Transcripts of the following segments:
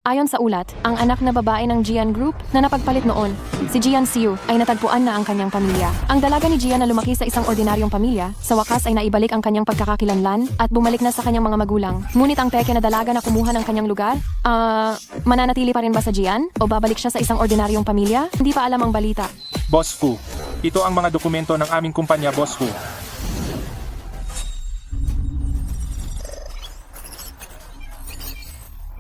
Ayon sa ulat, ang anak na babae ng Jian Group na napagpalit noon, si Jian Xiu, ay natagpuan na ang kanyang pamilya. Ang dalaga ni Jian na lumaki sa isang ordinaryong pamilya, sa wakas ay naibalik ang kanyang pagkakakilanlan at bumalik na sa kanyang mga magulang. Ngunit ang peke na dalaga na kumuha ng kanyang lugar, mananatili pa rin ba sa Jian? O babalik siya sa isang ordinaryong pamilya? Hindi pa alam ang balita. Boss Fu, ito ang mga dokumento ng aming kumpanya, Boss Fu.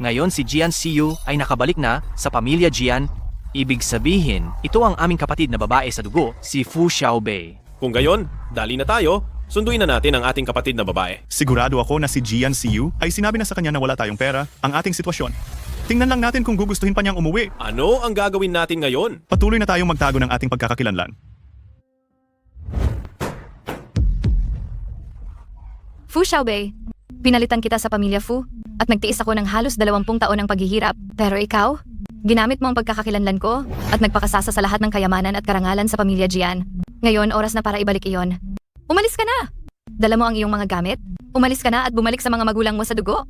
Ngayon si Jian Xiu ay nakabalik na sa pamilya Jian. Ibig sabihin, ito ang aming kapatid na babae sa dugo, si Fu Xiaobei. Kung gayon, dali na tayo. Sunduin na natin ang ating kapatid na babae. Sigurado ako na si Jian Xiu ay sinabi na sa kanya na wala tayong pera, ang ating sitwasyon. Tingnan lang natin kung gugustuhin pa niyang umuwi. Ano ang gagawin natin ngayon? Patuloy na tayong magtago ng ating pagkakakilanlan. Fu Xiaobei, pinalitan kita sa pamilya Fu at nagtiis ako ng halos 20 taon ng paghihirap. Pero ikaw, ginamit mo ang pagkakakilanlan ko at nagpakasasa sa lahat ng kayamanan at karangalan sa pamilya Jian. Ngayon, oras na para ibalik iyon. Umalis ka na! Dala mo ang iyong mga gamit. Umalis ka na at bumalik sa mga magulang mo sa dugo.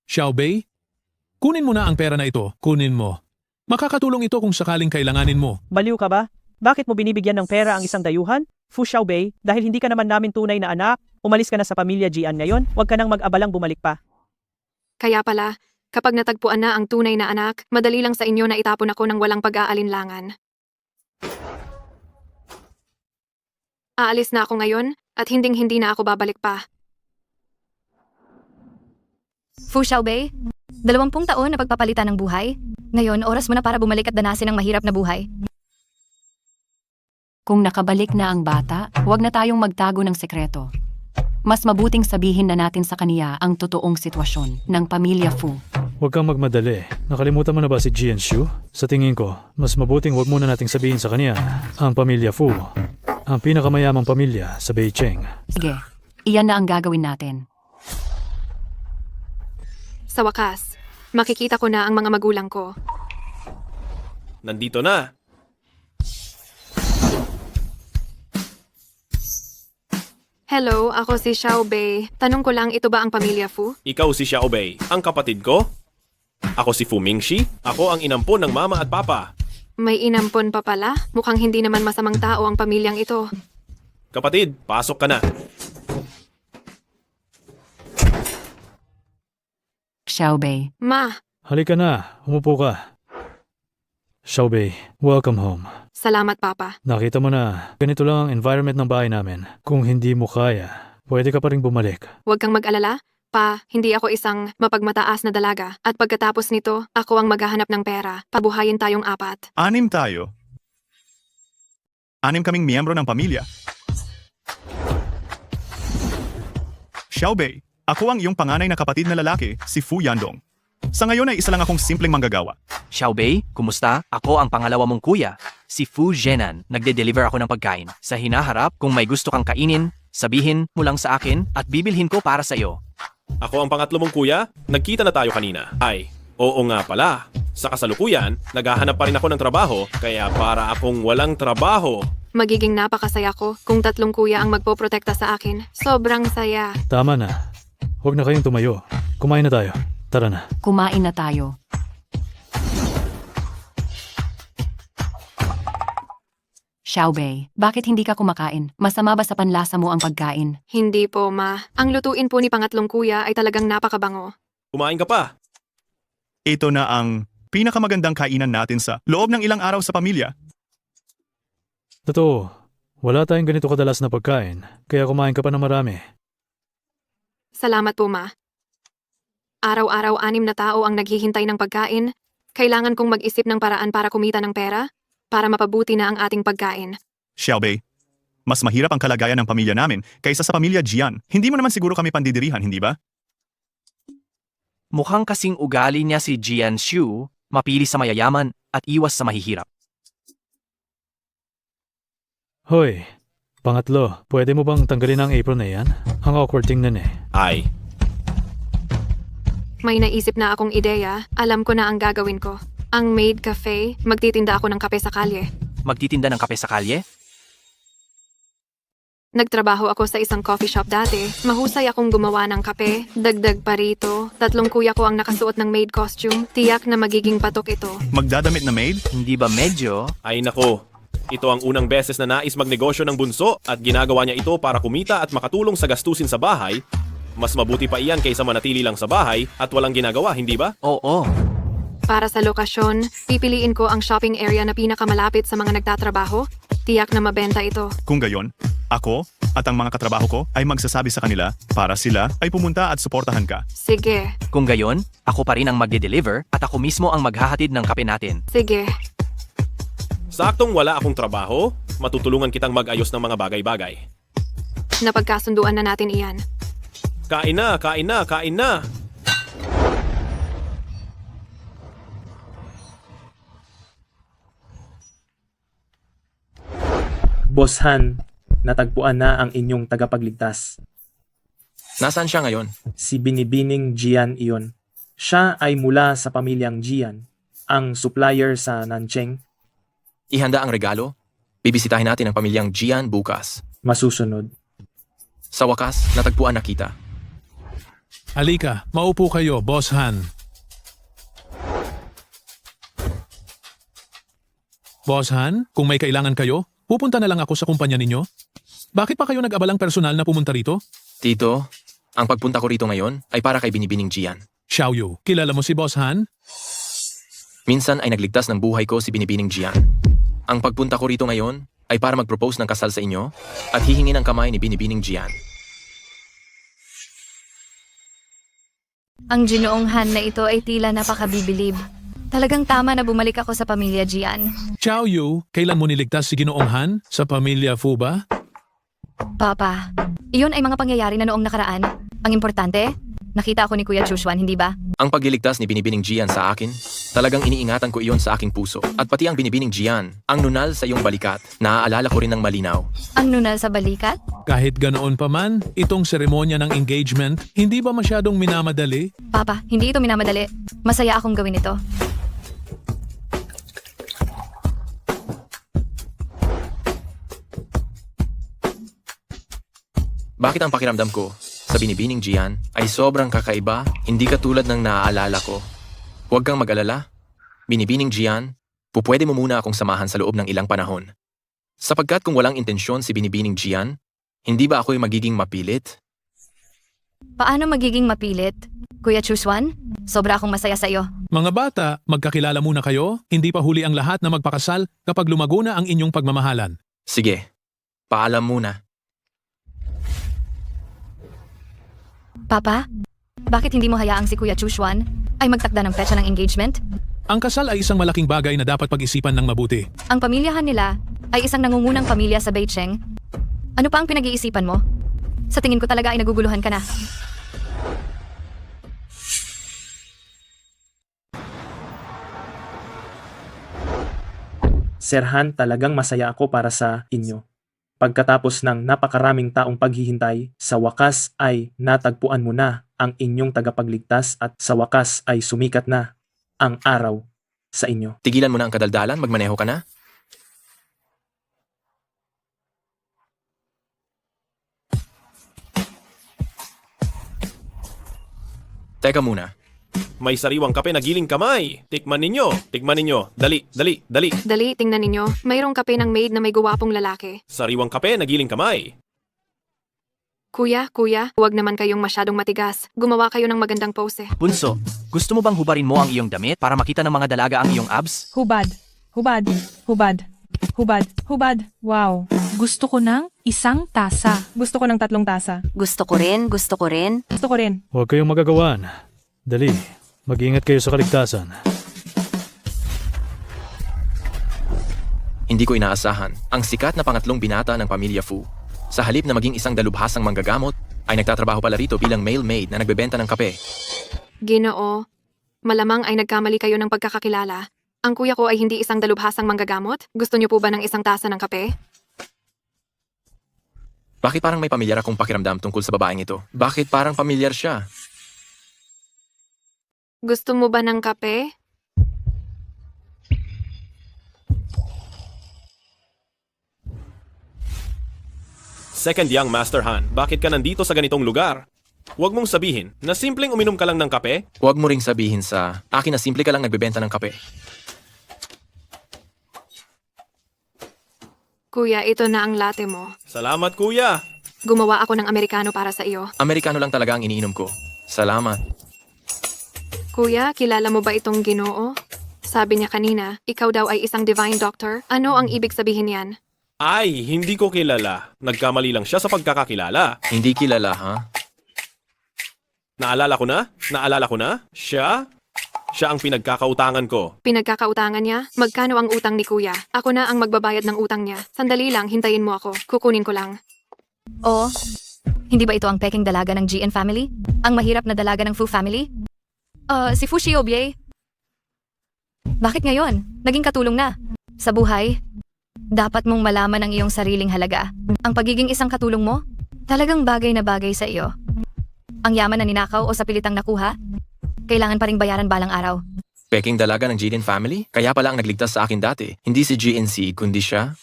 Xiaobei, kunin mo na ang pera na ito. Kunin mo. Makakatulong ito kung sakaling kailanganin mo. Baliw ka ba? Bakit mo binibigyan ng pera ang isang dayuhan? Fu Xiaobei, dahil hindi ka naman namin tunay na anak, umalis ka na sa pamilya Jian ngayon, huwag ka nang mag-abalang bumalik pa. Kaya pala, kapag natagpuan na ang tunay na anak, madali lang sa inyo na itapon ako ng walang pag-aalinlangan. Aalis na ako ngayon at hinding-hindi na ako babalik pa. Fu Xiaobei, 20 taon na pagpapalitan ng buhay. Ngayon, oras mo na para bumalik at danasin ang mahirap na buhay. Kung nakabalik na ang bata, huwag na tayong magtago ng sekreto. Mas mabuting sabihin na natin sa kaniya ang totoong sitwasyon ng pamilya Fu. Huwag kang magmadali. Nakalimutan mo na ba si Jian Xiu? Sa tingin ko, mas mabuting huwag muna nating sabihin sa kaniya ang pamilya Fu. Ang pinakamayamang pamilya sa Beijing. Sige, iyan na ang gagawin natin. Sa wakas, makikita ko na ang mga magulang ko. Nandito na. Hello, ako si Xiaobei. Tanong ko lang, ito ba ang pamilya Fu? Ikaw si Xiaobei, ang kapatid ko. Ako si Fu Mingxi. Ako ang inampon ng mama at papa. May inampon pa pala? Mukhang hindi naman masamang tao ang pamilyang ito. Kapatid, pasok ka na. Xiaobei, Ma, Halika na, umupo ka. Xiaobei, welcome home. salamat Papa. Nakita mo na, ganito lang ang environment ng bahay namin. Kung hindi mo kaya, pwede ka pa rin bumalik. Huwag kang mag-alala. Pa, hindi ako isang mapagmataas na dalaga. At pagkatapos nito, ako ang maghahanap ng pera. Pabuhayin tayong 4. 6 tayo. 6 kaming miyembro ng pamilya. Xiaobei, ako ang iyong panganay na kapatid na lalaki, si Fu Yandong. Sa ngayon ay isa lang akong simpleng manggagawa. Xiaobei, kumusta? Ako ang pangalawa mong kuya, si Fu Zhenan. Nagde-deliver ako ng pagkain. Sa hinaharap, kung may gusto kang kainin, sabihin mo lang sa akin at bibilhin ko para sa iyo. Ako ang pangatlo mong kuya. Nagkita na tayo kanina. Ay, oo nga pala. Sa kasalukuyan, naghahanap pa rin ako ng trabaho, kaya para akong walang trabaho. Magiging napakasaya ko kung 3 kuya ang magpoprotekta sa akin. Sobrang saya. Tama na. Huwag na kayong tumayo. Kumain na tayo. Tara na. kumain na tayo. Xiaobei, bakit hindi ka kumakain? Masama ba sa panlasa mo ang pagkain? Hindi po, Ma. Ang lutuin po ni pangatlong kuya ay talagang napakabango. Kumain ka pa. Ito na ang pinakamagandang kainan natin sa loob ng ilang araw sa pamilya. Totoo, wala tayong ganito kadalas na pagkain, kaya kumain ka pa ng marami. Salamat po, Ma. Araw-araw 6 na tao ang naghihintay ng pagkain. Kailangan kong mag-isip ng paraan para kumita ng pera, para mapabuti na ang ating pagkain. Xiaobei, mas mahirap ang kalagayan ng pamilya namin kaysa sa pamilya Jian. Hindi mo naman siguro kami pandidirihan, hindi ba? Mukhang kasing ugali niya si Jian Xiu, mapili sa mayayaman at iwas sa mahihirap. Hoy, pangatlo, pwede mo bang tanggalin ang apron na yan? Ang awkward tingnan eh. Ay, May naisip na akong ideya. Alam ko na ang gagawin ko. Ang Maid Cafe, magtitinda ako ng kape sa kalye. Magtitinda ng kape sa kalye? Nagtrabaho ako sa isang coffee shop dati. Mahusay akong gumawa ng kape. Dagdag pa rito, 3 kuya ko ang nakasuot ng maid costume. Tiyak na magiging patok ito. Magdadamit na maid? Hindi ba medyo? Ay nako, ito ang unang beses na nais magnegosyo ng bunso at ginagawa niya ito para kumita at makatulong sa gastusin sa bahay. Mas mabuti pa iyan kaysa manatili lang sa bahay at walang ginagawa, hindi ba? Oo. Para sa lokasyon, pipiliin ko ang shopping area na pinakamalapit sa mga nagtatrabaho. Tiyak na mabenta ito. Kung gayon, ako at ang mga katrabaho ko ay magsasabi sa kanila para sila ay pumunta at suportahan ka. Sige, Kung gayon, ako pa rin ang magde-deliver at ako mismo ang maghahatid ng kape natin. sige. Saktong wala akong trabaho, matutulungan kitang mag-ayos ng mga bagay-bagay. Napagkasunduan na natin iyan. Kain na, kain na, kain na! Boss Han, natagpuan na ang inyong tagapagligtas. Nasaan siya ngayon? Si Binibining Jian iyon. Siya ay mula sa pamilyang Jian, ang supplier sa Nancheng. Ihanda ang regalo? Bibisitahin natin ang pamilyang Jian bukas. Masusunod. Sa wakas, natagpuan na kita. Halika, maupo kayo, Boss Han. Boss Han, kung may kailangan kayo, pupunta na lang ako sa kumpanya ninyo. Bakit pa kayo nag-abalang personal na pumunta rito? Tito, ang pagpunta ko rito ngayon ay para kay Binibining Jian. Xiaoyu, kilala mo si Boss Han? Minsan ay nagligtas ng buhay ko si Binibining Jian. Ang pagpunta ko rito ngayon ay para mag-propose ng kasal sa inyo at hihingi ng kamay ni Binibining Jian. Ang Ginoong Han na ito ay tila napakabibilib. Talagang tama na bumalik ako sa pamilya Jian. Xiaoyu, kailan mo niligtas si Ginoong Han sa pamilya Fu ba? Papa, iyon ay mga pangyayari na noong nakaraan. Ang importante, nakita ako ni Kuya Chushuan, hindi ba? Ang pagliligtas ni Binibining Jian sa akin, talagang iniingatan ko iyon sa aking puso. At pati ang Binibining Jian, ang nunal sa iyong balikat, naaalala ko rin ng malinaw. Ang nunal sa balikat? Kahit ganoon pa man, itong seremonya ng engagement, hindi ba masyadong minamadali? Papa, hindi ito minamadali. Masaya akong gawin ito. Bakit ang pakiramdam ko sa Binibining Jian ay sobrang kakaiba, hindi katulad ng naaalala ko? Huwag kang mag-alala. Binibining Jian, pupwede mo muna akong samahan sa loob ng ilang panahon. Sapagkat kung walang intensyon si Binibining Jian, hindi ba ako'y magiging mapilit? Paano magiging mapilit? Kuya Chushuan, sobra akong masaya sa iyo. Mga bata, magkakilala muna kayo, hindi pa huli ang lahat na magpakasal kapag lumago na ang inyong pagmamahalan. Sige, paalam muna. Papa, bakit hindi mo hayaang si Kuya Chushuan ay magtakda ng petsa ng engagement? Ang kasal ay isang malaking bagay na dapat pag-isipan ng mabuti. Ang pamilyahan nila ay isang nangungunang pamilya sa Beicheng. Ano pa ang pinag-iisipan mo? Sa tingin ko talaga ay naguguluhan ka na. Sir Han, talagang masaya ako para sa inyo. Pagkatapos ng napakaraming taong paghihintay, sa wakas ay natagpuan mo na ang inyong tagapagligtas at sa wakas ay sumikat na ang araw sa inyo. Tigilan mo na ang kadaldalan, magmaneho ka na. Teka muna. May sariwang kape na giling kamay. Tikman ninyo, tikman ninyo. Dali, dali, dali. Dali, tingnan ninyo. Mayroong kape ng maid na may guwapong lalaki. Sariwang kape na giling kamay. Kuya, huwag naman kayong masyadong matigas. Gumawa kayo ng magandang pose. Bunso, gusto mo bang hubarin mo ang iyong damit para makita ng mga dalaga ang iyong abs? Hubad. Hubad. Hubad. Hubad. Hubad. Wow. Gusto ko ng isang tasa. Gusto ko ng 3 tasa. Gusto ko rin, gusto ko rin. Gusto ko rin. Huwag kayong magagawaan. Dali, mag-ingat kayo sa kaligtasan. Hindi ko inaasahan ang sikat na pangatlong binata ng pamilya Fu. Sa halip na maging isang dalubhasang manggagamot, ay nagtatrabaho pala rito bilang male maid na nagbebenta ng kape. Ginoo, malamang ay nagkamali kayo ng pagkakakilala. Ang kuya ko ay hindi isang dalubhasang manggagamot. Gusto niyo po ba ng isang tasa ng kape? Bakit parang may pamilyar akong pakiramdam tungkol sa babaeng ito? Bakit parang pamilyar siya? Gusto mo ba ng kape? Second Young Master Han, bakit ka nandito sa ganitong lugar? Huwag mong sabihin na simpleng uminom ka lang ng kape? Huwag mo ring sabihin sa akin na simple ka lang nagbebenta ng kape. Kuya, ito na ang latte mo. Salamat kuya! Gumawa ako ng Amerikano para sa iyo. Amerikano lang talaga ang iniinom ko. Salamat. Kuya, kilala mo ba itong Ginoo? Sabi niya kanina, ikaw daw ay isang divine doctor. Ano ang ibig sabihin yan? Ay, hindi ko kilala. Nagkamali lang siya sa pagkakakilala. Hindi kilala, ha? Naalala ko na? Naalala ko na? Siya? Siya ang pinagkakautangan ko. Pinagkakautangan niya? Magkano ang utang ni kuya? Ako na ang magbabayad ng utang niya. Sandali lang, hintayin mo ako. Kukunin ko lang. O, hindi ba ito ang peking dalaga ng GN family? Ang mahirap na dalaga ng Fu family? Si Fu Xiaobei. Bakit ngayon? Naging katulong na. Sa buhay, dapat mong malaman ang iyong sariling halaga. Ang pagiging isang katulong mo, talagang bagay na bagay sa iyo. Ang yaman na ninakaw o sa pilitang nakuha, kailangan pa ring bayaran balang araw. Peking dalaga ng GN family? Kaya pala ang nagligtas sa akin dati. Hindi si GNC, kundi siya.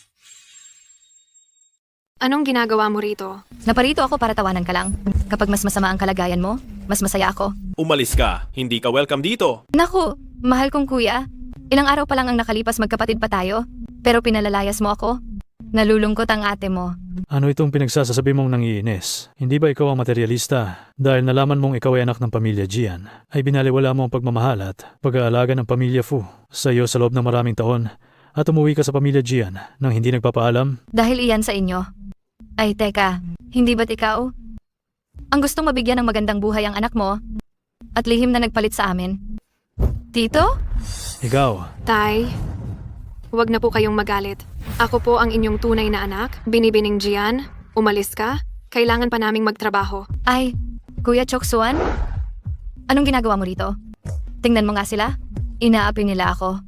Anong ginagawa mo rito? Naparito ako para tawanan ka lang. Kapag mas masama ang kalagayan mo, mas masaya ako. Umalis ka. Hindi ka welcome dito. Naku, mahal kong kuya. Ilang araw pa lang ang nakalipas, magkapatid pa tayo. Pero pinalalayas mo ako. Nalulungkot ang ate mo. Ano itong pinagsasasabi mong nangiinis? Hindi ba ikaw ang materialista? Dahil nalaman mong ikaw ay anak ng pamilya Jian, ay binaliwala mo ang pagmamahal at pag-aalaga ng pamilya Fu sa iyo sa loob ng maraming taon at umuwi ka sa pamilya Jian nang hindi nagpapaalam? Dahil iyan sa inyo. Ay teka, hindi ba't ikaw? Ang gustong mabigyan ng magandang buhay ang anak mo at lihim na nagpalit sa amin. Tito? Ikaw, Tay, huwag na po kayong magalit. Ako po ang inyong tunay na anak, Binibining Gian. Umalis ka? Kailangan pa naming magtrabaho. Ay, Kuya Choksuan? Anong ginagawa mo rito? Tingnan mo nga sila. Inaapi nila ako.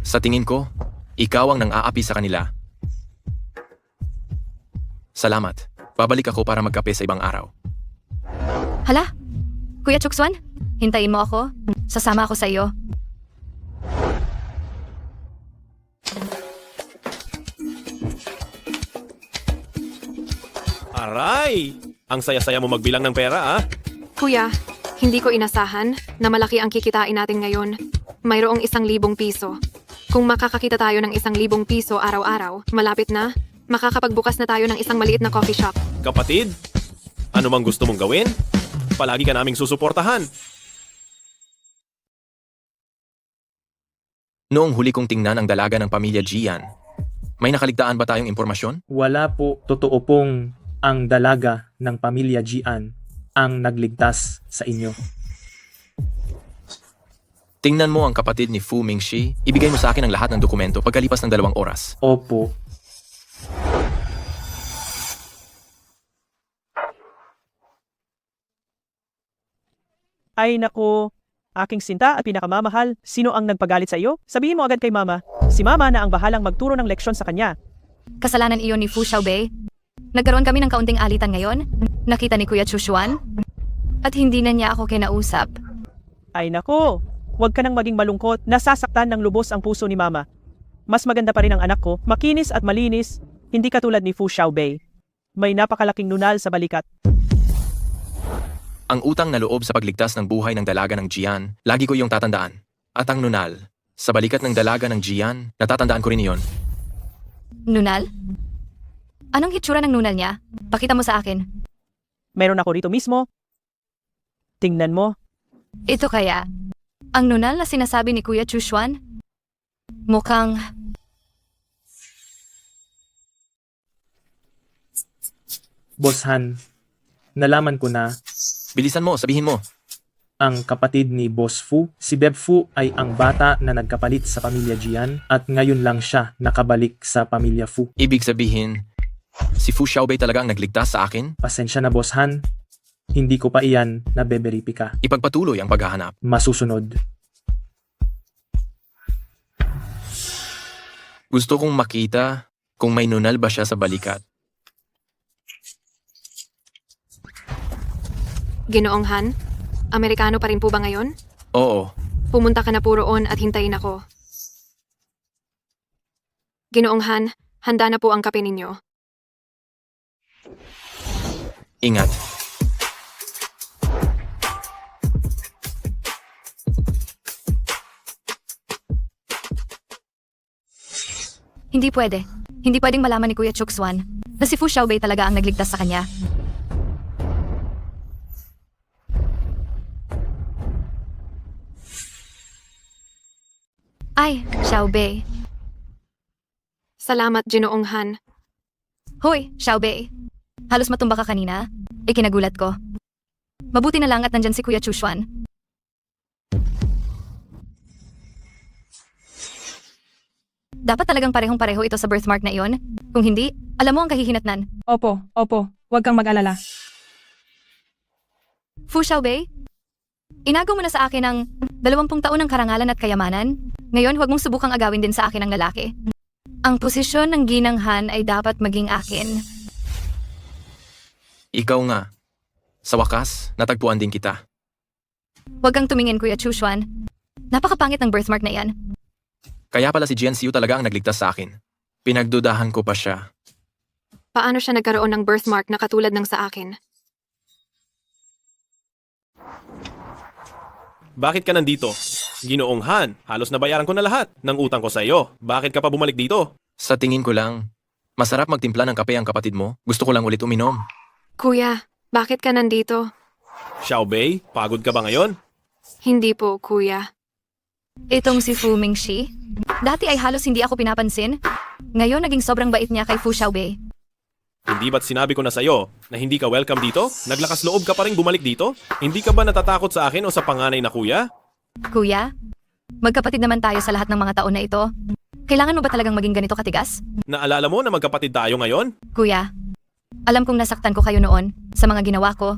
Sa tingin ko, ikaw ang nang-aapi sa kanila. Salamat. Babalik ako para magkape sa ibang araw. Hala? Kuya Choksuan? Hintayin mo ako. Sasama ako sa iyo. Aray! Ang saya-saya mo magbilang ng pera, ah. Kuya, hindi ko inasahan na malaki ang kikitain natin ngayon. Mayroong 1,000 piso. Kung makakakita tayo ng 1,000 piso araw-araw, malapit na, makakapagbukas na tayo ng isang maliit na coffee shop. Kapatid, ano mang gusto mong gawin? Palagi ka naming susuportahan. Noong huli kong tingnan ang dalaga ng pamilya Jian, may nakaligtaan ba tayong impormasyon? Wala po, totoo pong ang dalaga ng pamilya Jian ang nagligtas sa inyo. Tingnan mo ang kapatid ni Fu Mingxi. Ibigay mo sa akin ang lahat ng dokumento pagkalipas ng 2 oras. Opo. Ay nako, aking sinta at pinakamamahal, sino ang nagpagalit sa iyo? Sabihin mo agad kay mama. Si mama na ang bahalang magturo ng leksyon sa kanya. Kasalanan iyon ni Fu Xiaobei. Nagkaroon kami ng kaunting alitan ngayon. Nakita ni Kuya Chushuan. At hindi na niya ako kinausap. Ay nako, huwag ka nang maging malungkot, nasasaktan ng lubos ang puso ni mama. Mas maganda pa rin ang anak ko, makinis at malinis, hindi katulad ni Fu Xiaobei. May napakalaking nunal sa balikat. Ang utang na loob sa pagligtas ng buhay ng dalaga ng Jian, lagi ko iyong tatandaan. At ang nunal, sa balikat ng dalaga ng Jian, natatandaan ko rin iyon. Nunal? Anong hitsura ng nunal niya? Pakita mo sa akin. Meron ako rito mismo. Tingnan mo. Ito kaya, ang nunal na sinasabi ni Kuya Chushuan? Mukhang... Boss Han, nalaman ko na Bilisan mo, sabihin mo. ang kapatid ni Boss Fu, si Beb Fu ay ang bata na nagkapalit sa pamilya Jian at ngayon lang siya nakabalik sa pamilya Fu. Ibig sabihin, si Fu Xiaobei talaga ang nagligtas sa akin? Pasensya na Boss Han, hindi ko pa iyan nabeberipika. Ipagpatuloy ang paghahanap. Masusunod. Gusto kong makita kung may nunal ba siya sa balikat. Ginoong Han, Amerikano pa rin po ba ngayon? Oo, Pumunta ka na po roon at hintayin ako. Ginoong Han, handa na po ang kape ninyo. Ingat. Hindi pwede. Hindi pwedeng malaman ni Kuya Chukswan na si Fu Xiaobei talaga ang nagligtas sa kanya. Ay, Xiaobei. Salamat, Ginoong Han. Hoy, Xiaobei. Halos matumba ka kanina. Ikinagulat ko. Mabuti na lang at nandyan si Kuya Chushwan. Dapat talagang parehong-pareho ito sa birthmark na iyon. Kung hindi, alam mo ang kahihinatnan. Opo, opo. Huwag kang mag-alala. Fu Xiaobei, inago mo na sa akin ang 20 taon ng karangalan at kayamanan. Ngayon, huwag mong subukang agawin din sa akin ang lalaki. Ang posisyon ng Ginang Han ay dapat maging akin. Ikaw nga. Sa wakas, natagpuan din kita. Huwag kang tumingin, Kuya Chushwan. Napakapangit ng birthmark na iyan. Kaya pala si Jian Xiu talaga ang nagligtas sa akin. Pinagdudahan ko pa siya. Paano siya nagkaroon ng birthmark na katulad ng sa akin? Bakit ka nandito? Ginoong Han, halos nabayaran ko na lahat ng utang ko sa iyo. Bakit ka pa bumalik dito? Sa tingin ko lang, masarap magtimpla ng kape ang kapatid mo. Gusto ko lang ulit uminom. Kuya, bakit ka nandito? Xiaobei, pagod ka ba ngayon? Hindi po, kuya. Itong si Fu Mingxi. Dati ay halos hindi ako pinapansin. Ngayon naging sobrang bait niya kay Fu Xiaobei. Hindi ba't sinabi ko na sa'yo na hindi ka welcome dito? Naglakas loob ka pa rin bumalik dito? Hindi ka ba natatakot sa akin o sa panganay na kuya? Kuya, magkapatid naman tayo sa lahat ng mga taon na ito. Kailangan mo ba talagang maging ganito katigas? Naalala mo na magkapatid tayo ngayon? Kuya, alam kong nasaktan ko kayo noon sa mga ginawa ko.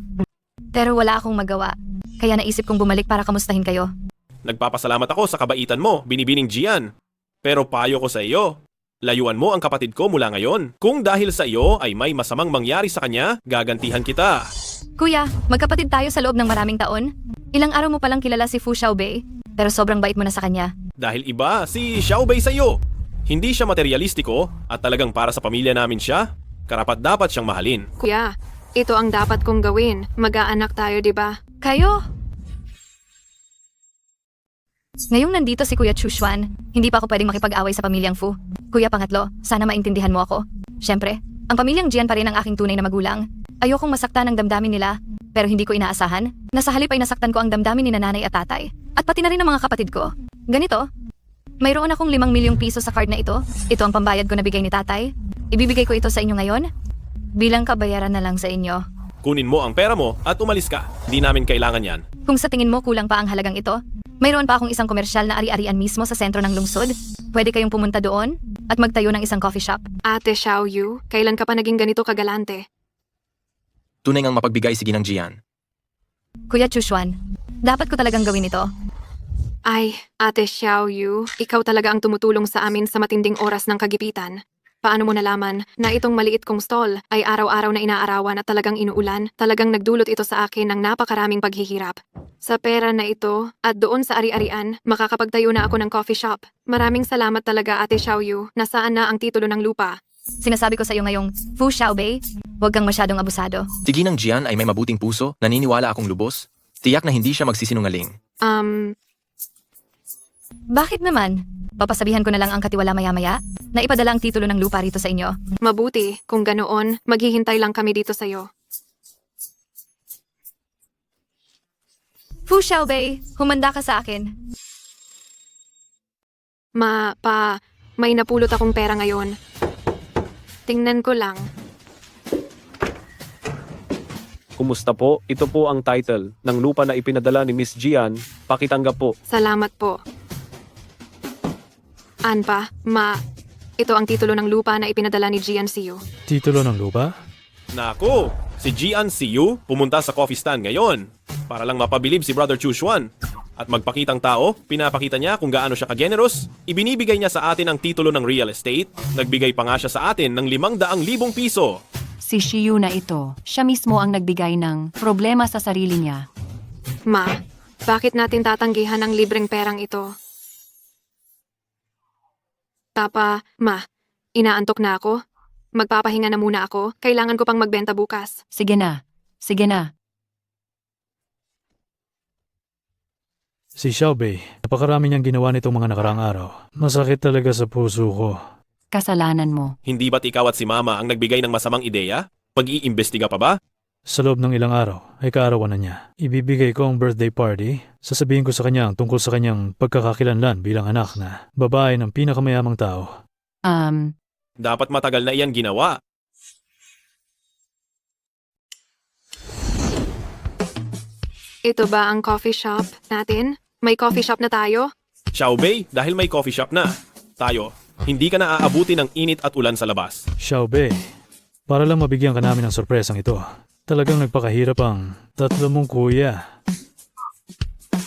Pero wala akong magawa. Kaya naisip kong bumalik para kamustahin kayo. Nagpapasalamat ako sa kabaitan mo, binibining Gian. Pero payo ko sa iyo, layuan mo ang kapatid ko mula ngayon. Kung dahil sa iyo ay may masamang mangyari sa kanya, gagantihan kita. Kuya, magkapatid tayo sa loob ng maraming taon. Ilang araw mo palang kilala si Fu Xiaobei, pero sobrang bait mo na sa kanya. Dahil iba si Xiaobei sa iyo. Hindi siya materialistiko at talagang para sa pamilya namin siya. Karapat dapat siyang mahalin. Kuya, ito ang dapat kong gawin. Mag-aanak tayo, di ba? Kayo? Ngayong nandito si Kuya Chushwan, hindi pa ako pwedeng makipag-away sa pamilyang Fu. Kuya pangatlo, sana maintindihan mo ako. Siyempre, ang pamilyang Jian pa rin ang aking tunay na magulang. Ayokong masaktan ang damdamin nila, pero hindi ko inaasahan na sa halip ay nasaktan ko ang damdamin ni nanay at tatay. At pati na rin ang mga kapatid ko. Ganito, mayroon akong 5 milyong piso sa card na ito. Ito ang pambayad ko na bigay ni tatay. Ibibigay ko ito sa inyo ngayon. Bilang kabayaran na lang sa inyo. Kunin mo ang pera mo at umalis ka. Di namin kailangan yan. Kung sa tingin mo kulang pa ang halagang ito, mayroon pa akong isang komersyal na ari-arian mismo sa sentro ng lungsod. Pwede kayong pumunta doon at magtayo ng isang coffee shop. Ate Xiao Yu, kailan ka pa naging ganito kagalante? Tunay ngang mapagbigay si Ginang Jian. Kuya Chushwan, dapat ko talagang gawin ito. Ay, Ate Xiao Yu, ikaw talaga ang tumutulong sa amin sa matinding oras ng kagipitan. Paano mo nalaman na itong maliit kong stall ay araw-araw na inaarawan at talagang inuulan? Talagang nagdulot ito sa akin ng napakaraming paghihirap. Sa pera na ito at doon sa ari-arian, makakapagtayo na ako ng coffee shop. Maraming salamat talaga, Ate Xiao Yu. Nasaan na ang titulo ng lupa? Sinasabi ko sa iyo ngayong, Fu Xiaobei, huwag kang masyadong abusado. Si Ginang Jian ay may mabuting puso, naniniwala akong lubos. Tiyak na hindi siya magsisinungaling. Bakit naman? Papasabihan ko na lang ang katiwala maya-maya na ipadala ang titulo ng lupa rito sa inyo. Mabuti, kung ganoon, maghihintay lang kami dito sa'yo. Fu Xiaobei, humanda ka sa akin. May napulot akong pera ngayon. Tingnan ko lang. Kumusta po? Ito po ang title ng lupa na ipinadala ni Miss Gian. Pakitanggap po. Salamat po. Ito ang titulo ng lupa na ipinadala ni Jian Xiu. Titulo ng lupa? Nako, si Jian Xiu pumunta sa coffee stand ngayon para lang mapabilib si Brother Chushwan. At magpakitang tao, pinapakita niya kung gaano siya kageneros. Ibinibigay niya sa atin ang titulo ng real estate. Nagbigay pa nga siya sa atin ng 500,000 piso. Si Xiu na ito, siya mismo ang nagbigay ng problema sa sarili niya. Bakit natin tatanggihan ang libreng perang ito? Inaantok na ako. Magpapahinga na muna ako. Kailangan ko pang magbenta bukas. Sige na, Sige na. Si Xiaobei, napakarami niyang ginawa nitong mga nakaraang araw. Masakit talaga sa puso ko. Kasalanan mo. Hindi ba't ikaw at si Mama ang nagbigay ng masamang ideya? Pag-iimbestiga pa ba? Sa loob ng ilang araw ay kaarawan na niya. Ibibigay ko ang birthday party. Sasabihin ko sa kanya ang tungkol sa kanyang pagkakakilanlan bilang anak na babae ng pinakamayamang tao. Dapat matagal na iyan ginawa. Ito ba ang coffee shop natin? May coffee shop na tayo? Xiaobei, dahil may coffee shop na. Tayo, hindi ka na aabuti ng init at ulan sa labas. Xiaobei, para lang mabigyan ka namin ng sorpresang ito. Talagang nagpakahirap ang tatlo mong kuya.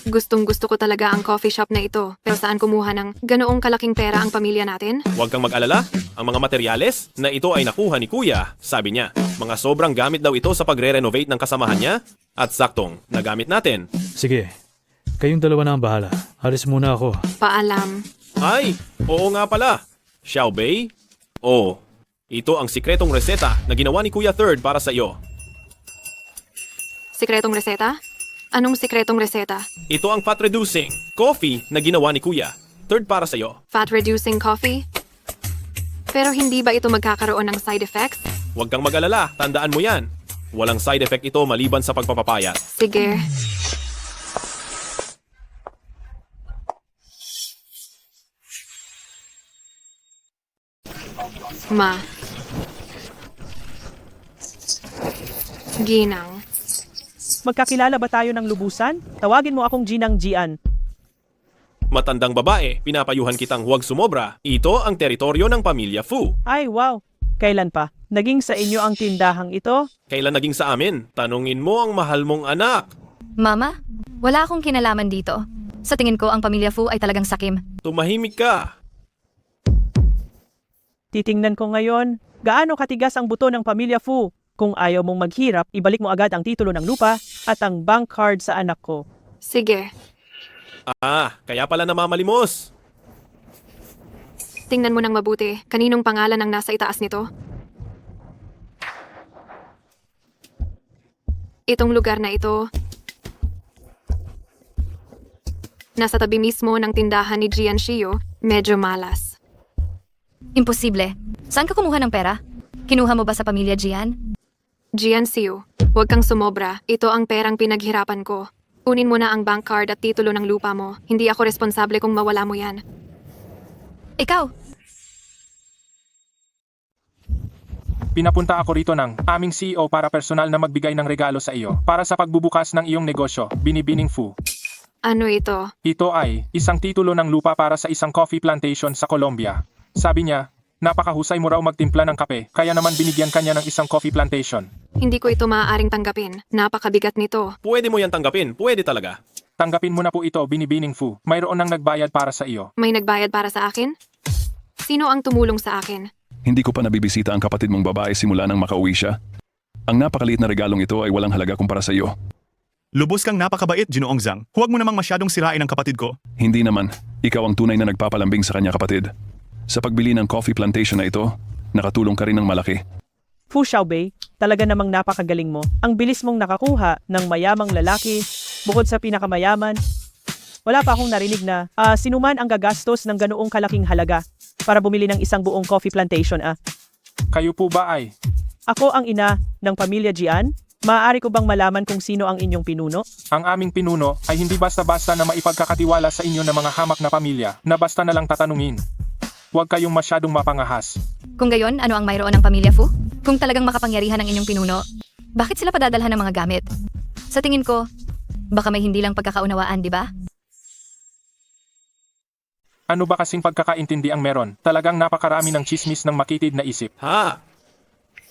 Gustong-gusto ko talaga ang coffee shop na ito. Pero saan kumuha ng ganoong kalaking pera ang pamilya natin? Huwag kang mag-alala, ang mga materyales na ito ay nakuha ni Kuya, sabi niya. Mga sobrang gamit daw ito sa pagre-renovate ng kasamahan niya at saktong nagamit natin. Sige, kayong dalawa na ang bahala. Alis muna ako. Paalam. Ay, oo nga pala. Xiaobei? Oh, ito ang sikretong reseta na ginawa ni Kuya Third para sa iyo. Sikretong reseta? Anong sikretong reseta? Ito ang fat-reducing coffee na ginawa ni Kuya. Third para sa iyo. Fat-reducing coffee? Pero hindi ba ito magkakaroon ng side effects? Huwag kang mag-alala, tandaan mo yan. Walang side effect ito maliban sa pagpapapayat. Sige. Ma. Ginang. Magkakilala ba tayo ng lubusan? Tawagin mo akong Ginang Gian. Matandang babae, pinapayuhan kitang huwag sumobra. Ito ang teritoryo ng pamilya Fu. Ay, wow. Kailan pa? Naging sa inyo ang tindahang ito? Kailan naging sa amin? Tanungin mo ang mahal mong anak. Mama, wala akong kinalaman dito. Sa tingin ko, ang pamilya Fu ay talagang sakim. Tumahimik ka. Titingnan ko ngayon, gaano katigas ang buto ng pamilya Fu. Kung ayaw mong maghirap, ibalik mo agad ang titulo ng lupa at ang bank card sa anak ko. Sige. Kaya pala namamalimos. Tingnan mo nang mabuti. Kaninong pangalan ang nasa itaas nito? Itong lugar na ito, nasa tabi mismo ng tindahan ni Jian Shio, medyo malas. Imposible. Saan ka kumuha ng pera? Kinuha mo ba sa pamilya Jian? Jian Shio, huwag kang sumobra. Ito ang perang pinaghirapan ko. Kunin mo na ang bank card at titulo ng lupa mo. Hindi ako responsable kung mawala mo yan. Ikaw! Pinapunta ako rito ng aming CEO para personal na magbigay ng regalo sa iyo para sa pagbubukas ng iyong negosyo, Binibining Fu. Ano ito? Ito ay isang titulo ng lupa para sa isang coffee plantation sa Colombia. Sabi niya, napakahusay mo raw magtimpla ng kape, kaya naman binigyan kanya ng isang coffee plantation. Hindi ko ito maaaring tanggapin. Napakabigat nito. Pwede mo yan tanggapin, pwede talaga. Tanggapin mo na po ito, Binibining Fu. Mayroon nang nagbayad para sa iyo. May nagbayad para sa akin? Sino ang tumulong sa akin? Hindi ko pa nabibisita ang kapatid mong babae simula nang makauwi siya. Ang napakaliit na regalong ito ay walang halaga kumpara sa iyo. Lubos kang napakabait, Ginoong Zhang. Huwag mo namang masyadong sirain ang kapatid ko. Hindi naman. Ikaw ang tunay na nagpapalambing sa kanya kapatid. Sa pagbili ng coffee plantation na ito, nakatulong ka rin ng malaki. Fu Xiaobei, talaga namang napakagaling mo. Ang bilis mong nakakuha ng mayamang lalaki, bukod sa pinakamayaman. Wala pa akong narinig na sinuman ang gagastos ng ganoong kalaking halaga para bumili ng isang buong coffee plantation. Kayo po ba ay? Ako ang ina ng pamilya Jian. Maaari ko bang malaman kung sino ang inyong pinuno? Ang aming pinuno ay hindi basta-basta na maipagkakatiwala sa inyo ng mga hamak na pamilya na basta na lang tatanungin. Huwag kayong masyadong mapangahas. Kung gayon, ano ang mayroon ng pamilya Fu? Kung talagang makapangyarihan ang inyong pinuno, bakit sila padadalhan ng mga gamit? Sa tingin ko, baka may hindi lang pagkakaunawaan, di ba? Ano ba kasing pagkakaintindi ang meron? Talagang napakarami ng chismis ng makitid na isip.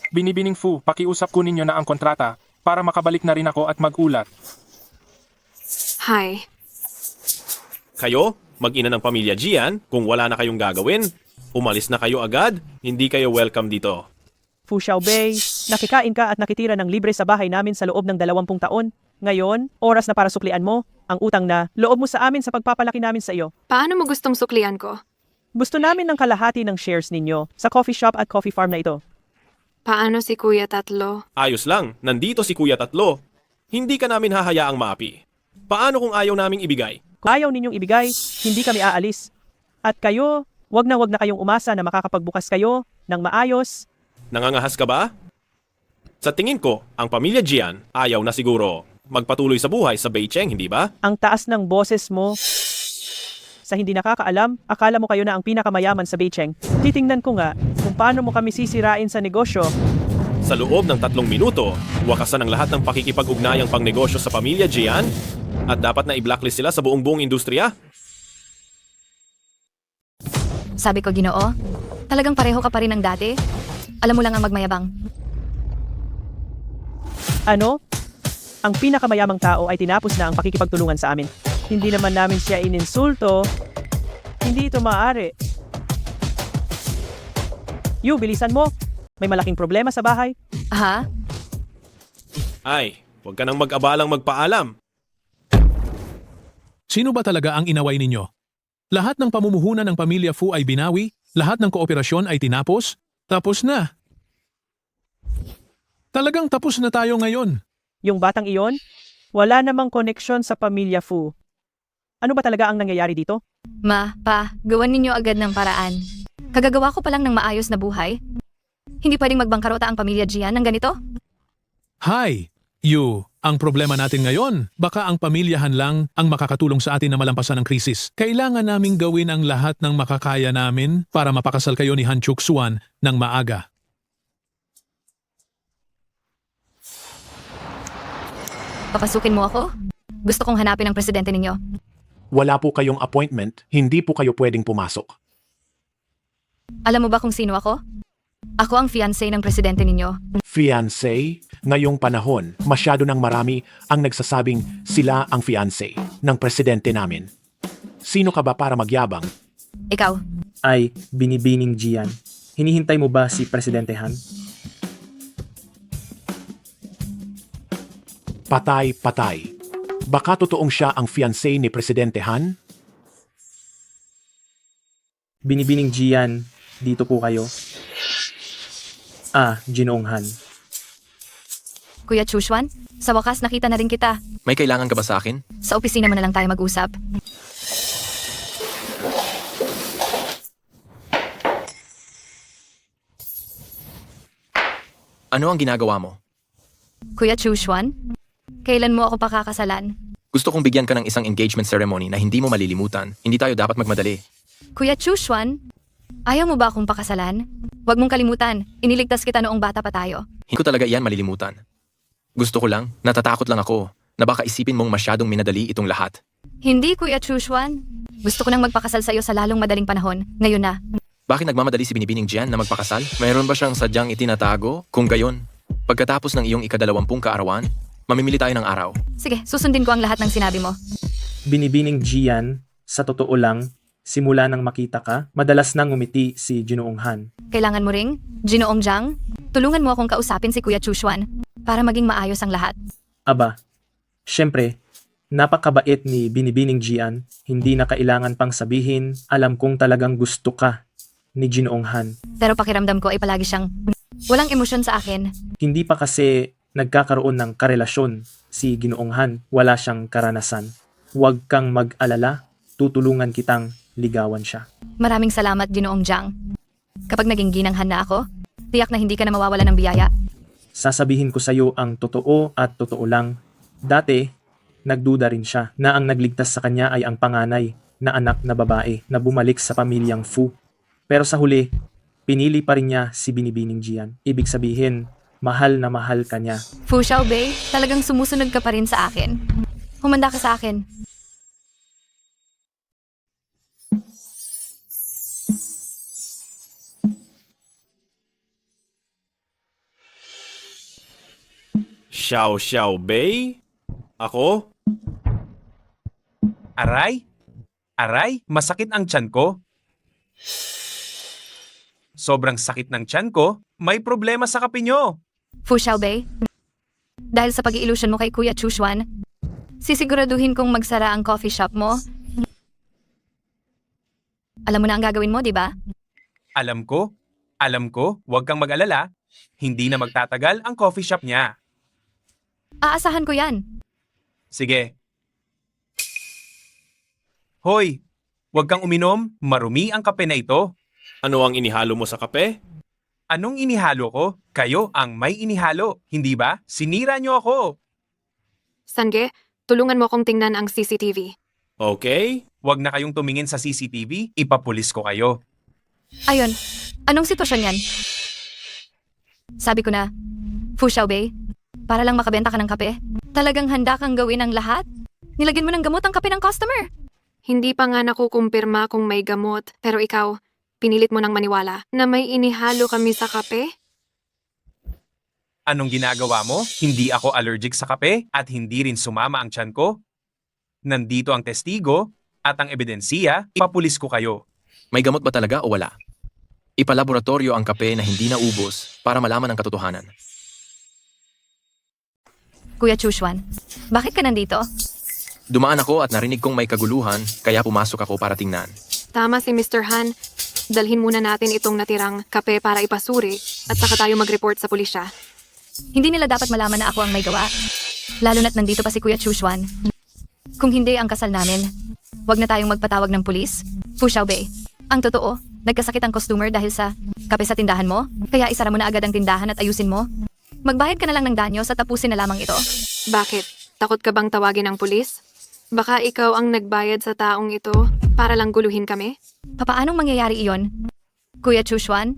Binibining Fu, pakiusap ko ninyo na ang kontrata para makabalik na rin ako at magulat. Hi. Kayo, mag-ina ng pamilya Jian, kung wala na kayong gagawin, umalis na kayo agad, hindi kayo welcome dito. Fu Xiaobei, nakikain ka at nakitira ng libre sa bahay namin sa loob ng 20 taon. Ngayon, oras na para suklian mo ang utang na loob mo sa amin sa pagpapalaki namin sa iyo. Paano mo gustong suklian ko? Gusto namin ng kalahati ng shares ninyo sa coffee shop at coffee farm na ito. Paano si Kuya Tatlo? Ayos lang, nandito si Kuya Tatlo. Hindi ka namin hahayaang maapi. Paano kung ayaw naming ibigay? Kung ayaw ninyong ibigay, hindi kami aalis. At kayo, wag na kayong umasa na makakapagbukas kayo ng maayos. Nangangahas ka ba? Sa tingin ko, ang pamilya Gian ayaw na siguro magpatuloy sa buhay sa Beicheng, hindi ba? Ang taas ng boses mo. Sa hindi nakakaalam, akala mo kayo na ang pinakamayaman sa Beicheng. Titingnan ko nga kung paano mo kami sisirain sa negosyo. Sa loob ng 3 minuto, wakasan ang lahat ng pakikipag-ugnayang pangnegosyo sa pamilya Gian at dapat na i-blacklist sila sa buong industriya. Sabi ko, Ginoo, talagang pareho ka pa rin ng dati. Alam mo lang ang magmayabang. Ano? Ang pinakamayamang tao ay tinapos na ang pakikipagtulungan sa amin. Hindi naman namin siya ininsulto. Hindi ito maaari. Yu, bilisan mo. May malaking problema sa bahay. Ha? Ay, huwag ka nang mag-abalang magpaalam. Sino ba talaga ang inaway ninyo? Lahat ng pamumuhunan ng pamilya Fu ay binawi, lahat ng kooperasyon ay tinapos, tapos na. Talagang tapos na tayo ngayon. Yung batang iyon, wala namang koneksyon sa pamilya Fu. Ano ba talaga ang nangyayari dito? Ma, pa, gawan ninyo agad ng paraan. Kagagawa ko pa lang ng maayos na buhay. Hindi pwedeng magbangkarota ang pamilya Gian ng ganito? Hi, Yu. Ang problema natin ngayon, baka ang pamilyahan lang ang makakatulong sa atin na malampasan ang krisis. Kailangan naming gawin ang lahat ng makakaya namin para mapakasal kayo ni Han Chuk-suan ng maaga. Papasukin mo ako? Gusto kong hanapin ang presidente ninyo. Wala po kayong appointment, hindi po kayo pwedeng pumasok. Alam mo ba kung sino ako? Ako ang fiancé ng presidente ninyo. Fiancé? Ngayong panahon, masyado ng marami ang nagsasabing sila ang fiancé ng presidente namin. Sino ka ba para magyabang? Ikaw. Ay, Binibining Gian. Hinihintay mo ba si Presidente Han? Patay. Baka totoong siya ang fiancé ni Presidente Han? Binibining Gian, dito po kayo. Ginoong Han. Kuya Chushuan, sa wakas nakita na rin kita. May kailangan ka ba sa akin? Sa opisina mo na lang tayo mag-usap. Ano ang ginagawa mo? Kuya Chushuan, kailan mo ako pakakasalan? Gusto kong bigyan ka ng isang engagement ceremony na hindi mo malilimutan. Hindi tayo dapat magmadali. Kuya Chushuan, ayaw mo ba akong pakasalan? Huwag mong kalimutan, iniligtas kita noong bata pa tayo. Hindi ko talaga iyan malilimutan. Gusto ko lang, natatakot lang ako, na baka isipin mong masyadong minadali itong lahat. Hindi, Kuya Chushuan. Gusto ko nang magpakasal sa iyo sa lalong madaling panahon, ngayon na. Bakit nagmamadali si Binibining Gian na magpakasal? Mayroon ba siyang sadyang itinatago? Kung gayon, pagkatapos ng iyong ika-20 kaarawan, mamimili tayo ng araw. Sige, susundin ko ang lahat ng sinabi mo. Binibining Gian, sa totoo lang, simula nang makita ka, madalas nang umiti si Ginoong Han. Kailangan mo ring, Ginoong Jiang, tulungan mo akong kausapin si Kuya Chushuan para maging maayos ang lahat. Aba, syempre, napakabait ni Binibining Gian, hindi na kailangan pang sabihin, alam kong talagang gusto ka ni Ginoong Han. Pero pakiramdam ko ay palagi siyang walang emosyon sa akin. Hindi pa kasi nagkakaroon ng karelasyon si Ginoong Han, wala siyang karanasan. Huwag kang mag-alala, tutulungan kitang ligawan siya. Maraming salamat, Ginoong Jiang. Kapag naging ginanghan na ako, tiyak na hindi ka na mawawala ng biyaya. Sasabihin ko sa iyo ang totoo at totoo lang. Dati, nagduda rin siya na ang nagligtas sa kanya ay ang panganay na anak na babae na bumalik sa pamilyang Fu. Pero sa huli, pinili pa rin niya si Binibining Gian. Ibig sabihin, mahal na mahal ka niya. Fu Xiaobei, talagang sumusunod ka pa rin sa akin. Humanda ka sa akin. Xiaobei? Ako? Aray? Aray, masakit ang tiyan ko. Sobrang sakit ng tiyan ko, may problema sa kape nyo. Fu Xiaobei, dahil sa pag-iilusyon mo kay Kuya Chushuan, sisiguraduhin kong magsara ang coffee shop mo. Alam mo na ang gagawin mo, di ba? Alam ko, huwag kang mag-alala. Hindi na magtatagal ang coffee shop niya. Aasahan ko yan. Sige. Hoy, huwag kang uminom. Marumi ang kape na ito. Ano ang inihalo mo sa kape? Anong inihalo ko? Kayo ang may inihalo, hindi ba? Sinira niyo ako. Sange, tulungan mo akong tingnan ang CCTV. Okay? Huwag na kayong tumingin sa CCTV, ipapulis ko kayo. Ayun, anong sitwasyon yan? Sabi ko na, Fu Xiaobei, para lang makabenta ka ng kape, talagang handa kang gawin ang lahat? Nilagyan mo ng gamot ang kape ng customer. Hindi pa nga nakukumpirma kung may gamot, pero ikaw, pinilit mo nang maniwala na may inihalo kami sa kape? Anong ginagawa mo? Hindi ako allergic sa kape at hindi rin sumama ang tiyan ko. Nandito ang testigo at ang ebidensiya, ipapulis ko kayo. May gamot ba talaga o wala? Ipalaboratorio ang kape na hindi naubos para malaman ang katotohanan. Kuya Chushwan, bakit ka nandito? Dumaan ako at narinig kong may kaguluhan, kaya pumasok ako para tingnan. Tama si Mr. Han. Dalhin muna natin itong natirang kape para ipasuri at saka tayo mag-report sa pulisya. Hindi nila dapat malaman na ako ang may gawa. Lalo na't nandito pa si Kuya Chushwan. Kung hindi ang kasal namin, wag na tayong magpatawag ng pulis. Fu Xiaobei, ang totoo, nagkasakit ang customer dahil sa kape sa tindahan mo, kaya isara mo na agad ang tindahan at ayusin mo. Magbayad ka na lang ng danyo sa tapusin na lamang ito. Bakit? Takot ka bang tawagin ng pulis? Baka ikaw ang nagbayad sa taong ito para lang guluhin kami? Papaanong mangyayari iyon? Kuya Chushwan,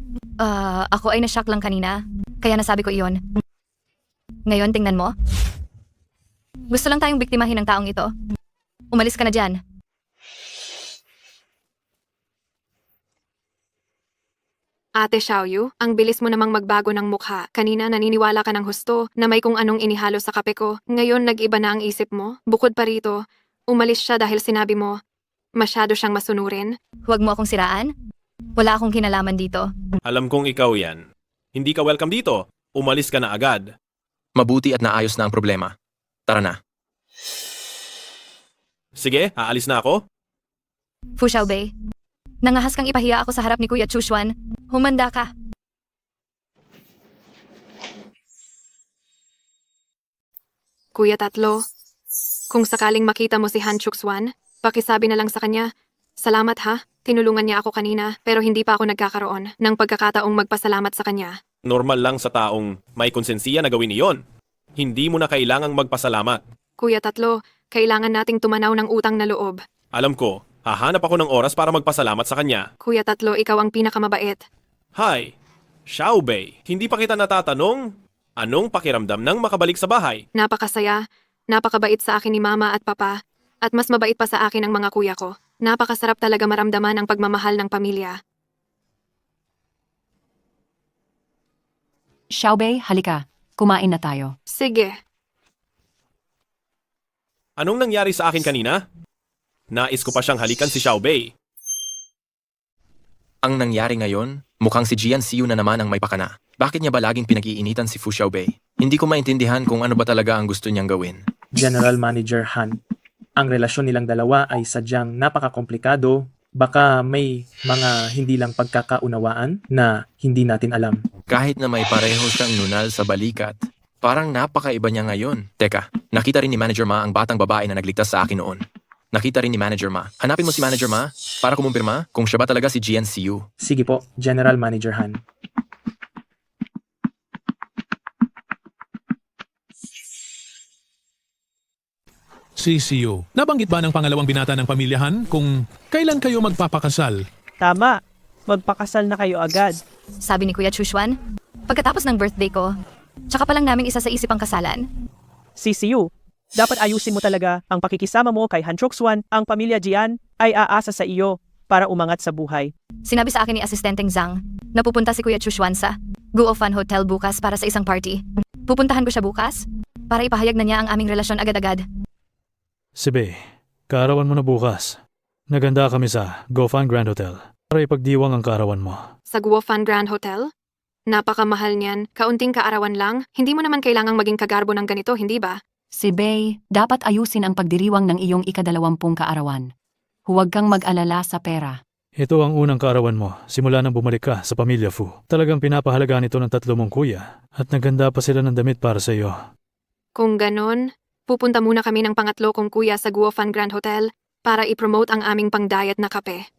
ako ay nashock lang kanina, kaya nasabi ko iyon. Ngayon, tingnan mo. Gusto lang tayong biktimahin ng taong ito. Umalis ka na dyan. Ate Xiaoyu, ang bilis mo namang magbago ng mukha. Kanina naniniwala ka ng husto na may kung anong inihalo sa kape ko. Ngayon nag-iba na ang isip mo. Bukod pa rito, umalis siya dahil sinabi mo, masyado siyang masunurin. Huwag mo akong siraan. Wala akong kinalaman dito. Alam kong ikaw yan. Hindi ka welcome dito. Umalis ka na agad. Mabuti at naayos na ang problema. Tara na. Sige, aalis na ako. Fu Xiaobei, nangahas kang ipahiya ako sa harap ni Kuya Chushwan. Humanda ka. Kuya Tatlo, kung sakaling makita mo si Han Chuxwan, pakisabi na lang sa kanya, salamat ha, tinulungan niya ako kanina pero hindi pa ako nagkakaroon ng pagkakataong magpasalamat sa kanya. Normal lang sa taong may konsensiya na gawin iyon. Hindi mo na kailangang magpasalamat. Kuya Tatlo, kailangan nating tumanaw ng utang na loob. Alam ko, hahanap ako ng oras para magpasalamat sa kanya. Kuya Tatlo, ikaw ang pinakamabait. Hi, Xiaobei. Hindi pa kita natatanong, anong pakiramdam nang makabalik sa bahay? Napakasaya, napakabait sa akin ni Mama at Papa, at mas mabait pa sa akin ang mga kuya ko. Napakasarap talaga maramdaman ang pagmamahal ng pamilya. Xiaobei, halika. Kumain na tayo. Sige. Anong nangyari sa akin kanina? Nais ko pa siyang halikan si Xiaobei. Ang nangyari ngayon, mukhang si Jian Xiu na naman ang may pakana. Bakit niya ba laging pinag-iinitan si Fu Xiaobei? Hindi ko maintindihan kung ano ba talaga ang gusto niyang gawin. General Manager Han, ang relasyon nilang dalawa ay sadyang napakakomplikado. Baka may mga hindi lang pagkakaunawaan na hindi natin alam. Kahit na may pareho siyang nunal sa balikat, parang napakaiba niya ngayon. Teka, nakita rin ni Manager Ma ang batang babae na nagligtas sa akin noon. Nakita rin ni Manager Ma. Hanapin mo si Manager Ma para kumumpirma kung siya ba talaga si Jian Xiu. Sige po, General Manager Han. Si Xiu, nabanggit ba ng pangalawang binata ng pamilyahan kung kailan kayo magpapakasal? Tama, magpakasal na kayo agad. Sabi ni Kuya Chushwan, pagkatapos ng birthday ko, tsaka pa lang namin isa sa isip ang kasalan. CCU, dapat ayusin mo talaga ang pakikisama mo kay Han Chuxwan. Ang pamilya Jian ay aasa sa iyo para umangat sa buhay. Sinabi sa akin ni Asistenteng Zhang na pupunta si Kuya Chushwan sa Guofan Hotel bukas para sa isang party. Pupuntahan ko siya bukas para ipahayag na niya ang aming relasyon agad-agad. Sibe, kaarawan mo na bukas. Naganda kami sa Gofan Grand Hotel para ipagdiwang ang kaarawan mo. Sa Guofan Grand Hotel? Napakamahal niyan. Kaunting kaarawan lang. Hindi mo naman kailangang maging kagarbo ng ganito, hindi ba? Si Bei, dapat ayusin ang pagdiriwang ng iyong ika-20 kaarawan. Huwag kang mag-alala sa pera. Ito ang unang kaarawan mo simula nang bumalik ka sa pamilya Fu. Talagang pinapahalagaan ito ng 3 mong kuya at naganda pa sila ng damit para sa iyo. Kung ganon, pupunta muna kami ng pangatlo kong kuya sa Guofan Grand Hotel para i-promote ang aming pang-diet na kape.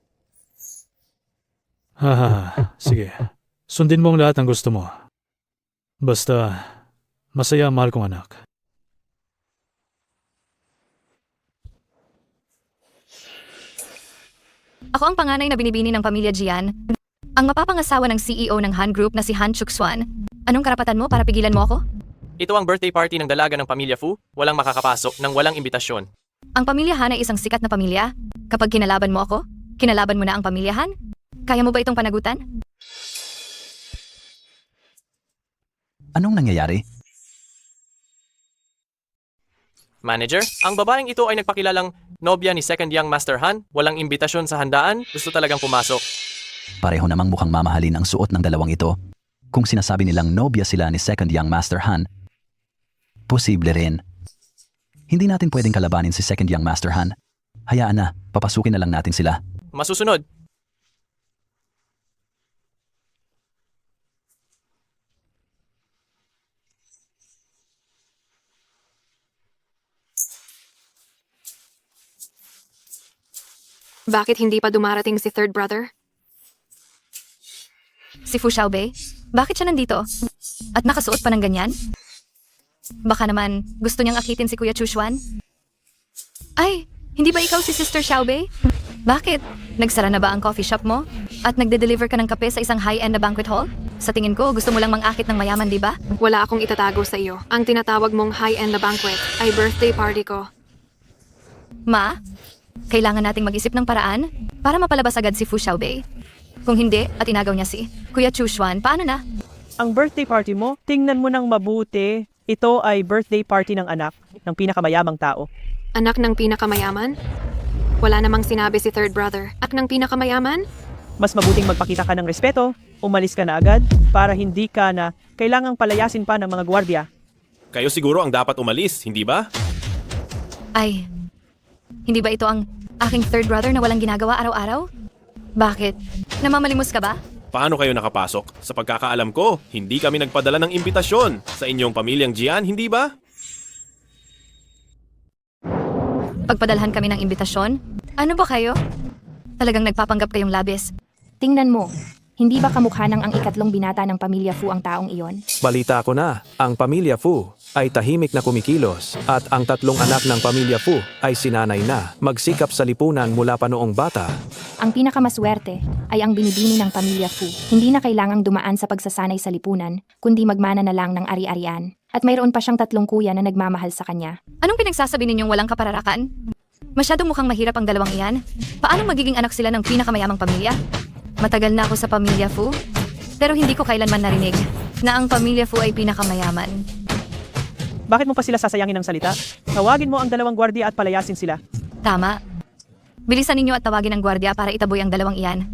Haha, sige. Sundin mo ang lahat ng gusto mo. Basta, masaya ang mahal kong anak. Ako ang panganay na binibini ng pamilya Jian. Ang mapapangasawa ng CEO ng Han Group na si Han Chukswan. Anong karapatan mo para pigilan mo ako? Ito ang birthday party ng dalaga ng pamilya Fu. Walang makakapasok nang walang imbitasyon. Ang pamilya Han ay isang sikat na pamilya. Kapag kinalaban mo ako, kinalaban mo na ang pamilya Han? Kaya mo ba itong panagutan? Anong nangyayari? Manager, ang babaeng ito ay nagpakilalang nobya ni Second Young Master Han. Walang imbitasyon sa handaan. Gusto talagang pumasok. Pareho namang mukhang mamahalin ang suot ng dalawang ito. Kung sinasabi nilang nobya sila ni Second Young Master Han, posible rin. Hindi natin pwedeng kalabanin si Second Young Master Han. Hayaan na, papasukin na lang natin sila. Masusunod. Bakit hindi pa dumarating si third brother? Si Fu Xiaobei? Bakit siya nandito? At nakasuot pa ng ganyan? Baka naman gusto niyang akitin si Kuya Chushwan? Ay, hindi ba ikaw si Sister Xiaobei? Bakit? Nagsara na ba ang coffee shop mo? At nagde-deliver ka ng kape sa isang high-end na banquet hall? Sa tingin ko, gusto mo lang mang-akit ng mayaman, di ba? Wala akong itatago sa iyo. Ang tinatawag mong high-end na banquet ay birthday party ko. Ma, kailangan nating mag-isip ng paraan para mapalabas agad si Fu Xiaobei. Kung hindi at inagaw niya si Kuya Chushwan, paano na? Ang birthday party mo, tingnan mo ng mabuti. Ito ay birthday party ng anak ng pinakamayamang tao. Anak ng pinakamayaman? Wala namang sinabi si third brother. Anak ng pinakamayaman? Mas mabuting magpakita ka ng respeto, umalis ka na agad para hindi ka na kailangang palayasin pa ng mga gwardiya. Kayo siguro ang dapat umalis, hindi ba? Ay, hindi ba ito ang aking third brother na walang ginagawa araw-araw? Bakit? Namamalimos ka ba? Paano kayo nakapasok? Sa pagkakaalam ko, hindi kami nagpadala ng imbitasyon sa inyong pamilyang Jian, hindi ba? Pagpadalhan kami ng imbitasyon? Ano ba kayo? Talagang nagpapanggap kayong labis. Tingnan mo, hindi ba kamukha ng ang ikatlong binata ng pamilya Fu ang taong iyon? Balita ko na, ang pamilya Fu ay tahimik na kumikilos at ang 3 anak ng pamilya Fu ay sinanay na magsikap sa lipunan mula pa noong bata. Ang pinakamaswerte ay ang binibini ng pamilya Fu. Hindi na kailangang dumaan sa pagsasanay sa lipunan, kundi magmana na lang ng ari-arian. At mayroon pa siyang 3 kuya na nagmamahal sa kanya. Anong pinagsasabi ninyong walang kapararakan? Masyadong mukhang mahirap ang dalawang iyan. Paano magiging anak sila ng pinakamayamang pamilya? Matagal na ako sa pamilya Fu, pero hindi ko kailanman narinig na ang pamilya Fu ay pinakamayaman. Bakit mo pa sila sasayangin ng salita? Tawagin mo ang 2 gwardiya at palayasin sila. Tama. Bilisan ninyo at tawagin ang gwardiya para itaboy ang 2 iyan.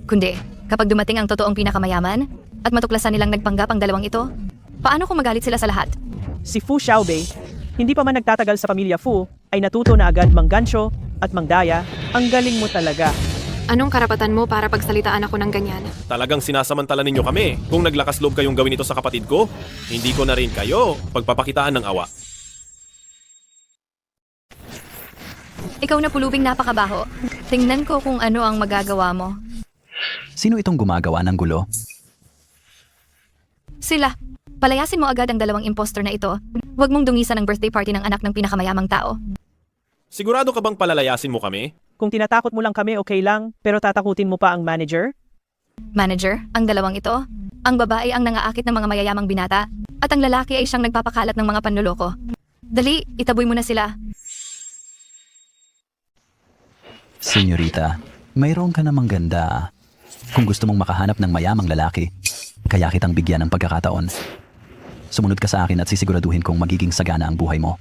Kundi, kapag dumating ang totoong pinakamayaman at matuklasan nilang nagpanggap ang 2 ito, paano kung magalit sila sa lahat? Si Fu Xiaobei, hindi pa man nagtatagal sa pamilya Fu, ay natuto na agad manggansyo at mangdaya. Ang galing mo talaga. Anong karapatan mo para pagsalitaan ako ng ganyan? Talagang sinasamantala ninyo kami. Kung naglakas loob kayong gawin ito sa kapatid ko, hindi ko na rin kayo pagpapakitaan ng awa. Ikaw na pulubing napakabaho. Tingnan ko kung ano ang magagawa mo. Sino itong gumagawa ng gulo? Sila. Palayasin mo agad ang 2 impostor na ito. Huwag mong dungisan ang birthday party ng anak ng pinakamayamang tao. Sigurado ka bang palalayasin mo kami? Kung tinatakot mo lang kami, okay lang, pero tatakutin mo pa ang manager? Manager, ang 2 ito. Ang babae ang nangaakit ng mga mayayamang binata, at ang lalaki ay siyang nagpapakalat ng mga panloloko. Dali, itaboy mo na sila. Senyorita, mayroon ka namang ganda. Kung gusto mong makahanap ng mayamang lalaki, kaya kitang bigyan ng pagkakataon. Sumunod ka sa akin at sisiguraduhin kong magiging sagana ang buhay mo.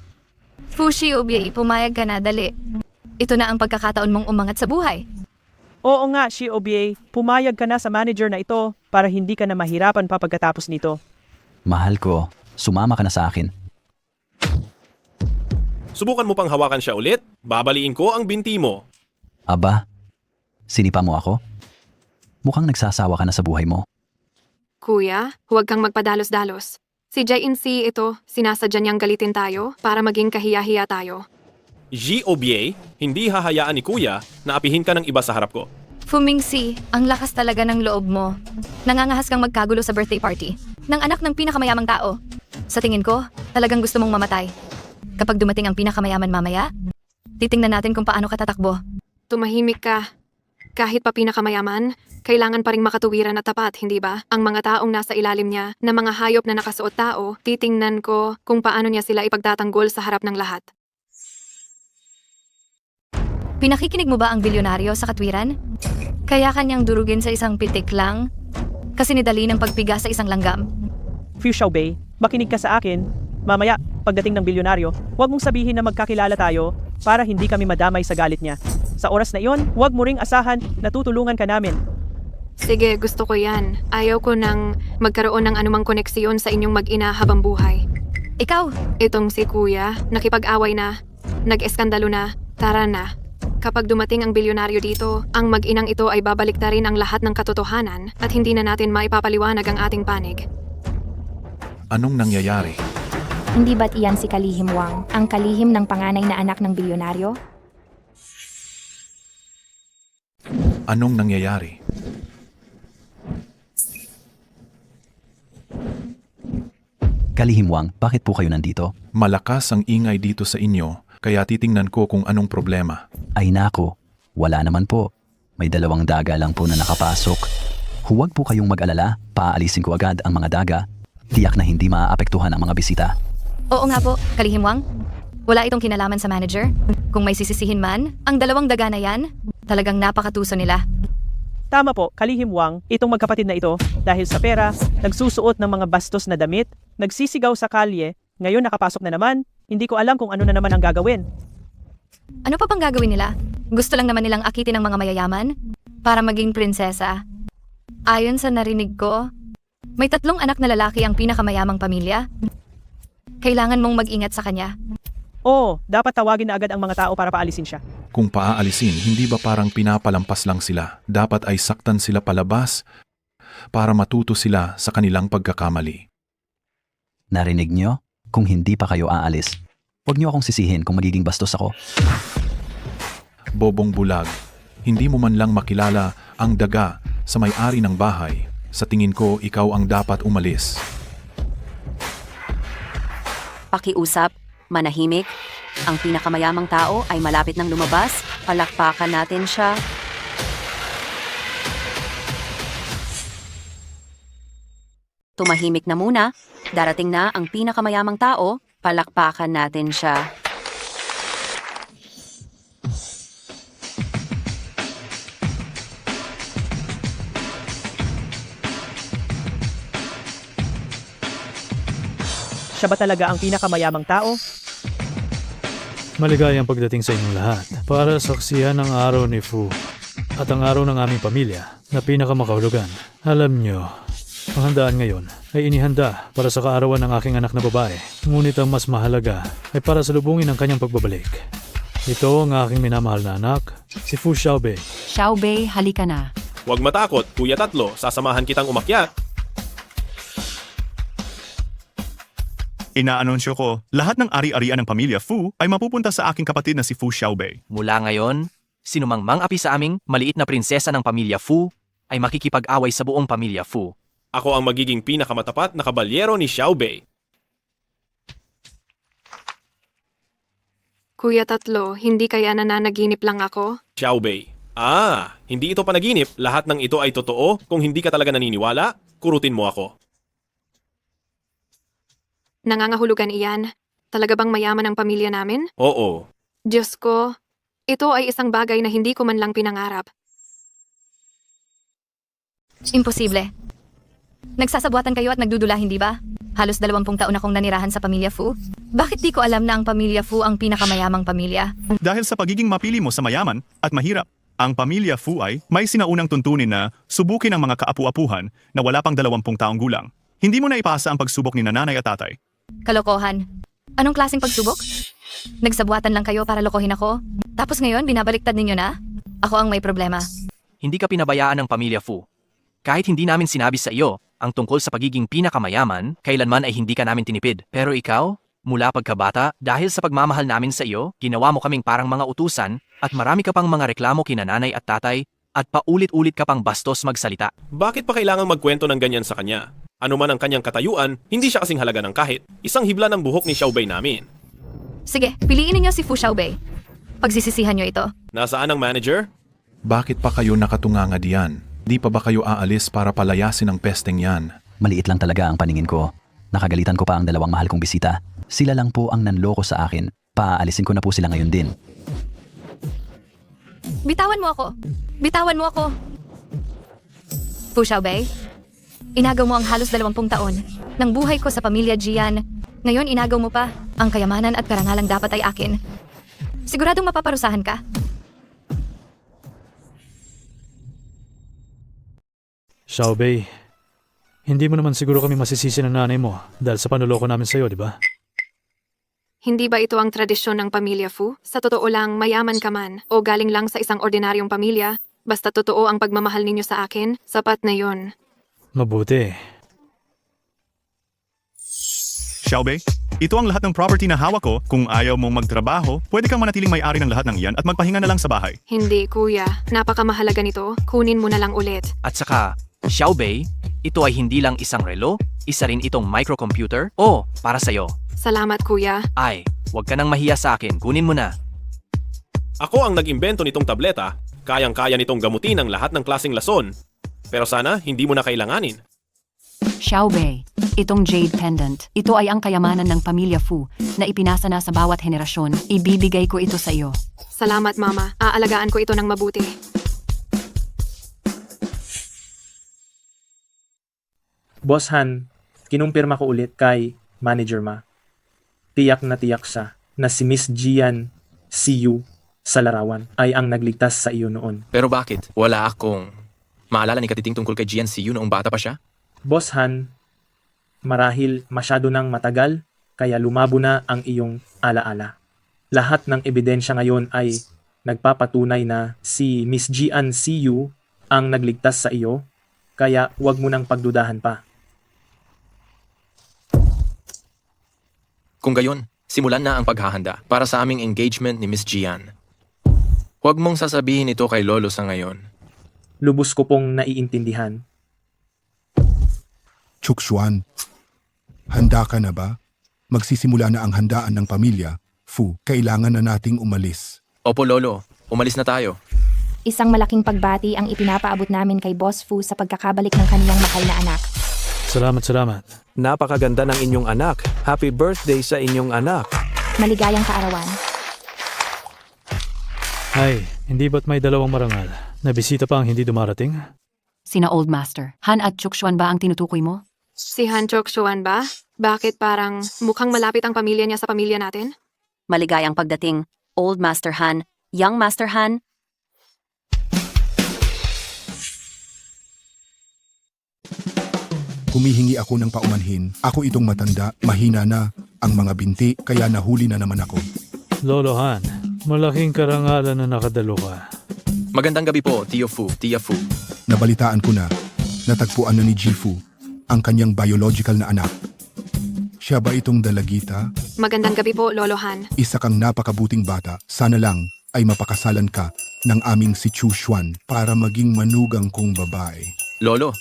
Fu Xiaobei, pumayag ka na, dali. Ito na ang pagkakataon mong umangat sa buhay. Oo nga, Xiaobei, pumayag ka na sa manager na ito para hindi ka na mahirapan pa pagkatapos nito. Mahal ko, sumama ka na sa akin. Subukan mo pang hawakan siya ulit, babaliin ko ang binti mo. Aba, Sinipa mo ako? Mukhang nagsasawa ka na sa buhay mo. Kuya, huwag kang magpadalos-dalos. Si JNC ito, sinasadya niyang galitin tayo para maging kahiya-hiya tayo. GOBA, hindi hahayaan ni Kuya na apihin ka ng iba sa harap ko. Fumingsi, ang lakas talaga ng loob mo. Nangangahas kang magkagulo sa birthday party ng anak ng pinakamayamang tao. Sa tingin ko, talagang gusto mong mamatay. Kapag dumating ang pinakamayaman mamaya, titingnan natin kung paano ka tatakbo. Tumahimik ka. Kahit pa pinakamayaman, kailangan pa ring makatuwiran at tapat, hindi ba? Ang mga taong nasa ilalim niya, na mga hayop na nakasuot tao, titingnan ko kung paano niya sila ipagtatanggol sa harap ng lahat. Pinakikinig mo ba ang bilyonaryo sa katwiran? Kaya kanyang durugin sa isang pitik lang? Kasi nidali ng pagpiga sa isang langgam. Fu Xiaobei, makinig ka sa akin. Mamaya, pagdating ng bilyonaryo, huwag mong sabihin na magkakilala tayo para hindi kami madamay sa galit niya. Sa oras na iyon, huwag mo ring asahan na tutulungan ka namin. Sige, gusto ko yan. Ayaw ko nang magkaroon ng anumang koneksyon sa inyong mag-ina habang buhay. Ikaw? Itong si Kuya, nakipag-away na, nag-eskandalo na, tara na. Kapag dumating ang bilyonaryo dito, ang mag-inang ito ay babaliktarin ang lahat ng katotohanan at hindi na natin maipapaliwanag ang ating panig. Anong nangyayari? Hindi ba't iyan si Kalihim Wang, ang kalihim ng panganay na anak ng bilyonaryo? Anong nangyayari? Kalihim Wang, bakit po kayo nandito? Malakas ang ingay dito sa inyo, kaya titingnan ko kung anong problema. Ay nako, wala naman po. May 2 daga lang po na nakapasok. Huwag po kayong mag-alala, paaalisin ko agad ang mga daga. Tiyak na hindi maaapektuhan ang mga bisita. Oo nga po, Kalihim Wang. Wala itong kinalaman sa manager. Kung may sisisihin man, ang 2 daga na yan, talagang napakatuso nila. Tama po, Kalihim Wang, itong magkapatid na ito, dahil sa pera, nagsusuot ng mga bastos na damit, nagsisigaw sa kalye, ngayon nakapasok na naman, hindi ko alam kung ano na naman ang gagawin. Ano pa bang gagawin nila? Gusto lang naman nilang akitin ng mga mayayaman para maging prinsesa. Ayon sa narinig ko, may 3 anak na lalaki ang pinakamayamang pamilya. Kailangan mong mag-ingat sa kanya. Oo, dapat tawagin na agad ang mga tao para paalisin siya. Kung paaalisin, hindi ba parang pinapalampas lang sila? Dapat ay saktan sila palabas para matuto sila sa kanilang pagkakamali. Narinig nyo? Kung hindi pa kayo aalis, huwag nyo akong sisihin kung magiging bastos ako. Bobong bulag, hindi mo man lang makilala ang daga sa may-ari ng bahay. Sa tingin ko, ikaw ang dapat umalis. Pakiusap, manahimik. Ang pinakamayamang tao ay malapit ng lumabas. Palakpakan natin siya. Tumahimik na muna. Darating na ang pinakamayamang tao. Palakpakan natin siya. Siya ba talaga ang pinakamayamang tao? Maligayang pagdating sa inyong lahat para saksihan ang araw ni Fu at ang araw ng aming pamilya na pinakamakahulugan. Alam nyo, ang handaan ngayon ay inihanda para sa kaarawan ng aking anak na babae. Ngunit ang mas mahalaga ay para salubungin ang kanyang pagbabalik. Ito ang aking minamahal na anak, si Fu Xiaobei. Xiaobei, halika na. Huwag matakot, Kuya Tatlo, sasamahan kitang umakyat. Inaanunsyo ko, lahat ng ari-arian ng pamilya Fu ay mapupunta sa aking kapatid na si Fu Xiaobei. Mula ngayon, sinumangmang api sa aming maliit na prinsesa ng pamilya Fu ay makikipag-away sa buong pamilya Fu. Ako ang magiging pinakamatapat na kabalyero ni Xiaobei. Kuya Tatlo, hindi kaya nananaginip lang ako? Xiaobei. Hindi ito panaginip. Lahat ng ito ay totoo. Kung hindi ka talaga naniniwala, kurutin mo ako. Nangangahulugan iyan. Talaga bang mayaman ang pamilya namin? Oo. Diyos ko, ito ay isang bagay na hindi ko man lang pinangarap. Imposible. Nagsasabuatan kayo at nagdudula, hindi ba? Halos 20 taon akong nanirahan sa pamilya Fu. Bakit di ko alam na ang pamilya Fu ang pinakamayamang pamilya? Dahil sa pagiging mapili mo sa mayaman at mahirap, ang pamilya Fu ay may sinaunang tuntunin na subukin ang mga kaapu-apuhan na wala pang 20 taong gulang. Hindi mo na ipasa ang pagsubok ni nanay at tatay. Kalokohan. Anong klaseng pagsubok? Nagsabuatan lang kayo para lokohin ako? Tapos ngayon, binabaliktad ninyo na? Ako ang may problema. hindi ka pinabayaan ng pamilya Fu. Kahit hindi namin sinabi sa iyo ang tungkol sa pagiging pinakamayaman, kailanman ay hindi ka namin tinipid. Pero ikaw, mula pagkabata, dahil sa pagmamahal namin sa iyo, ginawa mo kaming parang mga utusan at marami ka pang mga reklamo kina nanay at tatay at paulit-ulit ka pang bastos magsalita. Bakit pa kailangang magkwento ng ganyan sa kanya? Ano man ang kanyang katayuan, hindi siya kasing halaga ng kahit isang hibla ng buhok ni Xiaobei namin. Sige, piliin ninyo si Fu Xiaobei. Pagsisisihan nyo ito. Nasaan ang manager? Bakit pa kayo nakatunganga diyan? Di pa ba kayo aalis para palayasin ang pesteng yan? Maliit lang talaga ang paningin ko. Nakagalitan ko pa ang dalawang mahal kong bisita. Sila lang po ang nanloko sa akin. Paaalisin ko na po sila ngayon din. Bitawan mo ako! Bitawan mo ako! Fu Xiaobei, inagaw mo ang halos 20 taon ng buhay ko sa pamilya Jian. Ngayon inagaw mo pa. Ang kayamanan at karangalang dapat ay akin. Siguradong mapaparusahan ka. Xiaobei, hindi mo naman siguro kami masisisi ng nanay mo dahil sa panuloko namin sa'yo, di ba? Hindi ba ito ang tradisyon ng pamilya Fu? Sa totoo lang, mayaman ka man o galing lang sa isang ordinaryong pamilya, basta totoo ang pagmamahal ninyo sa akin, sapat na yon. Mabuti. Xiaobei, ito ang lahat ng property na hawak ko. Kung ayaw mong magtrabaho, pwede kang manatiling may-ari ng lahat ng iyan at magpahinga na lang sa bahay. Hindi, kuya. Napakamahalaga nito. Kunin mo na lang ulit. At saka, Xiaobei, ito ay hindi lang isang relo, isa rin itong microcomputer. Oh, para sa'yo. Salamat, kuya. Ay, huwag ka nang mahiya sa akin, kunin mo na. Ako ang nag-imbento nitong tableta. Kayang-kaya nitong gamutin ang lahat ng klaseng lason. Pero sana, hindi mo na kailanganin. Xiaobei, itong jade pendant, ito ay ang kayamanan ng pamilya Fu na ipinasa na sa bawat henerasyon. Ibibigay ko ito sa iyo. Salamat, mama. Aalagaan ko ito ng mabuti. Boss Han, kinumpirma ko ulit kay Manager Ma. Tiyak na tiyak siya na si Miss Jian Siyu sa larawan ay ang nagligtas sa iyo noon. Pero bakit? Wala akong maalala ni Katiting tungkol kay Jian Siyu noong bata pa siya? Boss Han, marahil masyado nang matagal kaya lumabo na ang iyong alaala. Lahat ng ebidensya ngayon ay nagpapatunay na si Miss Jian Siyu ang nagligtas sa iyo, kaya huwag mo nang pagdudahan pa. Kung gayon, simulan na ang paghahanda para sa aming engagement ni Miss Jian. Huwag mong sasabihin ito kay Lolo sa ngayon. Lubos ko pong naiintindihan. Chukshuan, handa ka na ba? Magsisimula na ang handaan ng pamilya. Fu, kailangan na nating umalis. Opo, Lolo. Umalis na tayo. Isang malaking pagbati ang ipinapaabot namin kay Boss Fu sa pagkakabalik ng kaniyang mahal na anak. Salamat, salamat. Napakaganda ng inyong anak. Happy birthday sa inyong anak. Maligayang kaarawan. Ay, hindi ba't may dalawang marangal na bisita pa ang hindi dumarating? Sina Old Master, Han at Chukshuan ba ang tinutukoy mo? Si Han Chok-Shuan ba? Bakit parang mukhang malapit ang pamilya niya sa pamilya natin? Maligayang pagdating, Old Master Han, Young Master Han. Humihingi ako ng paumanhin. Ako itong matanda, mahina na ang mga binti, kaya nahuli na naman ako. Lolo Han, malaking karangalan na nakadalo ka. Magandang gabi po, Tio Fu, Tia Fu. Nabalitaan ko na, natagpuan na ni Jifu ang kanyang biological na anak. Siya ba itong dalagita? Magandang gabi po, Lolo Han. Isa kang napakabuting bata. Sana lang ay mapakasalan ka ng aming si Chu Xuan para maging manugang kong babae. Lolo,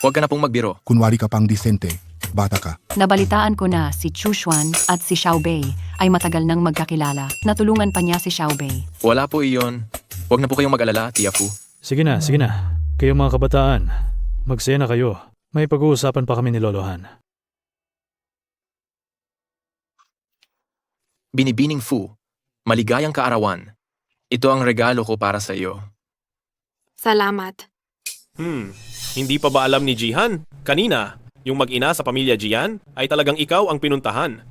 huwag ka na pong magbiro. Kunwari ka pang disente, bata ka. Nabalitaan ko na si Chushuan at si Xiaobei ay matagal nang magkakilala. Natulungan pa niya si Xiaobei. Wala po iyon. Huwag na po kayong mag-alala, Tia Fu. Sige na, sige na. Kayong mga kabataan, magsaya na kayo. May pag-uusapan pa kami ni Lolo Han. Binibining Fu, maligayang kaarawan. Ito ang regalo ko para sa iyo. Salamat. Hindi pa ba alam ni Jihan? Kanina, yung mag-ina sa pamilya Jian ay talagang ikaw ang pinuntahan.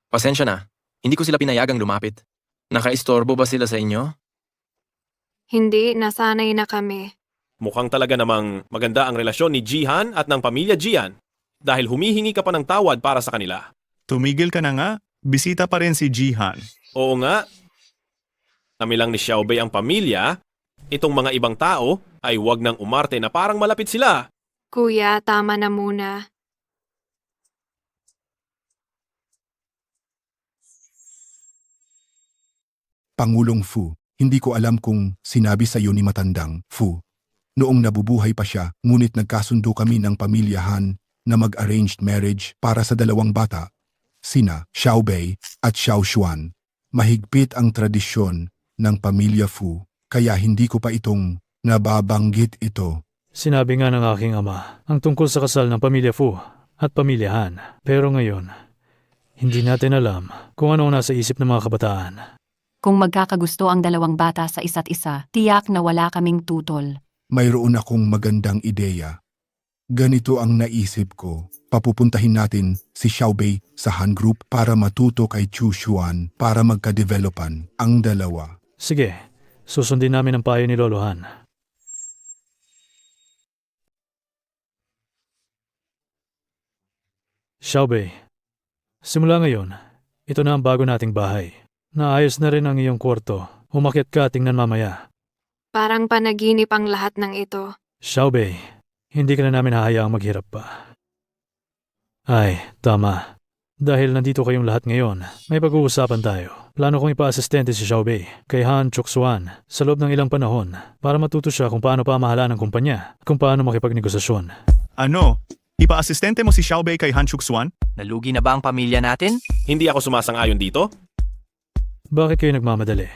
Pasensya na, hindi ko sila pinayagang lumapit. Nakaistorbo ba sila sa inyo? Hindi, nasanay na kami. Mukhang talaga namang maganda ang relasyon ni Jihan at ng pamilya Jian dahil humihingi ka pa ng tawad para sa kanila. Tumigil ka na nga. Bisita pa rin si Jihan. Oo nga. Kami lang ni Xiaobei ang pamilya, Itong mga ibang tao ay wag nang umarte na parang malapit sila. Kuya, tama na muna. Pangulong Fu, hindi ko alam kung sinabi sa iyo ni Matandang Fu. Noong nabubuhay pa siya, ngunit nagkasundo kami ng pamilya Han na mag-arranged marriage para sa dalawang bata, sina Xiao Bei at Xiao Xuan. Mahigpit ang tradisyon ng pamilya Fu, kaya hindi ko pa itong nababanggit ito. Sinabi nga ng aking ama ang tungkol sa kasal ng pamilya Fu at pamilya Han. Pero ngayon, hindi natin alam kung ano ang nasa isip ng mga kabataan. Kung magkakagusto ang dalawang bata sa isa't isa, tiyak na wala kaming tutol. Mayroon akong magandang ideya. Ganito ang naisip ko. Papupuntahin natin si Xiao Bei sa Han Group para matuto kay Chu Xuan para magka-developan ang dalawa. Sige, susundin namin ang payo ni Lolo Han. Xiao Bei, simula ngayon, ito na ang bago nating bahay. Naayos na rin ang iyong kwarto. Umakyat ka, tingnan mamaya. Parang panaginip ang lahat ng ito. Xiao Bei, hindi ka na namin hahayaang maghirap pa. Ay, tama. Dahil nandito kayong lahat ngayon, may pag-uusapan tayo. Plano kong ipa-asistente si Xiao Bei kay Han Chok-Suan sa loob ng ilang panahon para matuto siya kung paano pamahalaan ng kumpanya at kung paano makipagnegosasyon. Ano? Ipa-asistente mo si Xiao Bei kay Han Chuk-Suan? Nalugi na ba ang pamilya natin? Hindi ako sumasang-ayon dito. Bakit kayo nagmamadali?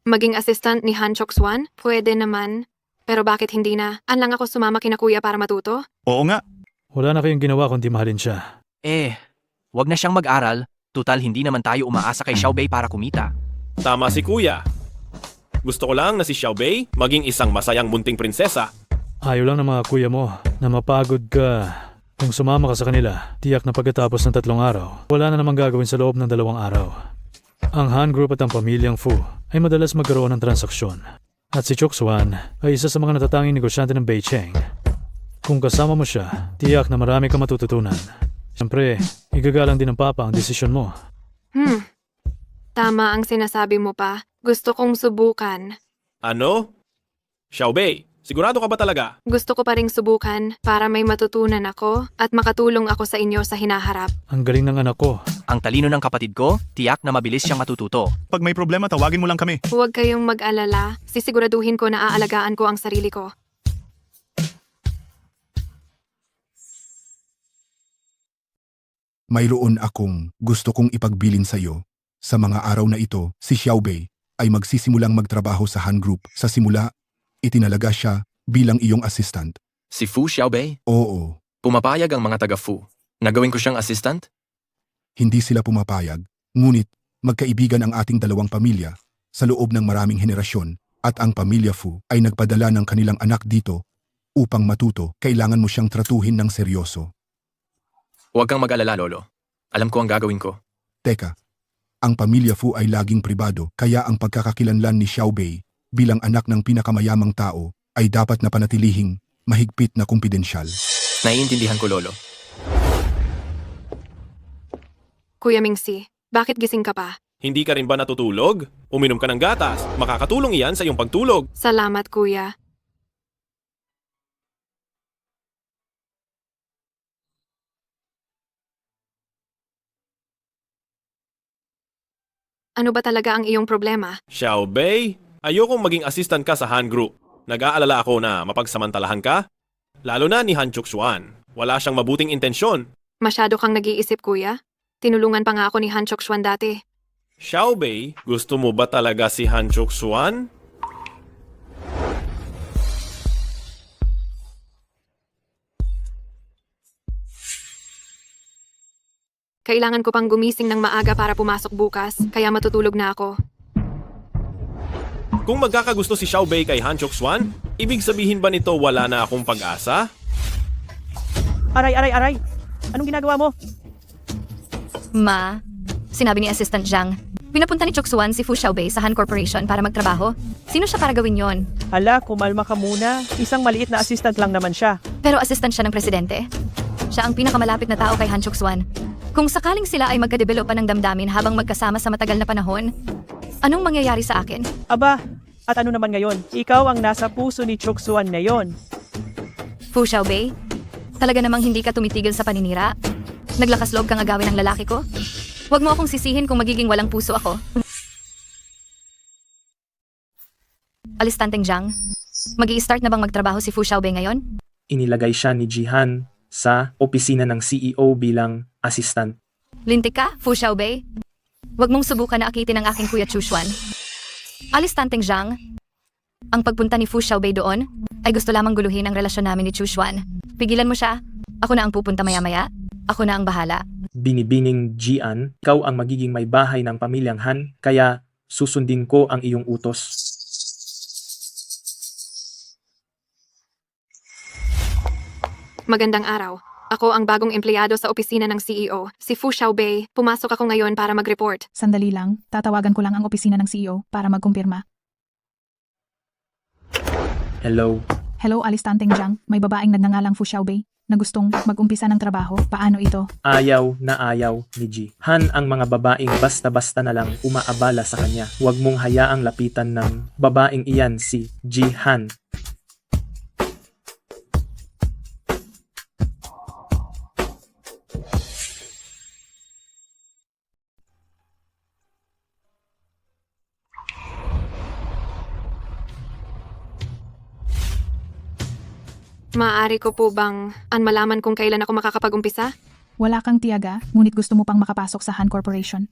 Maging assistant ni Han Chok-Suan? Pwede naman. Pero bakit hindi na? Anlang ako sumama kina kuya para matuto? Oo nga. Wala na kayong ginawa kundi mahalin siya. Wag na siyang mag-aral. Tutal hindi naman tayo umaasa kay Xiao Bei para kumita. Tama si kuya. Gusto ko lang na si Xiao Bei maging isang masayang munting prinsesa. Ayaw lang ng mga kuya mo na mapagod ka. Kung sumama ka sa kanila, tiyak na pagkatapos ng 3 araw, wala na namang gagawin sa loob ng 2 araw. Ang Han Group at ang pamilyang Fu ay madalas magkaroon ng transaksyon. At si Chok-Suan ay isa sa mga natatanging negosyante ng Beicheng. Kung kasama mo siya, tiyak na marami kang matututunan. Siyempre, igagalang din ng papa ang desisyon mo. Tama ang sinasabi mo pa. Gusto kong subukan. Ano? Xiao Bei, sigurado ka ba talaga? Gusto ko pa ring subukan para may matutunan ako at makatulong ako sa inyo sa hinaharap. Ang galing ng anak ko. Ang talino ng kapatid ko, tiyak na mabilis siyang matututo. Pag may problema, tawagin mo lang kami. Huwag kayong mag-alala. Sisiguraduhin ko na aalagaan ko ang sarili ko. Mayroon akong gusto kong ipagbilin sa iyo. Sa mga araw na ito, si Xiao Bei ay magsisimulang magtrabaho sa Han Group. Sa simula, itinalaga siya bilang iyong assistant. Si Fu Xiao Bei? Oo. Pumapayag ang mga taga-Fu. Nagawin ko siyang assistant? Hindi sila pumapayag, ngunit magkaibigan ang ating dalawang pamilya sa loob ng maraming henerasyon at ang pamilya Fu ay nagpadala ng kanilang anak dito upang matuto. Kailangan mo siyang tratuhin ng seryoso. Huwag kang mag-alala, Lolo. Alam ko ang gagawin ko. Teka, ang pamilya Fu ay laging pribado kaya ang pagkakakilanlan ni Xiao Bei bilang anak ng pinakamayamang tao ay dapat na panatilihing mahigpit na kumpidensyal. Naiintindihan ko, Lolo. Kuya Mingsi, bakit gising ka pa? Hindi ka rin ba natutulog? Uminom ka ng gatas. Makakatulong iyan sa iyong pagtulog. Salamat, kuya. Ano ba talaga ang iyong problema? Xiao Bei, ayokong maging assistant ka sa Han Group. Nag-aalala ako na mapagsamantalahan ka. Lalo na ni Han Chok-Suan. Wala siyang mabuting intensyon. Masyado kang nag-iisip, kuya. Tinulungan pa nga ako ni Han Chok-Suan dati. Xiao Bei, gusto mo ba talaga si Han Chok-Suan? Kailangan ko pang gumising ng maaga para pumasok bukas, kaya matutulog na ako. Kung magkakagusto si Xiao Bei kay Han Chok-Suan, ibig sabihin ba nito wala na akong pag-asa? Aray! Anong ginagawa mo? Ma, sinabi ni Assistant Zhang, pinapunta ni Chok-Suan si Fu Xiaobei sa Han Corporation para magtrabaho. Sino siya para gawin yon? Hala, kumalma ka muna. Isang maliit na assistant lang naman siya. Pero assistant siya ng presidente. Siya ang pinakamalapit na tao kay Han Chok-Suan. Kung sakaling sila ay magka-develop pa ng damdamin habang magkasama sa matagal na panahon, Anong mangyayari sa akin? Aba, at ano naman ngayon? Ikaw ang nasa puso ni Choksuan ngayon. Fu Xiaobei? Talaga namang hindi ka tumitigil sa paninira? Naglakas loob kang agawin ng lalaki ko? Huwag mo akong sisihin kung magiging walang puso ako. Alistanteng Zhang, mag-i-start na bang magtrabaho si Fu Xiaobei ngayon? Inilagay siya ni Jihan sa opisina ng CEO bilang assistant. Lintik ka, Fu Xiaobei? Huwag mong subukan na akitin ang aking kuya Chushuan. Alistanteng Zhang, ang pagpunta ni Fu Xiaobei doon ay gusto lamang guluhin ang relasyon namin ni Chushuan. Pigilan mo siya. Ako na ang pupunta maya-maya. Ako na ang bahala. Binibining Jian, ikaw ang magiging may bahay ng pamilyang Han, kaya susundin ko ang iyong utos. Magandang araw. Ako ang bagong empleyado sa opisina ng CEO, si Fu Xiaobei. Pumasok ako ngayon para mag-report. Sandali lang, tatawagan ko lang ang opisina ng CEO para magkumpirma. Hello. Hello, Alistanteng Zhang. May babaeng nagngangalang Fu Xiaobei na gustong mag-umpisa ng trabaho. Paano ito? Ayaw na ayaw ni Ji. Han ang mga babaeng basta-basta na lang umaabala sa kanya. Huwag mong hayaang lapitan ng babaeng iyan si Ji Han. Maaari ko po bang malaman kung kailan ako makakapag-umpisa? Wala kang tiyaga, ngunit gusto mo pang makapasok sa Han Corporation.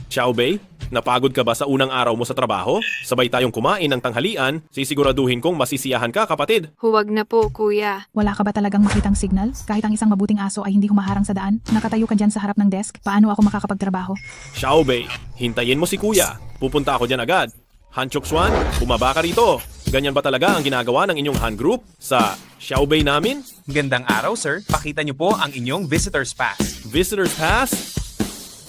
Xiaobei, napagod ka ba sa unang araw mo sa trabaho? Sabay tayong kumain ng tanghalian, sisiguraduhin kong masisiyahan ka, kapatid. Huwag na po, kuya. Wala ka ba talagang makitang signal? Kahit ang isang mabuting aso ay hindi humaharang sa daan? Nakatayo ka dyan sa harap ng desk? Paano ako makakapagtrabaho? Xiaobei, hintayin mo si kuya. Pupunta ako dyan agad. Han Choksuan, bumaba ka rito. Ganyan ba talaga ang ginagawa ng inyong Han Group sa Xiaobei namin? Gandang araw, sir. Pakita niyo po ang inyong visitor's pass. Visitor's pass?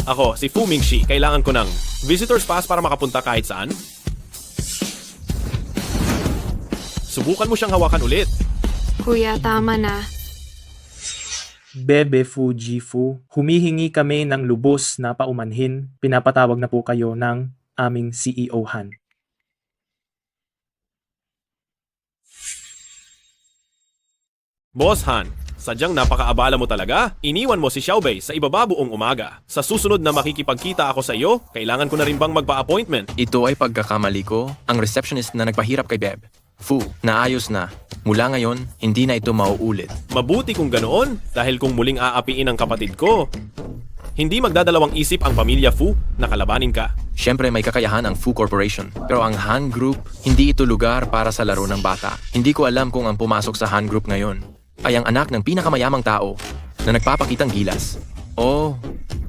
Ako, si Fu Mingxi. Kailangan ko ng visitor's pass para makapunta kahit saan. Subukan mo siyang hawakan ulit. Kuya, tama na. Bebe Fujifu, humihingi kami ng lubos na paumanhin. Pinapatawag na po kayo ng aming CEO Han. Boss Han, sadyang napakaabala mo talaga. Iniwan mo si Xiaobei sa ibaba buong umaga. Sa susunod na makikipagkita ako sa iyo, kailangan ko na rin bang magpa-appointment? Ito ay pagkakamali ko, ang receptionist na nagpahirap kay Beb. Fu, naayos na. Mula ngayon, hindi na ito mauulit. Mabuti kung ganoon, dahil kung muling aapiin ang kapatid ko, hindi magdadalawang isip ang pamilya Fu na kalabanin ka. Siyempre may kakayahan ang Fu Corporation, pero ang Han Group, hindi ito lugar para sa laro ng bata. Hindi ko alam kung ang pumasok sa Han Group ngayon ay ang anak ng pinakamayamang tao na nagpapakitang gilas. O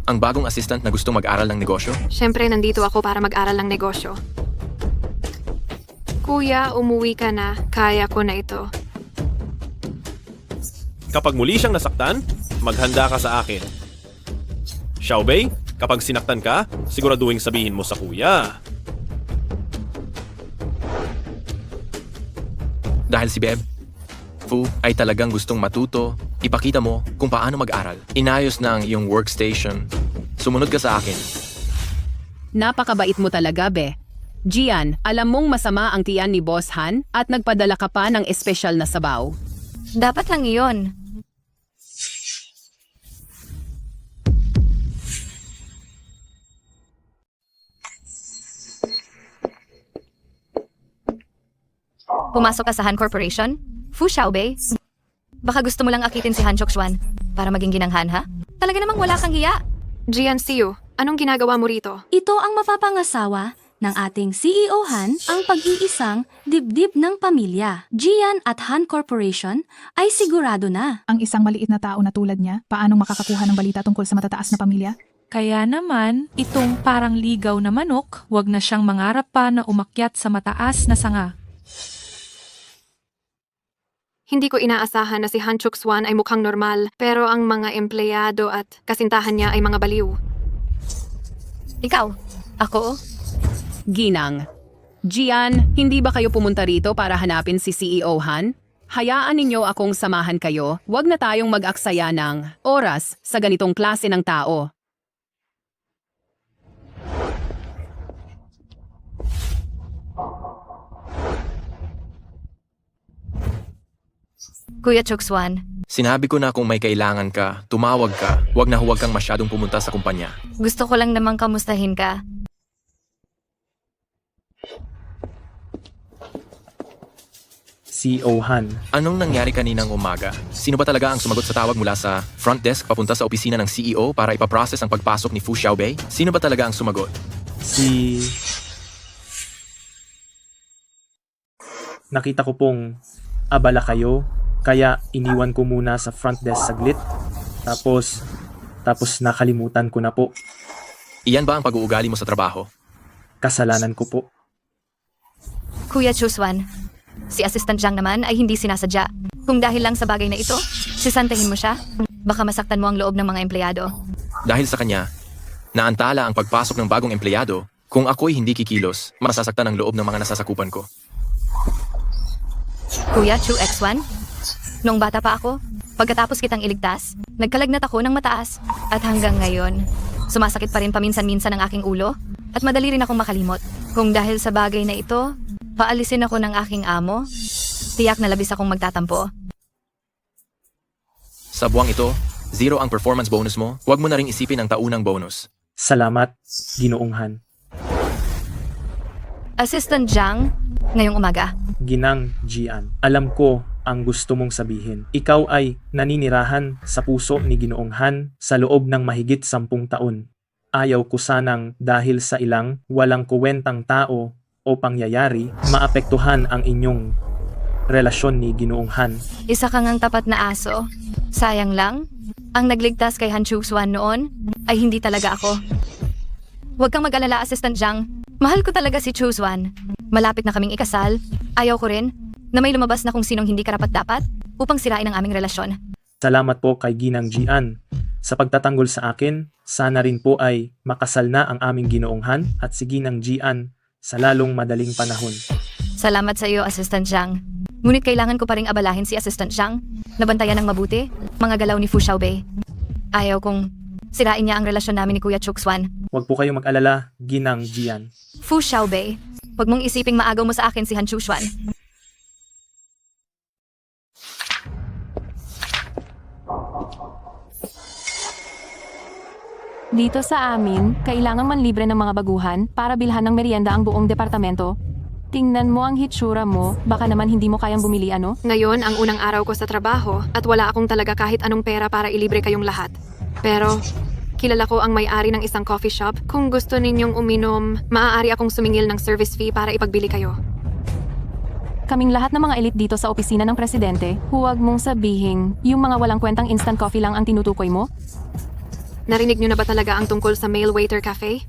ang bagong assistant na gusto mag-aral ng negosyo. Siyempre, nandito ako para mag-aral ng negosyo. Kuya, umuwi ka na. Kaya ko na ito. Kapag muli siyang nasaktan, maghanda ka sa akin. Xiaobei, kapag sinaktan ka, siguraduhin sabihin mo sa kuya. Dahil si Beb, Fu ay talagang gustong matuto, ipakita mo kung paano mag-aral. Inayos na ang iyong workstation. Sumunod ka sa akin. Napakabait mo talaga, Be. Gian, alam mong masama ang tiyan ni Boss Han at nagpadala ka pa ng espesyal na sabaw. Dapat lang iyon. Pumasok ka sa Han Corporation? Fu Xiaobei? Baka gusto mo lang akitin si Han Choksuan para maging ginanghan, ha? Talaga namang wala kang hiya. Jian Siu, anong ginagawa mo rito? Ito ang mapapangasawa ng ating CEO Han, ang pag-iisang dibdib ng pamilya. Gian at Han Corporation ay sigurado na. Ang isang maliit na tao na tulad niya, paanong makakakuha ng balita tungkol sa matataas na pamilya? Kaya naman, itong parang ligaw na manok, wag na siyang mangarap pa na umakyat sa mataas na sanga. Hindi ko inaasahan na si Han Chuk-swan ay mukhang normal, pero ang mga empleyado at kasintahan niya ay mga baliw. Ikaw? Ako? Ginang. Gian, hindi ba kayo pumunta rito para hanapin si CEO Han? Hayaan ninyo akong samahan kayo. Huwag na tayong mag-aksaya ng oras sa ganitong klase ng tao. Kuya Chukswan, Sinabi ko na kung may kailangan ka, tumawag ka. Huwag kang masyadong pumunta sa kumpanya. gusto ko lang namang kamustahin ka. CEO Han, Anong nangyari kaninang umaga? Sino ba talaga ang sumagot sa tawag mula sa front desk papunta sa opisina ng CEO para ipaprocess ang pagpasok ni Fu Xiaobei? Sino ba talaga ang sumagot? Nakita ko pong abala kayo, kaya iniwan ko muna sa front desk saglit. Tapos nakalimutan ko na po. Iyan ba ang pag-uugali mo sa trabaho? Kasalanan ko po. Kuya Chuswan, si Assistant Jiang naman ay hindi sinasadya. Kung dahil lang sa bagay na ito, sisantahin mo siya, baka masaktan mo ang loob ng mga empleyado. Dahil sa kanya, naantala ang pagpasok ng bagong empleyado. Kung ako'y hindi kikilos, masasaktan ang loob ng mga nasasakupan ko. Kuya Chu X1, noong bata pa ako, pagkatapos kitang iligtas, nagkalagnat ako ng mataas. At hanggang ngayon, sumasakit pa rin paminsan-minsan ang aking ulo at madali rin akong makalimot. Kung dahil sa bagay na ito, paalisin ako ng aking amo, tiyak na labis akong magtatampo. Sa buwang ito, 0 ang performance bonus mo. Huwag mo na ring isipin ang taunang bonus. Salamat, Ginoong Han. Assistant Jiang, ngayong umaga. Ginang Jian, alam ko ang gusto mong sabihin. Ikaw ay naninirahan sa puso ni Ginoong Han sa loob ng mahigit 10 taon. Ayaw ko sanang dahil sa ilang walang kuwentang tao o pangyayari, maapektuhan ang inyong relasyon ni Ginoong Han. Isa kang ang tapat na aso. Sayang lang, ang nagligtas kay Han Chuswan noon ay hindi talaga ako. Huwag kang mag-alala, Assistant Jiang. Mahal ko talaga si Chuswan. Malapit na kaming ikasal. Ayaw ko rin na may lumabas na kung sinong hindi karapat-dapat upang sirain ang aming relasyon. Salamat po kay Ginang Jian. Sa pagtatanggol sa akin, sana rin po ay makasal na ang aming Ginoong Han at si Ginang Jian sa lalong madaling panahon. Salamat sa iyo, Assistant Jiang. Ngunit kailangan ko pa ring abalahin si Assistant Jiang. Nabantayan ng mabuti, mga galaw ni Fu Xiaobei. Ayaw kong sirain niya ang relasyon namin ni Kuya Chukswan. Huwag po kayong mag-alala, Ginang Jian. Fu Xiaobei, huwag mong isiping maagaw mo sa akin si Han Chuswan. Dito sa amin, kailangan manlibre ng mga baguhan para bilhan ng merienda ang buong departamento. Tingnan mo ang hitsura mo, baka naman hindi mo kayang bumili ano? Ngayon ang unang araw ko sa trabaho at wala akong talaga kahit anong pera para ilibre kayong lahat. Pero, kilala ko ang may-ari ng isang coffee shop. Kung gusto ninyong uminom, maaari akong sumingil ng service fee para ipagbili kayo. Kaming lahat ng mga elite dito sa opisina ng presidente, huwag mong sabihin, yung mga walang kwentang instant coffee lang ang tinutukoy mo? Narinig nyo na ba talaga ang tungkol sa Male Waiter Cafe?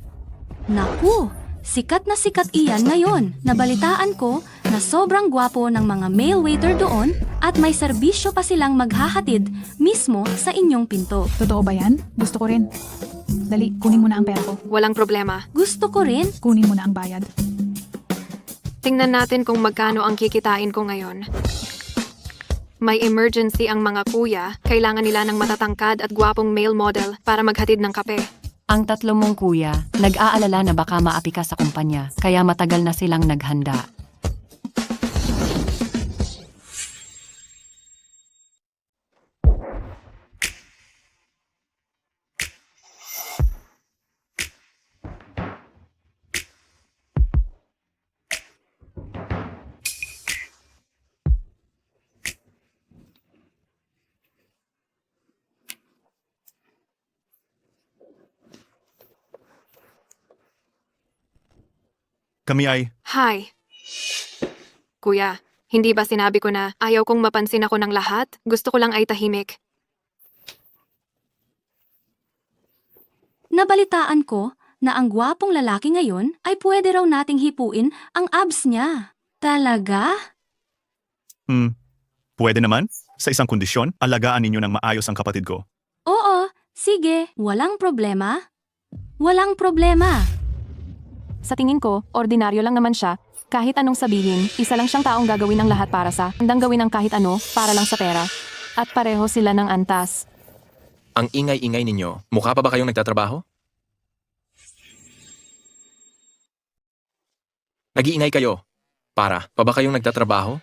Naku, sikat na sikat iyan ngayon. Nabalitaan ko na sobrang gwapo ng mga male waiter doon at may serbisyo pa silang maghahatid mismo sa inyong pinto. Totoo ba yan? Gusto ko rin. Dali, kunin mo na ang pera ko. Walang problema. Gusto ko rin. Kunin mo na ang bayad. Tingnan natin kung magkano ang kikitain ko ngayon. May emergency ang mga kuya, kailangan nila ng matatangkad at gwapong male model para maghatid ng kape. Ang tatlo mong kuya, nag-aalala na baka maapi ka sa kumpanya, kaya matagal na silang naghanda. Kami ay, Hi. Kuya, hindi ba sinabi ko na ayaw kong mapansin ako ng lahat? Gusto ko lang ay tahimik. Nabalitaan ko na ang gwapong lalaki ngayon ay pwede raw nating hipuin ang abs niya. Talaga? Pwede naman. Sa isang kondisyon, alagaan ninyo ng maayos ang kapatid ko. Oo, sige, walang problema. Walang problema. Sa tingin ko, ordinaryo lang naman siya. Kahit anong sabihin, isa lang siyang taong gagawin ang lahat para sa, handang gawin ang kahit ano, para lang sa pera. At pareho sila ng antas. Ang ingay-ingay ninyo, mukha pa ba kayong nagtatrabaho? Nag-iingay kayo. Pa ba kayong nagtatrabaho?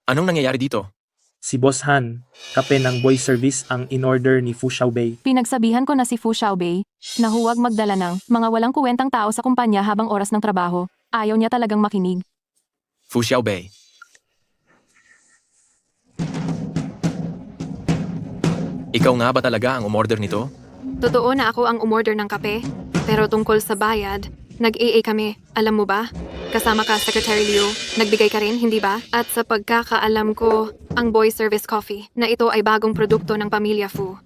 Anong nangyayari dito? Si Boss Han, kape ng boy service ang in-order ni Fu Xiaobei. Pinagsabihan ko na si Fu Xiaobei na huwag magdala ng mga walang kuwentang tao sa kumpanya habang oras ng trabaho. Ayaw niya talagang makinig. Fu Xiaobei. Ikaw nga ba talaga ang umorder nito? Totoo na ako ang umorder ng kape, pero tungkol sa bayad, nag-AA kami, alam mo ba? Kasama ka, Secretary Liu. Nagbigay ka rin, hindi ba? At sa pagkakaalam ko, ang Boy Service Coffee, na ito ay bagong produkto ng Pamilya Fu.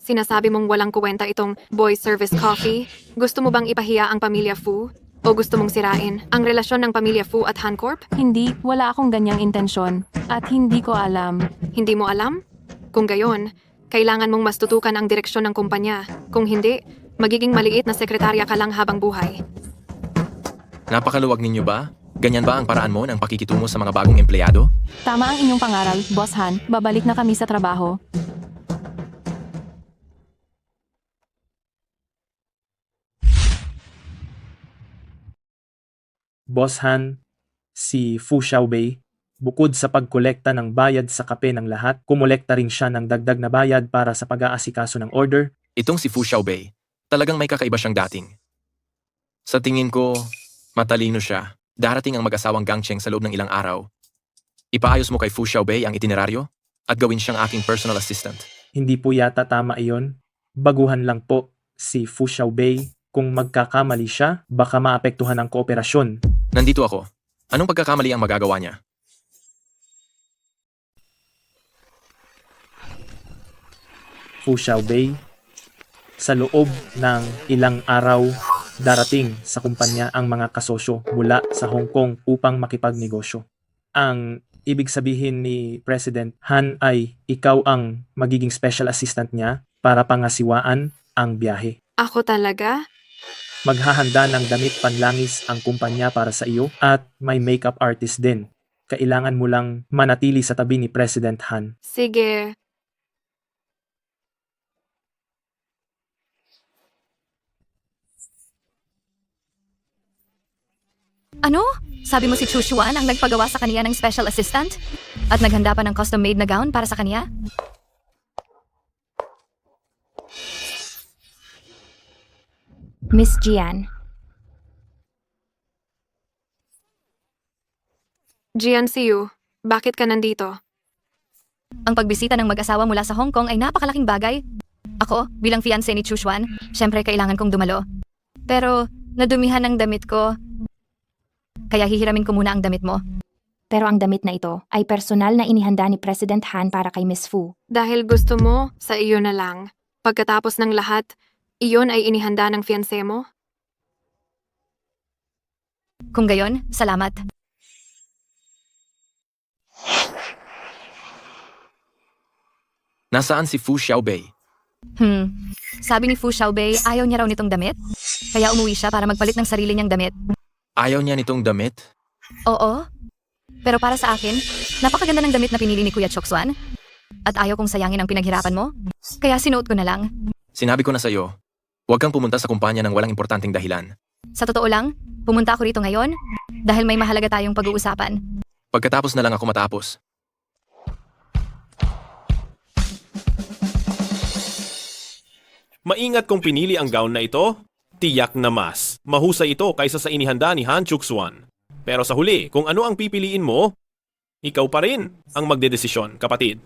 Sinasabi mong walang kuwenta itong Boy Service Coffee? Gusto mo bang ipahiya ang Pamilya Fu? O gusto mong sirain ang relasyon ng Pamilya Fu at Han Corp? Hindi, wala akong ganyang intensyon. At hindi ko alam. Hindi mo alam? Kung gayon, kailangan mong mas tutukan ang direksyon ng kumpanya. Kung hindi, magiging maliit na sekretarya ka lang habang buhay. Napakaluwag ninyo ba? Ganyan ba ang paraan mo ng pakikitungo sa mga bagong empleyado? Tama ang inyong pangaral, Boss Han. Babalik na kami sa trabaho. Boss Han, si Fu Xiaobei, bukod sa pagkolekta ng bayad sa kape ng lahat, kumolekta rin siya ng dagdag na bayad para sa pag-aasikaso ng order. Itong si Fu Xiaobei, talagang may kakaiba siyang dating. Sa tingin ko, matalino siya. Darating ang mag-asawang Gangcheng sa loob ng ilang araw. Ipaayos mo kay Fu Xiaobei ang itineraryo at gawin siyang aking personal assistant. Hindi po yata tama iyon. Baguhan lang po si Fu Xiaobei. Kung magkakamali siya, baka maapektuhan ang kooperasyon. Nandito ako. Anong pagkakamali ang magagawa niya? Fu Xiaobei, sa loob ng ilang araw, darating sa kumpanya ang mga kasosyo mula sa Hong Kong upang makipagnegosyo. Ang ibig sabihin ni President Han ay ikaw ang magiging special assistant niya para pangasiwaan ang biyahe. Ako talaga? Maghahanda ng damit panlangis ang kumpanya para sa iyo at may makeup artist din. Kailangan mo lang manatili sa tabi ni President Han. Sige. Ano? Sabi mo si Chu Xuan ang nagpagawa sa kanya ng special assistant? At naghanda pa ng custom-made na gown para sa kanya? Miss Jian, Jian Siu, bakit ka nandito? Ang pagbisita ng mag-asawa mula sa Hong Kong ay napakalaking bagay. Ako, bilang fiancé ni Chu Xuan, syempre kailangan kong dumalo. Pero, nadumihan ang damit ko. Kaya hihiramin ko muna ang damit mo. pero ang damit na ito ay personal na inihanda ni President Han para kay Miss Fu. Dahil gusto mo, sa iyo na lang. Pagkatapos ng lahat, iyon ay inihanda ng fiancé mo? Kung gayon, salamat. Nasaan si Fu Xiaobei? Sabi ni Fu Xiaobei, ayaw niya raw nitong damit. Kaya umuwi siya para magpalit ng sarili niyang damit. Ayaw niya nitong damit? Oo. Pero para sa akin, napakaganda ng damit na pinili ni Kuya Choksuan. At ayaw kong sayangin ang pinaghirapan mo. Kaya sinuot ko na lang. Sinabi ko na sa'yo, huwag kang pumunta sa kumpanya ng walang importanteng dahilan. Sa totoo lang, pumunta ako rito ngayon dahil may mahalaga tayong pag-uusapan. Pagkatapos na lang ako matapos. Maingat kung pinili ang gown na ito, tiyak na mas mahusay ito kaysa sa inihanda ni Han Chuksuan. Pero sa huli, kung ano ang pipiliin mo, ikaw pa rin ang magdedesisyon, kapatid.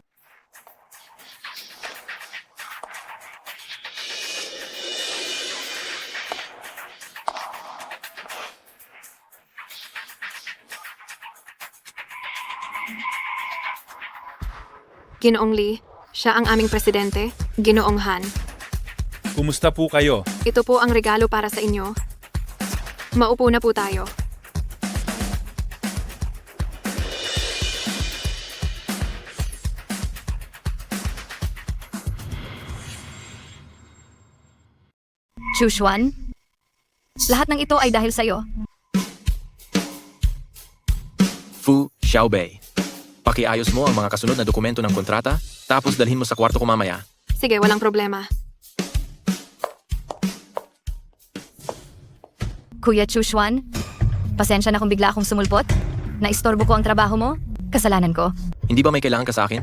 Ginoong Lee, siya ang aming presidente, Ginoong Han. Kumusta po kayo? Ito po ang regalo para sa inyo. Maupo na po tayo. Chushuan, lahat ng ito ay dahil sa'yo. Fu Xiaobei. Pakiayos mo ang mga kasunod na dokumento ng kontrata, tapos dalhin mo sa kwarto ko mamaya. Sige, walang problema. Kuya Chushuan, pasensya na kung bigla akong sumulpot. Naistorbo ko ang trabaho mo. Kasalanan ko. Hindi ba may kailangan ka sa akin?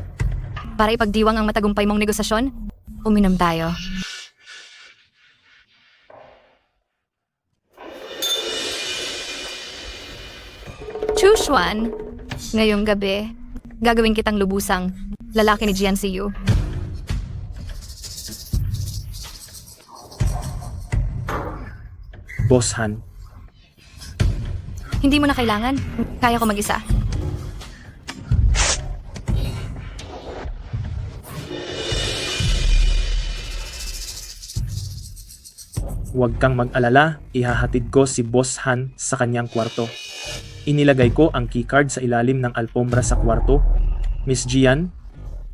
Para ipagdiwang ang matagumpay mong negosasyon, uminom tayo. Chushuan, ngayong gabi, gagawin kitang lubusang lalaki ni Jian Siyu. Boss Han, Hindi mo na kailangan. Kaya ko mag-isa. huwag kang mag-alala, ihahatid ko si Boss Han sa kanyang kwarto. Inilagay ko ang keycard sa ilalim ng alpombra sa kwarto. Miss Jian,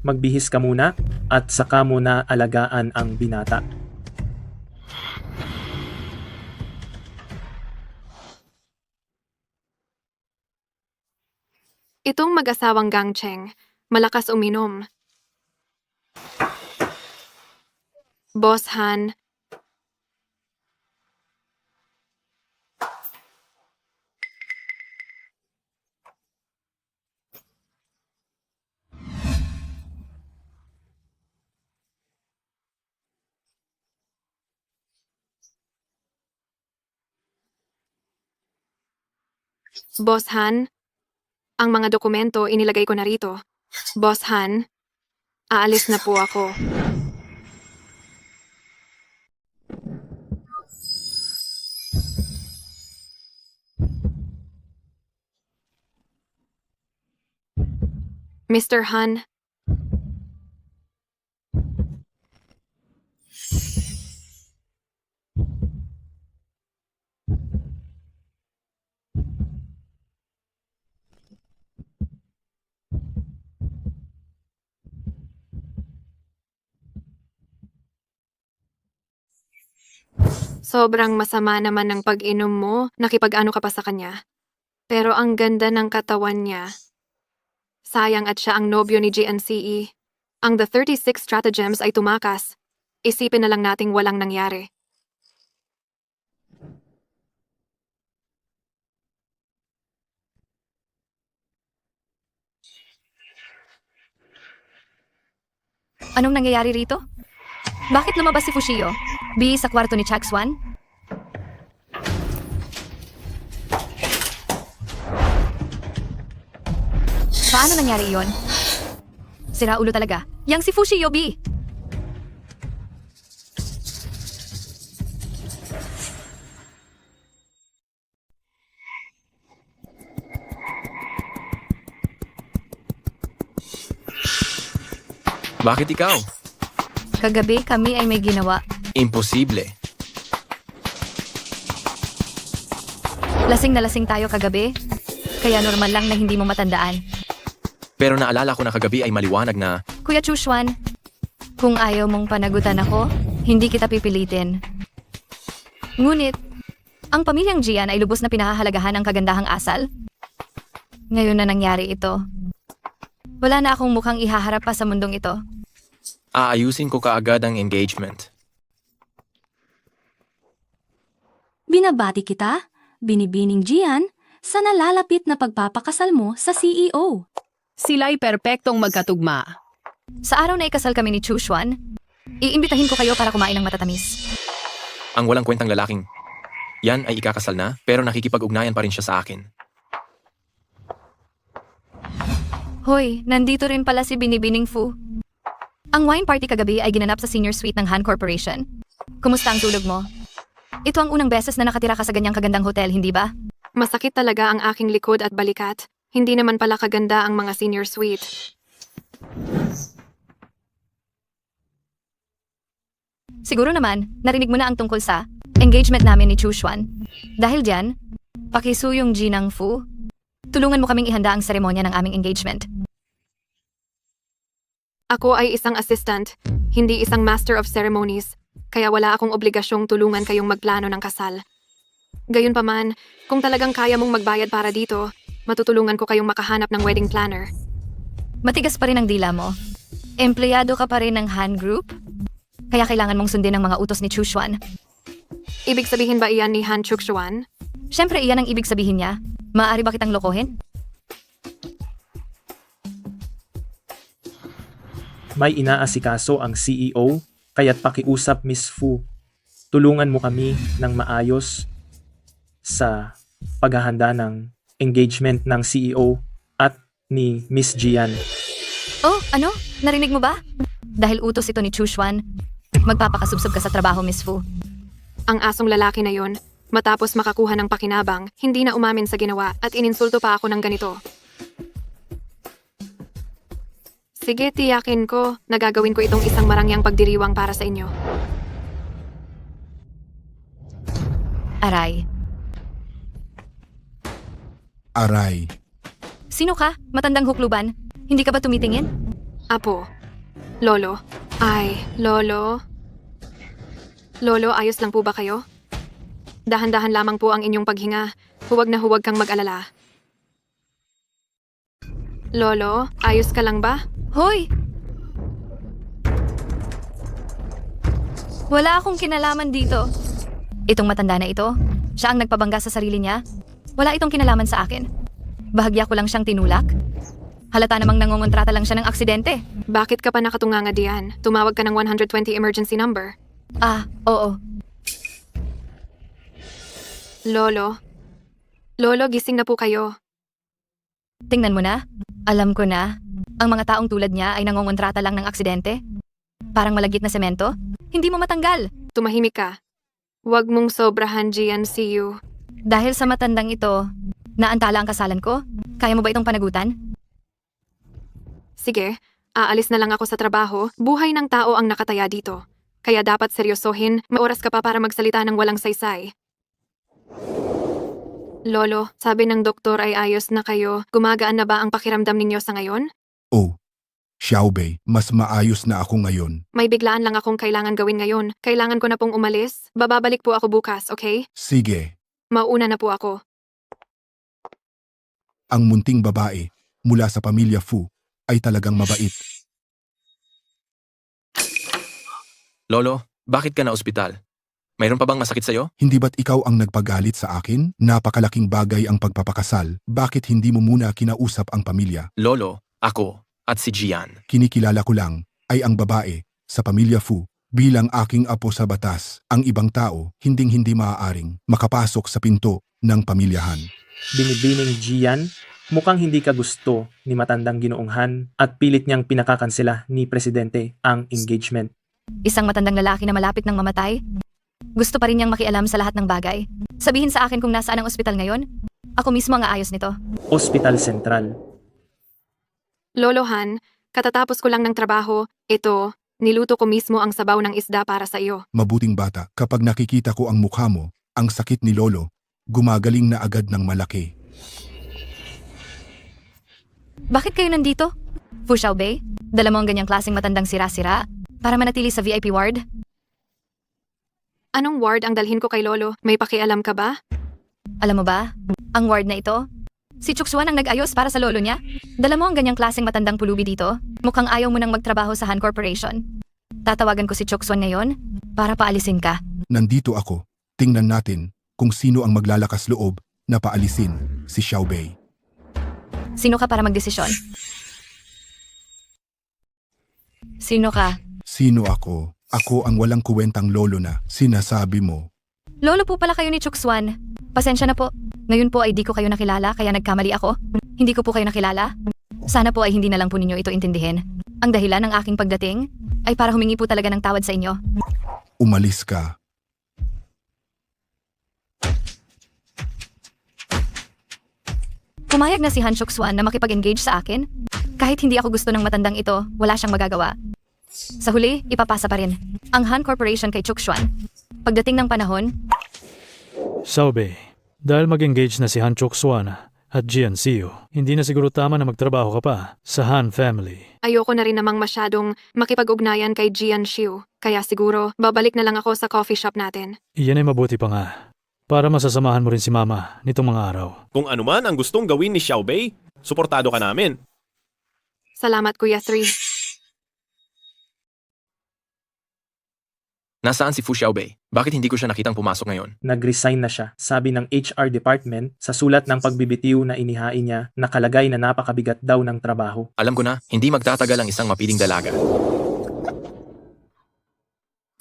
magbihis ka muna at saka mo na alagaan ang binata. Itong mag-asawang Gangcheng, malakas uminom. Boss Han, Boss Han, ang mga dokumento inilagay ko na rito. Boss Han, aalis na po ako. Mr. Han, sobrang masama naman ng pag-inom mo, nakipag-ano ka pa sa kanya. Pero ang ganda ng katawan niya. Sayang at siya ang nobyo ni GNCE. Ang The 36 Stratagems ay tumakas. Isipin na lang nating walang nangyari. Anong nangyayari rito? Bakit lumabas si Fushio? Sa kwarto ni Chakswan? Paano nangyari iyon? Sira ulo talaga. Yang si Fushio, B. Bakit ikaw? Kagabi kami ay may ginawa. Imposible. Lasing na lasing tayo kagabi. Kaya normal lang na hindi mo matandaan. Pero naalala ko na kagabi ay maliwanag na Kuya Chushuan, kung ayaw mong panagutan ako, hindi kita pipilitin. Ngunit, ang pamilyang Jian ay lubos na pinahahalagahan ang kagandahang asal. Ngayon na nangyari ito. Wala na akong mukhang ihaharap pa sa mundong ito. aayusin ko kaagad ang engagement. Binabati kita, Binibining Jian, sa nalalapit na pagpapakasal mo sa CEO. Sila'y perpektong magkatugma. Sa araw na ikasal kami ni Chushuan, iimbitahin ko kayo para kumain ng matatamis. Ang walang kwentang lalaking, yan ay ikakasal na, pero nakikipag-ugnayan pa rin siya sa akin. Hoy, nandito rin pala si Binibining Fu. Ang wine party kagabi ay ginanap sa senior suite ng Han Corporation. Kumusta ang tulog mo? Ito ang unang beses na nakatira ka sa ganyang kagandang hotel, hindi ba? Masakit talaga ang aking likod at balikat. Hindi naman pala kaganda ang mga senior suite. Siguro naman, narinig mo na ang tungkol sa engagement namin ni Chushuan. Dahil diyan, pakisuyong Jinang Fu, tulungan mo kaming ihanda ang seremonya ng aming engagement. Ako ay isang assistant, hindi isang master of ceremonies, kaya wala akong obligasyong tulungan kayong magplano ng kasal. Gayunpaman, kung talagang kaya mong magbayad para dito, matutulungan ko kayong makahanap ng wedding planner. Matigas pa rin ang dila mo. Empleyado ka pa rin ng Han Group? Kaya kailangan mong sundin ang mga utos ni Chushuan. Ibig sabihin ba iyan ni Han Chukshuan? Siyempre iyan ang ibig sabihin niya. Maaari ba kitang lokohin? may inaasikaso ang CEO, kaya't pakiusap Miss Fu. Tulungan mo kami ng maayos sa paghahanda ng engagement ng CEO at ni Miss Jian. Oh, ano? Narinig mo ba? Dahil utos ito ni Chushuan, magpapakasubsob ka sa trabaho, Miss Fu. Ang asong lalaki na yon, matapos makakuha ng pakinabang, hindi na umamin sa ginawa at ininsulto pa ako ng ganito. Sige, tiyakin ko, nagagawin ko itong isang marangyang pagdiriwang para sa inyo. Aray. Aray. Sino ka? Matandang hukluban? Hindi ka ba tumitingin? Apo. Lolo. Ay, Lolo. Lolo, ayos lang po ba kayo? Dahan-dahan lamang po ang inyong paghinga. Huwag na huwag kang mag-alala. Lolo, ayos ka lang ba? Hoy! Wala akong kinalaman dito. Itong matanda na ito, siya ang nagpabangga sa sarili niya. Wala itong kinalaman sa akin. Bahagya ko lang siyang tinulak. Halata namang nangungontrata lang siya ng aksidente. Bakit ka pa nakatunganga diyan? Tumawag ka ng 120 emergency number. Ah, oo. Lolo. Lolo, gising na po kayo. Tingnan mo na. Alam ko na. Ang mga taong tulad niya ay nangungontrata lang ng aksidente. Parang malagkit na semento. Hindi mo matanggal. Tumahimik ka. Huwag mong sobrahan, Jian Siu. Dahil sa matandang ito, naantala ang kasalan ko. Kaya mo ba itong panagutan? Sige, aalis na lang ako sa trabaho. Buhay ng tao ang nakataya dito. Kaya dapat seryosohin, may oras ka pa para magsalita ng walang saysay. Lolo, sabi ng doktor ay ayos na kayo. Gumagaan na ba ang pakiramdam ninyo sa ngayon? Oh, Xiaobei, mas maayos na ako ngayon. May biglaan lang akong kailangan gawin ngayon. Kailangan ko na pong umalis. Bababalik po ako bukas, okay? Sige, Mauna na po ako. ang munting babae mula sa pamilya Fu ay talagang mabait. Lolo, bakit ka na ospital? Mayroon pa bang masakit sa'yo? Hindi ba't ikaw ang nagpagalit sa akin? Napakalaking bagay ang pagpapakasal. Bakit hindi mo muna kinausap ang pamilya? Lolo, ako, at si Jian. Kinikilala ko lang ay ang babae sa pamilya Fu bilang aking apo sa batas. Ang ibang tao hinding-hindi maaaring makapasok sa pinto ng pamilyahan. Binibining Jian, mukhang hindi ka gusto ni matandang Ginoong Han at pilit niyang pinakakansela ni Presidente ang engagement. Isang matandang lalaki na malapit ng mamatay. Gusto pa rin niyang makialam sa lahat ng bagay. Sabihin sa akin kung nasaan ang ospital ngayon. Ako mismo ang aayos nito. Hospital Central. Lolo Han, katatapos ko lang ng trabaho. Ito, niluto ko mismo ang sabaw ng isda para sa iyo. Mabuting bata, kapag nakikita ko ang mukha mo, ang sakit ni Lolo, gumagaling na agad ng malaki. Bakit kayo nandito? Fu Xiaobei, dala mo ang ganyang klaseng matandang sira-sira para manatili sa VIP ward? Anong ward ang dalhin ko kay Lolo? May pakialam ka ba? Alam mo ba, ang ward na ito, si Chuksuan ang nag-ayos para sa lolo niya. Dala mo ang ganyang klaseng matandang pulubi dito. Mukhang ayaw mo nang magtrabaho sa Han Corporation. Tatawagan ko si Chuksuan ngayon para paalisin ka. Nandito ako. Tingnan natin kung sino ang maglalakas loob na paalisin si Xiaobei. Sino ka para magdesisyon? Sino ka? Sino ako? Ako ang walang kuwentang lolo na sinasabi mo. Lolo po pala kayo ni Chuksuan. Pasensya na po. Ngayon po ay di ko kayo nakilala kaya nagkamali ako. Hindi ko po kayo nakilala. Sana po ay hindi na lang po ninyo ito intindihin. Ang dahilan ng aking pagdating ay para humingi po talaga ng tawad sa inyo. Umalis ka. Pumayag na si Han Chuksuan na makipag-engage sa akin. Kahit hindi ako gusto ng matandang ito, wala siyang magagawa. Sa huli, ipapasa pa rin ang Han Corporation kay Chuksuan. Pagdating ng panahon, Xiaobei, dahil mag-engage na si Han Chuksuan at Jian Siu, hindi na siguro tama na magtrabaho ka pa sa Han family. Ayoko na rin namang masyadong makipag-ugnayan kay Jian Xiu. Kaya siguro, babalik na lang ako sa coffee shop natin. Iyan ay mabuti pa nga. Para masasamahan mo rin si Mama nitong mga araw. Kung ano man ang gustong gawin ni Xiaobei, suportado ka namin. Salamat, Kuya 3. Nasaan si Fu Xiaobei? Bakit hindi ko siya nakitang pumasok ngayon? Nag-resign na siya, sabi ng HR department sa sulat ng pagbibitiw na inihain niya, nakalagay na napakabigat daw ng trabaho. Alam ko na, hindi magtatagal ang isang mapiling dalaga.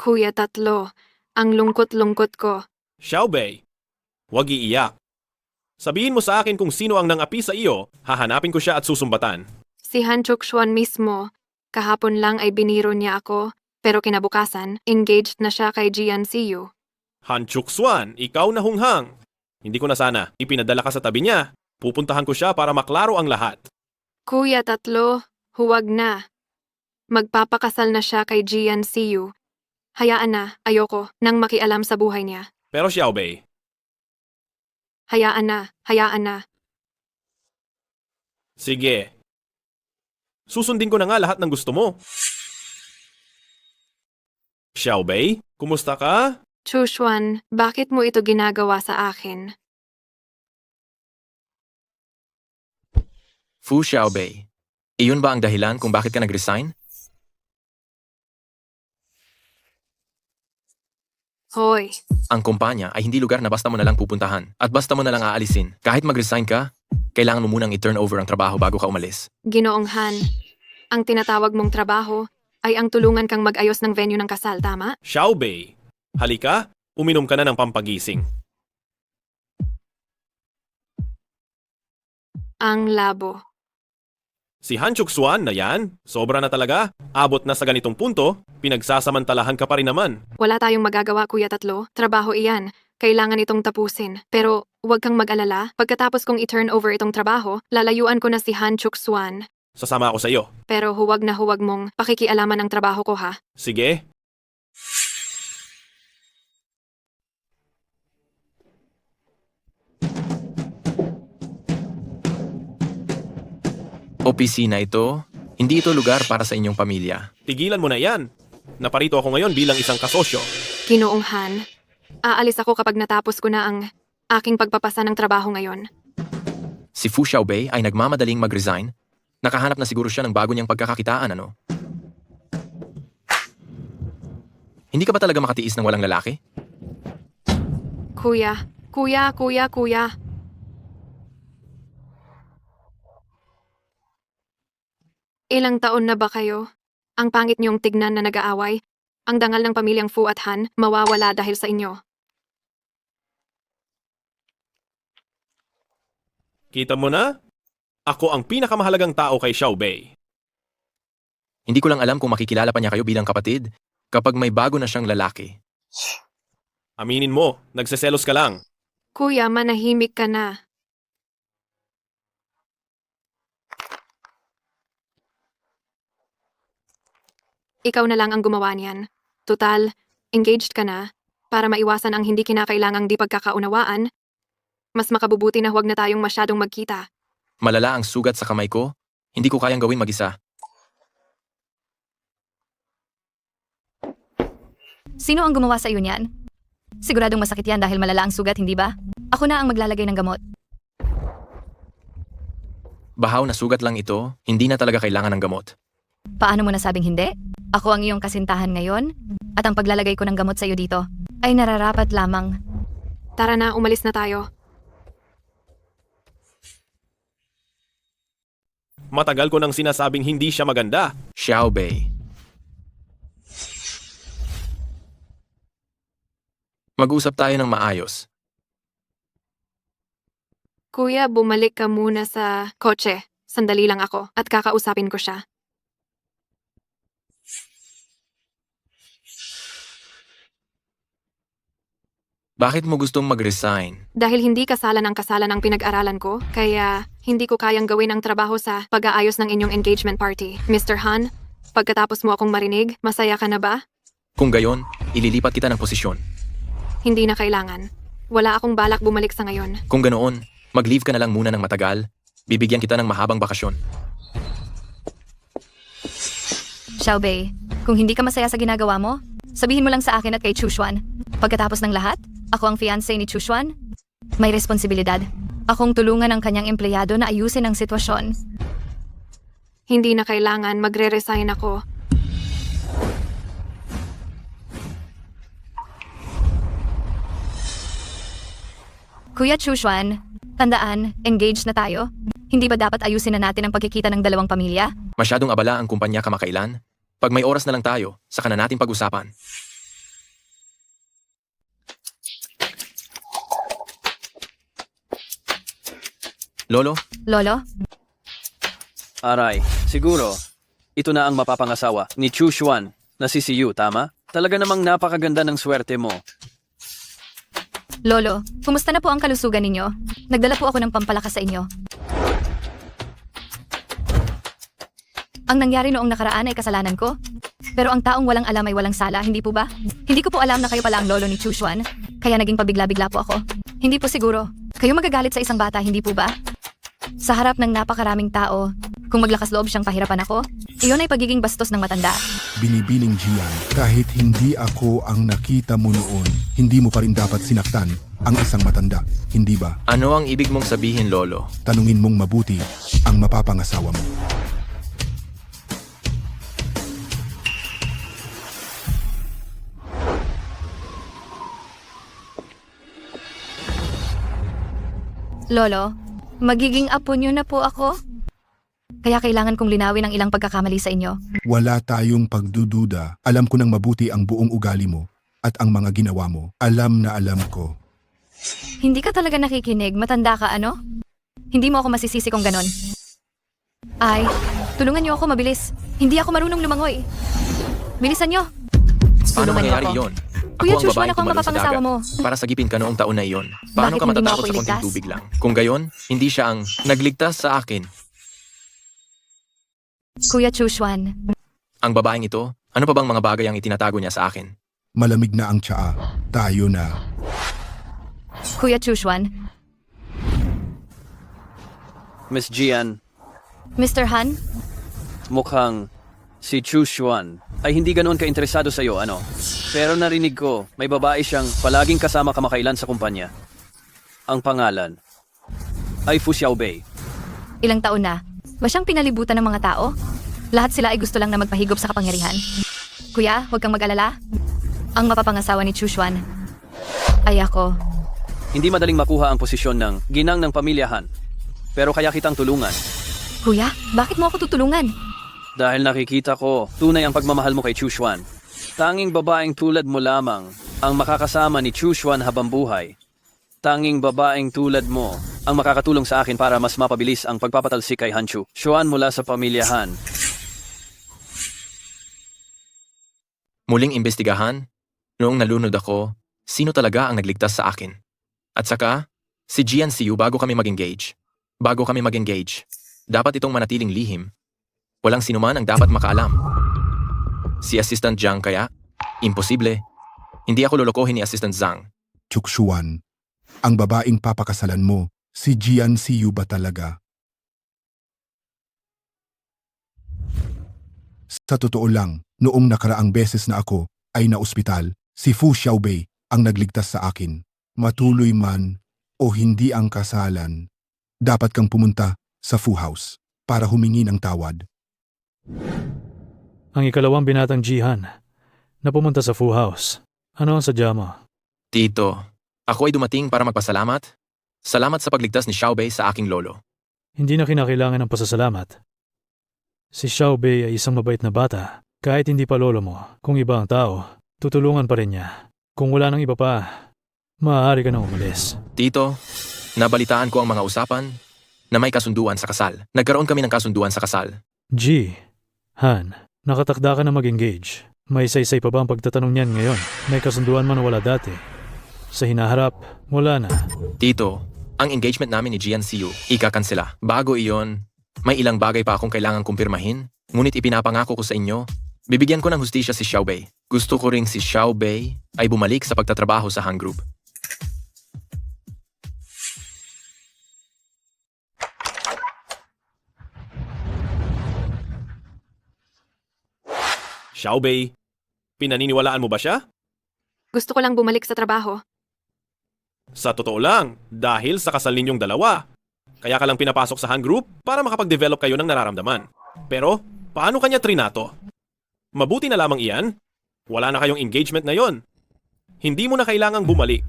Kuya Tatlo, ang lungkot-lungkot ko. Xiaobei, huwag iiyak. Sabihin mo sa akin kung sino ang nangapi sa iyo, hahanapin ko siya at susumbatan. Si Han Chukshuan mismo, kahapon lang ay biniro niya ako, pero kinabukasan, engaged na siya kay Jian Siyu. Han Chukswan, ikaw na hunghang. Hindi ko na sana, ipinadala ka sa tabi niya. Pupuntahan ko siya para maklaro ang lahat. Kuya Tatlo, huwag na. Magpapakasal na siya kay Jian Siyu. Hayaan na, ayoko, nang makialam sa buhay niya. Pero Xiaobei, Hayaan na. sige. Susundin ko na nga lahat ng gusto mo. Xiaobei, kumusta ka? Chushuan, bakit mo ito ginagawa sa akin? Fu Xiaobei, iyon ba ang dahilan kung bakit ka nag-resign? Hoy, Ang kumpanya ay hindi lugar na basta mo na lang pupuntahan at basta mo na lang aalisin. Kahit mag-resign ka, kailangan mo munang i-turn over ang trabaho bago ka umalis. Ginoong Han, ang tinatawag mong trabaho ay ang tulungan kang mag-ayos ng venue ng kasal, tama? Xiaobei, halika, uminom ka na ng pampagising. Ang labo. Si Han Chukswan na yan, sobra na talaga. Abot na sa ganitong punto, pinagsasamantalahan ka pa rin naman. Wala tayong magagawa, Kuya Tatlo. Trabaho iyan. Kailangan itong tapusin. Pero huwag kang mag-alala. Pagkatapos kong i-turn over itong trabaho, lalayuan ko na si Han Chukswan. Sasama ako sa iyo. Pero huwag na huwag mong pakikialaman ang trabaho ko, ha? Sige. Opisina ito, hindi ito lugar para sa inyong pamilya. Tigilan mo na yan. Naparito ako ngayon bilang isang kasosyo. Ginoong Han, aalis ako kapag natapos ko na ang aking pagpapasa ng trabaho ngayon. Si Fu Xiaobei ay nagmamadaling mag-resign. Nakahanap na siguro siya ng bago niyang pagkakakitaan, ano? Hindi ka ba talaga makatiis ng walang lalaki? Kuya. Ilang taon na ba kayo? Ang pangit niyong tignan na nag-aaway. Ang dangal ng pamilyang Fu at Han mawawala dahil sa inyo. Kita mo na? Ako ang pinakamahalagang tao kay Xiaobei. Hindi ko lang alam kung makikilala pa niya kayo bilang kapatid kapag may bago na siyang lalaki. Aminin mo, nagseselos ka lang. Kuya, manahimik ka na. Ikaw na lang ang gumawa niyan. Tutal, engaged ka na. Para maiwasan ang hindi kinakailangang di pagkakaunawaan, mas makabubuti na huwag na tayong masyadong magkita. Malala ang sugat sa kamay ko, hindi ko kayang gawin mag-isa. Sino ang gumawa sa iyo niyan? Siguradong masakit yan dahil malala ang sugat, hindi ba? Ako na ang maglalagay ng gamot. Bahaw na sugat lang ito, hindi na talaga kailangan ng gamot. Paano mo nasabing hindi? Ako ang iyong kasintahan ngayon, at ang paglalagay ko ng gamot sa iyo dito ay nararapat lamang. Tara na, umalis na tayo. Matagal ko nang sinasabing hindi siya maganda. Xiaobei. Mag-usap tayo ng maayos. Kuya, bumalik ka muna sa kotse. Sandali lang ako at kakausapin ko siya. Bakit mo gustong mag-resign? Dahil hindi kasalan ang kasalan ang pinag-aralan ko, kaya hindi ko kayang gawin ang trabaho sa pag-aayos ng inyong engagement party. Mr. Han, pagkatapos mo akong marinig, masaya ka na ba? Kung gayon, ililipat kita ng posisyon. Hindi na kailangan. Wala akong balak bumalik sa ngayon. Kung ganoon, mag-leave ka na lang muna ng matagal. Bibigyan kita ng mahabang bakasyon. Xiaobei, kung hindi ka masaya sa ginagawa mo, sabihin mo lang sa akin at kay Chushuan. Pagkatapos ng lahat, ako ang fiancé ni Chushuan. May responsibilidad. Akong tulungan ang kanyang empleyado na ayusin ang sitwasyon. Hindi na kailangan, magre-resign ako. Kuya Chuchuan, tandaan, engaged na tayo. Hindi ba dapat ayusin na natin ang pagkikita ng dalawang pamilya? Masyadong abala ang kumpanya kamakailan. Pag may oras na lang tayo, saka na natin pag-usapan. Lolo, Lolo? Aray, siguro, ito na ang mapapangasawa ni Chu Xuan na si Siyu, tama? Talaga namang napakaganda ng swerte mo. Lolo, kumusta na po ang kalusugan ninyo? Nagdala po ako ng pampalakas sa inyo. Ang nangyari noong nakaraan ay kasalanan ko. Pero ang taong walang alam ay walang sala, hindi po ba? Hindi ko po alam na kayo pala ang lolo ni Chu Xuan, kaya naging pabigla-bigla po ako. Hindi po siguro. Kayo magagalit sa isang bata, hindi po ba? Sa harap ng napakaraming tao, kung maglakas loob siyang pahirapan ako, iyon ay pagiging bastos ng matanda. Binibining Gian, kahit hindi ako ang nakita mo noon, hindi mo pa rin dapat sinaktan ang isang matanda, hindi ba? ano ang ibig mong sabihin, Lolo? Tanungin mong mabuti ang mapapangasawa mo. Lolo, magiging apo niyo na po ako? Kaya kailangan kong linawin ang ilang pagkakamali sa inyo. Wala tayong pagdududa. Alam ko ng mabuti ang buong ugali mo at ang mga ginawa mo. Alam na alam ko. Hindi ka talaga nakikinig, matanda ka ano? Hindi mo ako masisisi kung ganon. Ay, tulungan niyo ako mabilis. Hindi ako marunong lumangoy. Bilisan niyo. Paano Tulungan niyo mangyayari ako. iyon? Kuya Ako ang Chuchuan, babaeng ako ang tumalon sa mapapangasawa dagat mo. para sagipin ka noong taon na iyon. Paano Bakit ka hindi mo matatakot ako sa konting iligtas? tubig lang? Kung gayon, hindi siya ang nagligtas sa akin. Kuya Chuchuan, Ang babaeng ito, ano pa bang mga bagay ang itinatago niya sa akin? Malamig na ang tsaa. Tayo na. Kuya Chuchuan, Miss Gian, Mr. Han, mukhang si Chu Xuan ay hindi ganoon ka-interesado sa iyo, ano? Pero narinig ko, may babae siyang palaging kasama kamakailan sa kumpanya. Ang pangalan ay Fu Xiaobei. ilang taon na, ba siyang pinalibutan ng mga tao? Lahat sila ay gusto lang na magpahigop sa kapangyarihan. Kuya, huwag kang mag-alala. Ang mapapangasawa ni Chuchuan ay ako. Hindi madaling makuha ang posisyon ng ginang ng pamilyahan. Pero kaya kitang tulungan. Kuya, bakit mo ako tutulungan? Dahil nakikita ko, tunay ang pagmamahal mo kay Chu Xuan. Tanging babaeng tulad mo lamang ang makakasama ni Chu Xuan habang buhay. Tanging babaeng tulad mo ang makakatulong sa akin para mas mapabilis ang pagpapatalsik kay Han Chu Xuan mula sa pamilya Han. Muling imbestigahan, noong nalunod ako, sino talaga ang nagligtas sa akin? At saka, si Gian Siu bago kami mag-engage. Dapat itong manatiling lihim. Walang sinuman ang dapat makaalam. Si Assistant Zhang kaya? Imposible. Hindi ako lolokohin ni Assistant Zhang. Chukshuan, ang babaeng papakasalan mo, si Jian Siyu ba talaga? Sa totoo lang, noong nakaraang beses na ako ay naospital, si Fu Xiaobei ang nagligtas sa akin. Matuloy man o hindi ang kasalan, dapat kang pumunta sa Fu House para humingi ng tawad. Ang ikalawang binatang Jihan na pumunta sa Fu House. Ano ang sadya mo? Tito, ako ay dumating para magpasalamat. Salamat sa pagligtas ni Xiaobei sa aking lolo. Hindi na kinakailangan ng pasasalamat. Si Xiaobei ay isang mabait na bata. Kahit hindi pa lolo mo, kung iba ang tao, tutulungan pa rin niya. Kung wala nang iba pa, maaari ka na umalis. Tito, nabalitaan ko ang mga usapan na may kasunduan sa kasal. Nagkaroon kami ng kasunduan sa kasal. Han, nakatakda ka na mag-engage. May saysay pa ba ang pagtatanong niyan ngayon? May kasunduan man o wala dati? Sa hinaharap, wala na. Tito, ang engagement namin ni Jian Siu, ikakansela. Bago iyon, may ilang bagay pa akong kailangang kumpirmahin. Ngunit ipinapangako ko sa inyo, bibigyan ko ng hustisya si Xiaobei. Gusto ko ring si Xiaobei ay bumalik sa pagtatrabaho sa Han Group. Xiaobei, pinaniniwalaan mo ba siya? Gusto ko lang bumalik sa trabaho. Sa totoo lang, dahil sa kasal ninyong dalawa. Kaya ka lang pinapasok sa Han Group para makapag-develop kayo ng nararamdaman. Pero, paano kanya trinato? Mabuti na lamang iyan. Wala na kayong engagement na yon. Hindi mo na kailangang bumalik.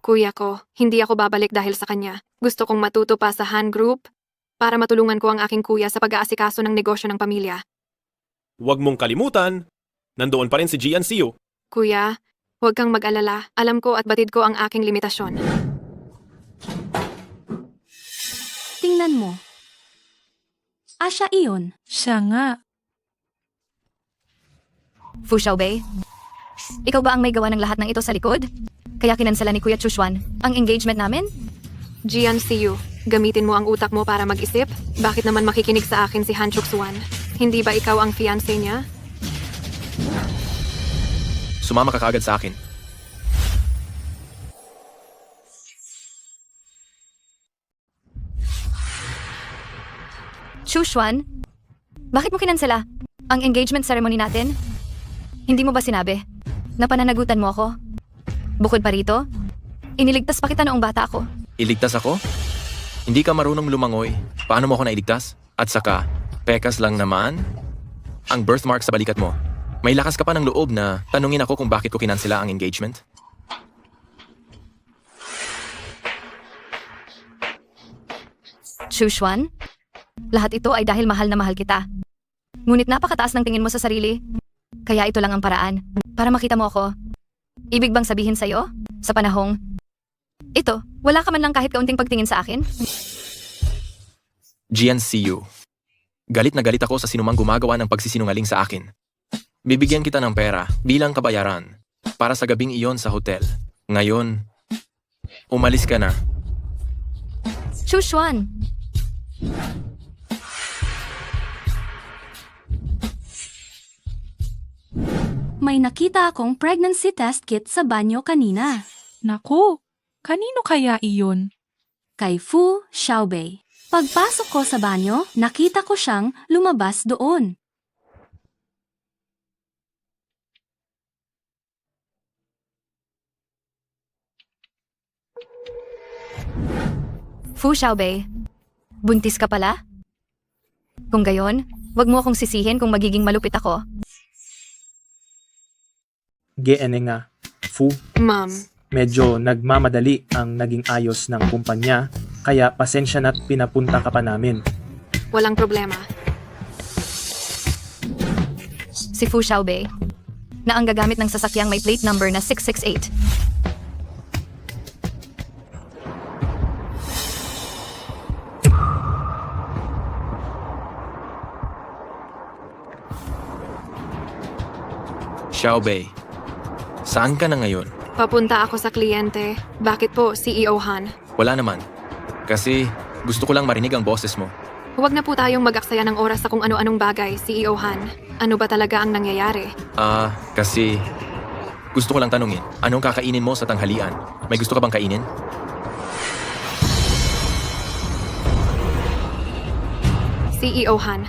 Kuya ko, hindi ako babalik dahil sa kanya. Gusto kong matuto pa sa Han Group para matulungan ko ang aking kuya sa pag-aasikaso ng negosyo ng pamilya. Huwag mong kalimutan, nandoon pa rin si Gian Siu. Kuya, huwag kang mag-alala. Alam ko at batid ko ang aking limitasyon. Tingnan mo. Siya iyon. Siya nga. Fu Xiaobei, ikaw ba ang may gawa ng lahat ng ito sa likod? Kaya kinansala ni Kuya Chushwan ang engagement namin? Gian Siu, gamitin mo ang utak mo para mag-isip? Bakit naman makikinig sa akin si Han Chuksuan? Hindi ba ikaw ang fiancé niya? Sumama ka kaagad sa akin. Chushwan, bakit mo kinansala ang engagement ceremony natin? Hindi mo ba sinabi na pananagutan mo ako? Bukod pa rito, iniligtas pa kita noong bata ako. Iligtas ako? Hindi ka marunong lumangoy. Paano mo ako nailigtas? At saka, pekas lang naman. Ang birthmark sa balikat mo. May lakas ka pa ng loob na tanungin ako kung bakit ko kinansela ang engagement? Chushwan, lahat ito ay dahil mahal na mahal kita. Ngunit napakataas ng tingin mo sa sarili. Kaya ito lang ang paraan para makita mo ako. Ibig bang sabihin sa'yo, sa panahong ito, wala ka man lang kahit kaunting pagtingin sa akin? Gian Siu. Galit na galit ako sa sinumang gumagawa ng pagsisinungaling sa akin. Bibigyan kita ng pera bilang kabayaran para sa gabing iyon sa hotel. Ngayon, umalis ka na. Chushwan! May nakita akong pregnancy test kit sa banyo kanina. Naku, kanino kaya iyon? Kay Fu Xiaobei. Pagpasok ko sa banyo, nakita ko siyang lumabas doon. Fu Xiaobei, buntis ka pala? Kung gayon, wag mo akong sisihin kung magiging malupit ako. GN nga, Fu. Ma'am, Medyo nagmamadali ang naging ayos ng kumpanya, kaya pasensya na't pinapunta ka pa namin. walang problema. Si Fu Xiaobei, na ang gagamit ng sasakyang may plate number na 668. Xiaobei, saan ka na ngayon? Papunta ako sa kliyente. Bakit po, CEO Han? Wala naman. Kasi gusto ko lang marinig ang boses mo. Huwag na po tayong mag-aksaya ng oras sa kung ano-anong bagay, CEO Han. Ano ba talaga ang nangyayari? Kasi gusto ko lang tanungin, anong kakainin mo sa tanghalian? May gusto ka bang kainin? CEO Han,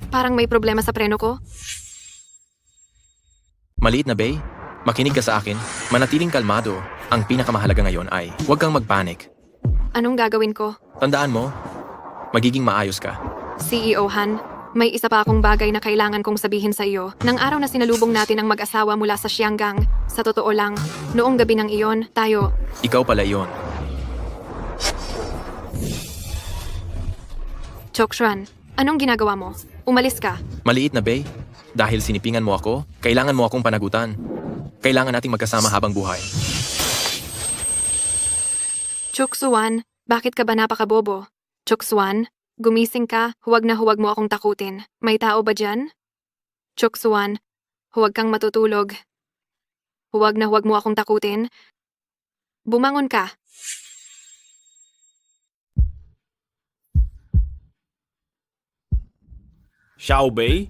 parang may problema sa preno ko. Maliit na Bay, makinig ka sa akin. Manatiling kalmado. Ang pinakamahalaga ngayon ay huwag kang magpanik. Anong gagawin ko? Tandaan mo, magiging maayos ka. CEO Han, may isa pa akong bagay na kailangan kong sabihin sa iyo. Nang araw na sinalubong natin ang mag-asawa mula sa Xianggang, sa totoo lang, noong gabi ng iyon, tayo... Ikaw pala iyon. Chokshuan, anong ginagawa mo? Umalis ka. Maliit na Bay, dahil sinipingan mo ako, kailangan mo akong panagutan. Kailangan nating magkasama habang buhay. Chuksuan, bakit ka ba napakabobo? Chuksuan, gumising ka, huwag na huwag mo akong takutin. May tao ba dyan? Chuksuan, huwag kang matutulog. Huwag na huwag mo akong takutin. Bumangon ka. Xiaobei,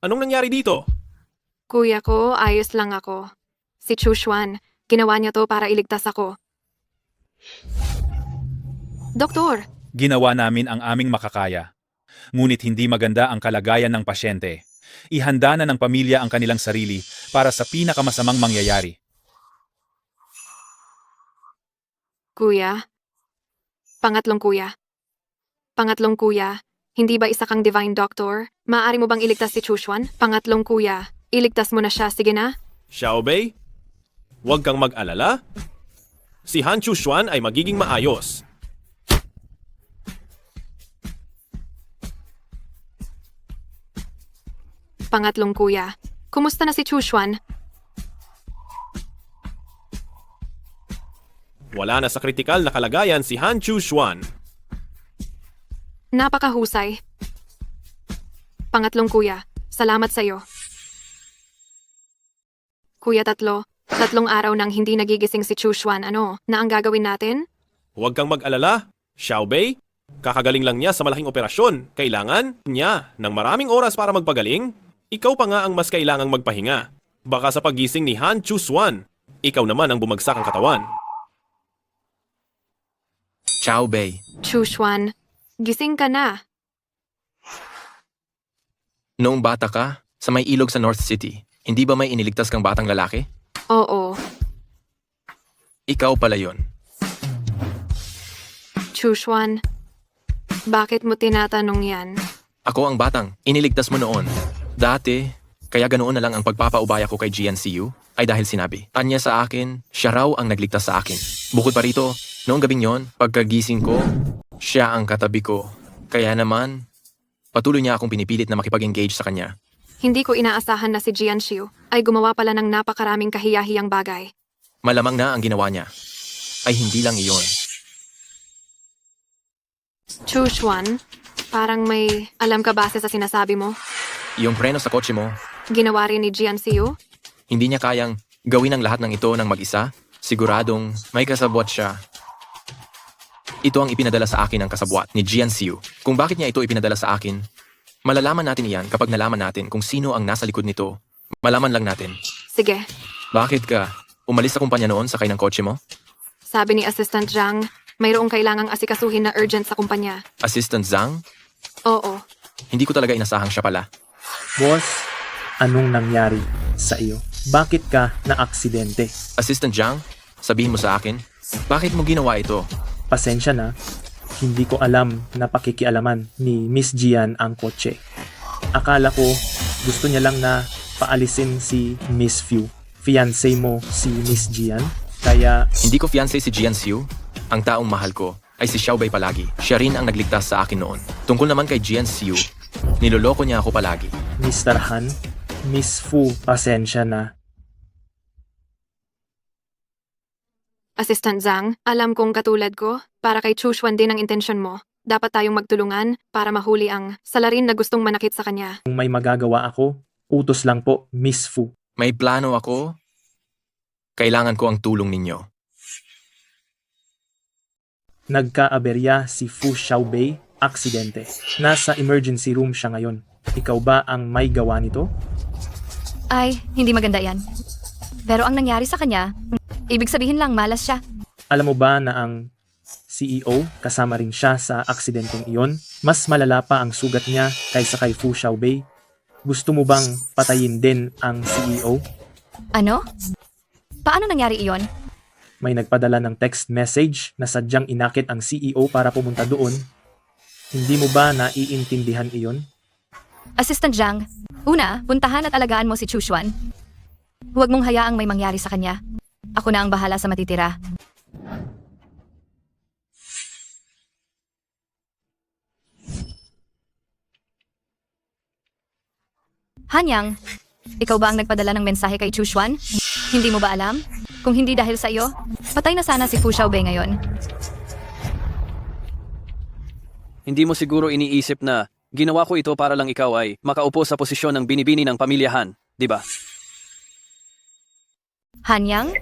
anong nangyari dito? Kuya ko, ayos lang ako. Si Chushuan, ginawa niya to para iligtas ako. Doktor, Ginawa namin ang aming makakaya. Ngunit hindi maganda ang kalagayan ng pasyente. Ihanda na ng pamilya ang kanilang sarili para sa pinakamasamang mangyayari. kuya. Pangatlong kuya. Pangatlong kuya, hindi ba isa kang divine doctor? Maaari mo bang iligtas si Chushuan? Pangatlong kuya, iligtas mo na siya, sige na? Xiaobei, huwag kang mag-alala. si Han Chuxuan ay magiging maayos. Pangatlong kuya, kumusta na si Chuxuan? Wala na sa kritikal na kalagayan si Han Chuxuan. Napakahusay. Pangatlong kuya, salamat sa'yo. Kuya tatlo, 3 araw nang hindi nagigising si Chuxuan, ano, na ang gagawin natin? Huwag kang mag-alala, Xiaobei. Kakagaling lang niya sa malaking operasyon. Kailangan niya ng maraming oras para magpagaling. Ikaw pa nga ang mas kailangang magpahinga. Baka sa paggising ni Han Chuxuan, ikaw naman ang bumagsak ang katawan. Ciao, Bei. Chuxuan, gising ka na. Noong bata ka, sa may ilog sa North City, hindi ba may iniligtas kang batang lalaki? Oo, Ikaw pala yon. Chuxuan, bakit mo tinatanong yan? Ako ang batang iniligtas mo noon. Dati, kaya ganoon na lang ang pagpapaubaya ko kay GNCU ay dahil sinabi. Anya sa akin, siya raw ang nagligtas sa akin. Bukod pa rito, noong gabing yon, pagkagising ko, siya ang katabi ko. Kaya naman, patuloy niya akong pinipilit na makipag-engage sa kanya. Hindi ko inaasahan na si Jianxiu ay gumawa pala ng napakaraming kahiyahiyang bagay. Malamang na ang ginawa niya ay hindi lang iyon. Chuxuan, parang may alam ka base sa sinasabi mo. Yung preno sa kotse mo, Ginawa rin ni Jianxiu? hindi niya kayang gawin ang lahat ng ito ng mag-isa. Siguradong may kasabwat siya. Ito ang ipinadala sa akin ng kasabwat ni GNCU. Kung bakit niya ito ipinadala sa akin, malalaman natin iyan kapag nalaman natin kung sino ang nasa likod nito. Malaman lang natin. Sige, Bakit ka? Umalis sa kumpanya noon sakay ng kotse mo? sabi ni Assistant Zhang, mayroong kailangang asikasuhin na urgent sa kumpanya. Assistant Zhang? Oo, Hindi ko talaga inasahang siya pala. Boss, anong nangyari sa iyo? Bakit ka na-aksidente? Assistant Zhang, sabihin mo sa akin, bakit mo ginawa ito? Pasensya na, hindi ko alam na pakikialaman ni Miss Jian ang kotse. Akala ko gusto niya lang na paalisin si Miss Fu. Fiancé mo si Miss Jian, kaya Hindi ko fiancé si GNCU. Ang taong mahal ko ay si Xiaobei palagi. Siya rin ang nagligtas sa akin noon. Tungkol naman kay GNCU, niloloko niya ako palagi. Mr. Han, Miss Fu, pasensya na. Assistant Zhang, alam kong katulad ko, para kay Chuxuan din ang intensyon mo. Dapat tayong magtulungan para mahuli ang salarin na gustong manakit sa kanya. Kung may magagawa ako, utos lang po, Miss Fu. May plano ako. Kailangan ko ang tulong ninyo. Nagkaaberya si Fu Xiaobei, aksidente. Nasa emergency room siya ngayon. Ikaw ba ang may gawa nito? Ay, hindi maganda yan. Pero ang nangyari sa kanya, ibig sabihin lang malas siya. Alam mo ba na ang CEO kasama rin siya sa aksidenteng iyon? Mas malala pa ang sugat niya kaysa kay Fu Xiaobei. Gusto mo bang patayin din ang CEO? Ano? Paano nangyari iyon? May nagpadala ng text message na sadyang inakit ang CEO para pumunta doon. Hindi mo ba naiintindihan iyon? Assistant Zhang, una, puntahan at alagaan mo si Chuxuan. Huwag mong hayaang may mangyari sa kanya. Ako na ang bahala sa matitira. Hanyang, ikaw ba ang nagpadala ng mensahe kay Chuxuan? Hindi mo ba alam? Kung hindi dahil sa iyo, patay na sana si Fu Xiaobei ngayon. Hindi mo siguro iniisip na ginawa ko ito para lang ikaw ay makaupo sa posisyon ng binibini ng pamilya Han, di ba? Hanyang,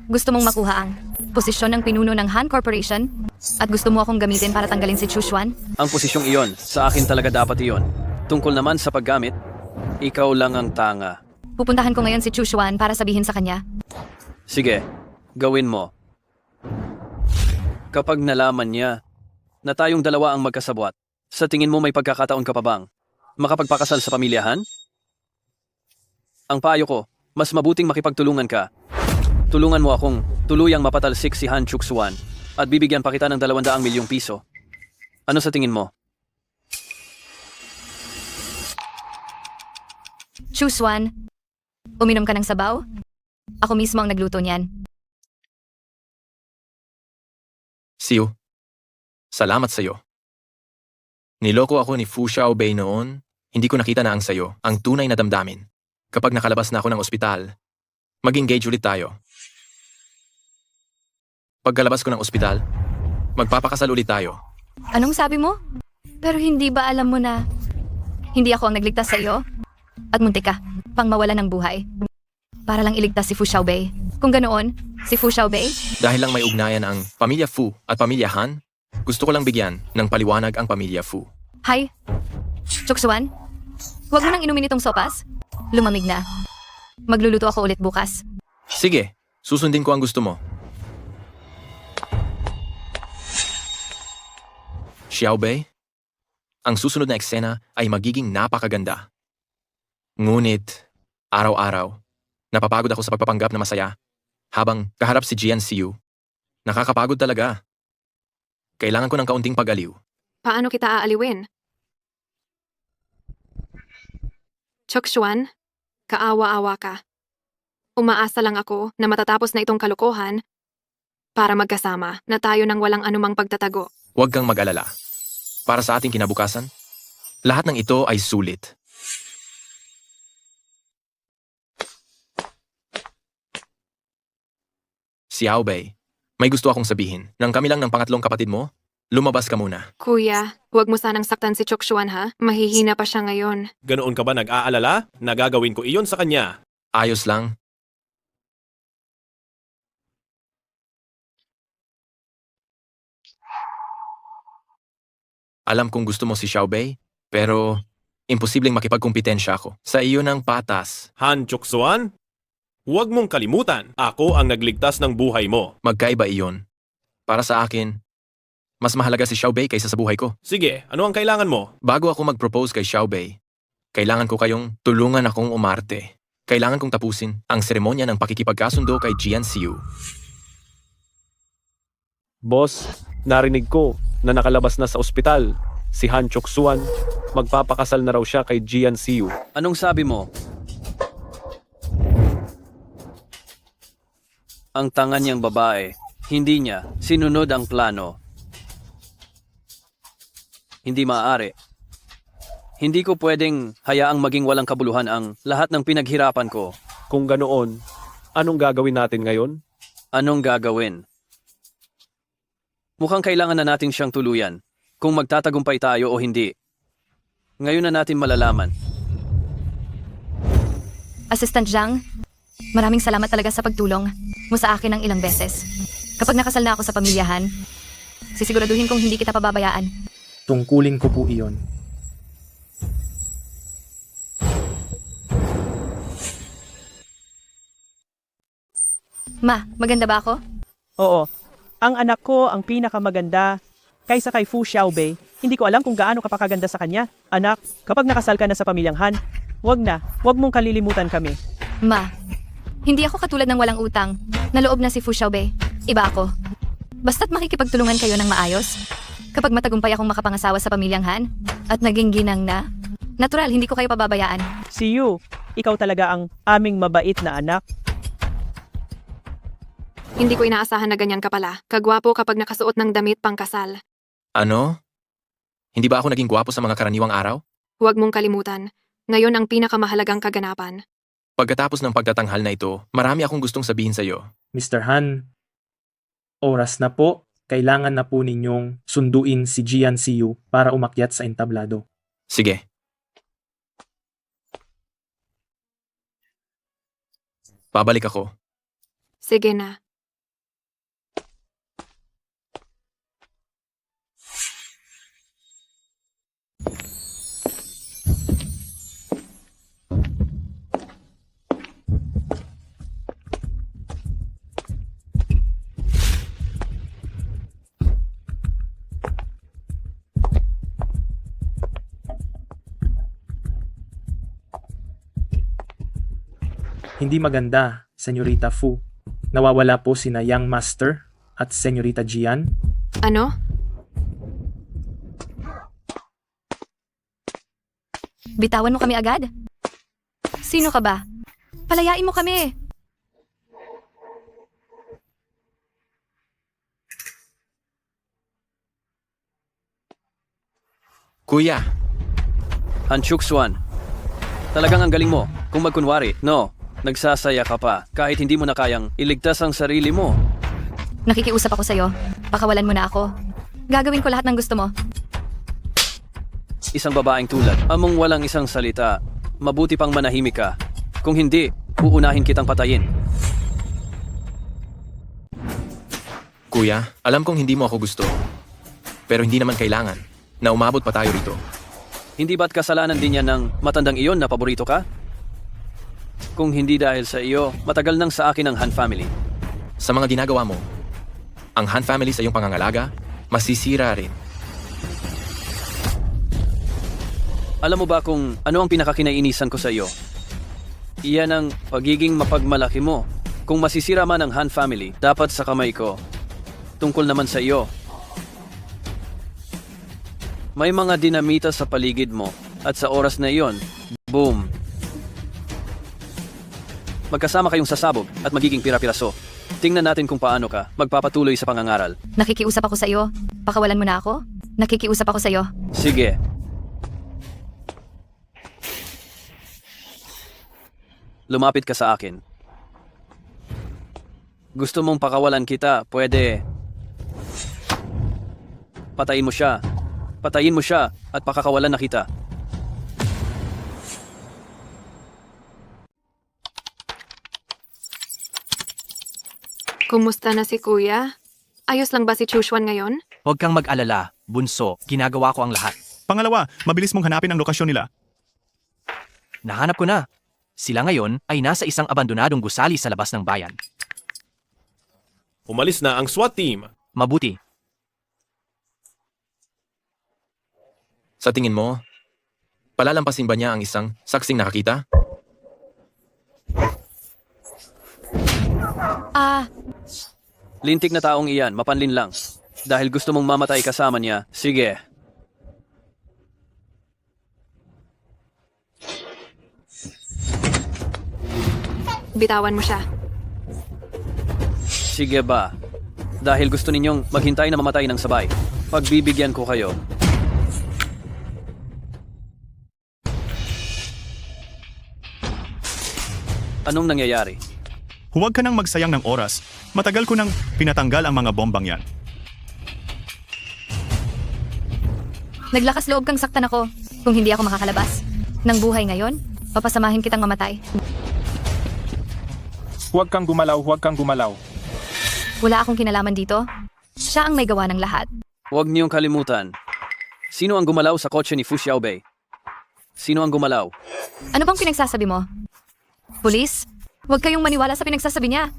gusto mong makuha ang posisyon ng pinuno ng Han Corporation at gusto mo akong gamitin para tanggalin si Chuxuan? Ang posisyong iyon, sa akin talaga dapat iyon. Tungkol naman sa paggamit, ikaw lang ang tanga. Pupuntahan ko ngayon si Chuxuan para sabihin sa kanya. Sige, gawin mo. Kapag nalaman niya na tayong dalawa ang magkasabwat, sa tingin mo may pagkakataon ka pa bang makapagpakasal sa pamilyahan? Ang payo ko, mas mabuting makipagtulungan ka. Tulungan mo akong tuluyang mapatalsik si Han Chuxuan at bibigyan pa kita ng 200 milyong piso. Ano sa tingin mo? Chuxuan, uminom ka ng sabaw? Ako mismo ang nagluto niyan. Siu, salamat sa'yo. Niloko ako ni Fu Xiaobei noon, hindi ko nakita na ang sayo, ang tunay na damdamin. Kapag nakalabas na ako ng ospital, mag-engage ulit tayo. Pagkalabas ko ng ospital, magpapakasal ulit tayo. Anong sabi mo? Pero hindi ba alam mo na hindi ako ang nagligtas sa iyo? At muntik ka, pang mawala ng buhay. Para lang iligtas si Fu Xiaobei. Kung ganoon, si Fu Xiaobei? Dahil lang may ugnayan ang pamilya Fu at pamilya Han, gusto ko lang bigyan ng paliwanag ang pamilya Fu. Hi, Choksuan? Huwag mo nang inumin itong sopas. Lumamig na. Magluluto ako ulit bukas. Sige, susundin ko ang gusto mo. Xiaobei, ang susunod na eksena ay magiging napakaganda. Ngunit, araw-araw, napapagod ako sa pagpapanggap na masaya habang kaharap si Jian Siu. Nakakapagod talaga. Kailangan ko ng kaunting pag-aliw. Paano kita aaliwin? Chokshuan, kaawa-awa ka. Umaasa lang ako na matatapos na itong kalokohan para magkasama na tayo ng walang anumang pagtatago. Huwag kang mag-alala. Para sa ating kinabukasan, lahat ng ito ay sulit. Xiaobei, may gusto akong sabihin. Nang kami lang ng pangatlong kapatid mo, lumabas ka muna. Kuya, huwag mo sanang saktan si Chokshuan ha. Mahihina pa siya ngayon. Ganoon ka ba nag-aalala? Nagagawin ko iyon sa kanya. Ayos lang. Alam kong gusto mo si Xiaobei, pero imposibleng makipagkumpitensya ako. Sa iyo ng patas. Han Choksuan, huwag mong kalimutan, ako ang nagligtas ng buhay mo. Magkaiba iyon. Para sa akin, mas mahalaga si Xiaobei kaysa sa buhay ko. Sige, ano ang kailangan mo? Bago ako mag-propose kay Xiaobei, kailangan ko kayong tulungan akong umarte. Kailangan kong tapusin ang seremonya ng pakikipagkasundo kay Jian Siu. Boss, narinig ko na nakalabas na sa ospital si Han Choksuan. Magpapakasal na raw siya kay Jian Siu. Anong sabi mo? Ang tanga niyang babae, hindi niya sinunod ang plano. Hindi maaari. Hindi ko pwedeng hayaang maging walang kabuluhan ang lahat ng pinaghirapan ko. Kung ganoon, anong gagawin natin ngayon? Anong gagawin? Mukhang kailangan na natin siyang tuluyan, kung magtatagumpay tayo o hindi. Ngayon na natin malalaman. Assistant Zhang, maraming salamat talaga sa pagtulong mo sa akin ng ilang beses. Kapag nakasal na ako sa pamilyahan, sisiguraduhin kong hindi kita pababayaan. Tungkulin ko po iyon. Ma, maganda ba ako? Oo. Ang anak ko ang pinakamaganda kaysa kay Fu Xiaobei. Hindi ko alam kung gaano kapakaganda sa kanya. Anak, kapag nakasal ka na sa pamilyang Han, wag mong kalilimutan kami. Ma, hindi ako katulad ng walang utang. Naloob na si Fu Xiaobei. Iba ako. Basta't makikipagtulungan kayo ng maayos. Kapag matagumpay akong makapangasawa sa pamilyang Han at naging ginang na, natural, hindi ko kayo pababayaan. Si Yu, ikaw talaga ang aming mabait na anak. Hindi ko inaasahan na ganyan ka pala. Kagwapo kapag nakasuot ng damit pangkasal. Ano? Hindi ba ako naging gwapo sa mga karaniwang araw? Huwag mong kalimutan. Ngayon ang pinakamahalagang kaganapan. Pagkatapos ng pagtatanghal na ito, marami akong gustong sabihin sa iyo. Mr. Han, oras na po. Kailangan na po ninyong sunduin si Jian Siu para umakyat sa entablado. Sige. Babalik ako. Sige na. Hindi maganda, Senyorita Fu. Nawawala po sina Young Master at Senyorita Jian. Ano? Bitawan mo kami agad? Sino ka ba? Palayain mo kami. Kuya, Han Chuxuan, talagang ang galing mo. Kung magkunwari, no, nagsasaya ka pa kahit hindi mo na kayang iligtas ang sarili mo. Nakikiusap ako sa'yo. Pakawalan mo na ako. Gagawin ko lahat ng gusto mo. Isang babaeng tulad, among walang isang salita, mabuti pang manahimik ka. Kung hindi, uunahin kitang patayin. kuya, alam kong hindi mo ako gusto. Pero hindi naman kailangan na umabot pa tayo rito. Hindi ba't kasalanan din yan ng matandang iyon na paborito ka? Kung hindi dahil sa iyo, matagal nang sa akin ang Han family. Sa mga ginagawa mo, ang Han family sa iyong pangangalaga, masisira rin. Alam mo ba kung ano ang pinakakinaiinisan ko sa iyo? Iyan ang pagiging mapagmalaki mo. Kung masisira man ang Han family, dapat sa kamay ko. Tungkol naman sa iyo. May mga dinamita sa paligid mo at sa oras na iyon, boom. Magkasama kayong sasabog at magiging pira-piraso. Tingnan natin kung paano ka magpapatuloy sa pangangaral. Nakikiusap ako sa iyo. Pakawalan mo na ako. Nakikiusap ako sa iyo. Sige. Lumapit ka sa akin. Gusto mong pakawalan kita, pwede. Patayin mo siya. Patayin mo siya at pakakawalan na kita. Kumusta na si Kuya? Ayos lang ba si Chushwan ngayon? Huwag kang mag-alala, bunso. Ginagawa ko ang lahat. Pangalawa, mabilis mong hanapin ang lokasyon nila. Nahanap ko na. Sila ngayon ay nasa isang abandonadong gusali sa labas ng bayan. Umalis na ang SWAT team. Mabuti. Sa tingin mo, palalampasin ba niya ang isang saksing nakakita? Lintik na taong iyan, mapanlin lang. Dahil gusto mong mamatay kasama niya, sige. Bitawan mo siya. Sige ba? Dahil gusto ninyong maghintay na mamatay ng sabay. Pagbibigyan ko kayo. Anong nangyayari? Huwag ka nang magsayang ng oras. Matagal ko nang pinatanggal ang mga bombang yan. Naglakas loob kang saktan ako. Kung hindi ako makakalabas ng buhay ngayon, papasamahin kitang mamatay. Huwag kang gumalaw, huwag kang gumalaw. Wala akong kinalaman dito. Siya ang may gawa ng lahat. Huwag niyong kalimutan. Sino ang gumalaw sa kotse ni Fu Xiaobei? Sino ang gumalaw? Ano bang pinagsasabi mo? Pulis? Huwag kayong maniwala sa pinagsasabi niya.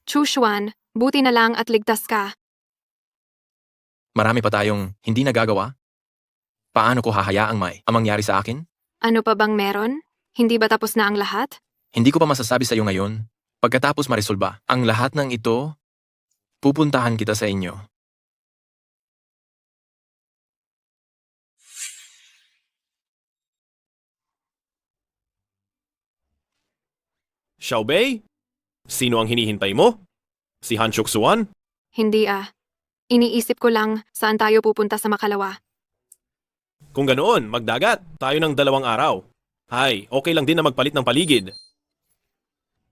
Chushwan, buti na lang at ligtas ka. Marami pa tayong hindi nagagawa? Paano ko hahayaang ang mangyari sa akin? Ano pa bang meron? Hindi ba tapos na ang lahat? Hindi ko pa masasabi sa iyo ngayon. Pagkatapos maresolba ang lahat ng ito, pupuntahan kita sa inyo. Xiaobei? Sino ang hinihintay mo? Si Han Chuxuan? Hindi Iniisip ko lang saan tayo pupunta sa makalawa. Kung ganoon, magdagat. Tayo ng 2 araw. Hay, okay lang din na magpalit ng paligid.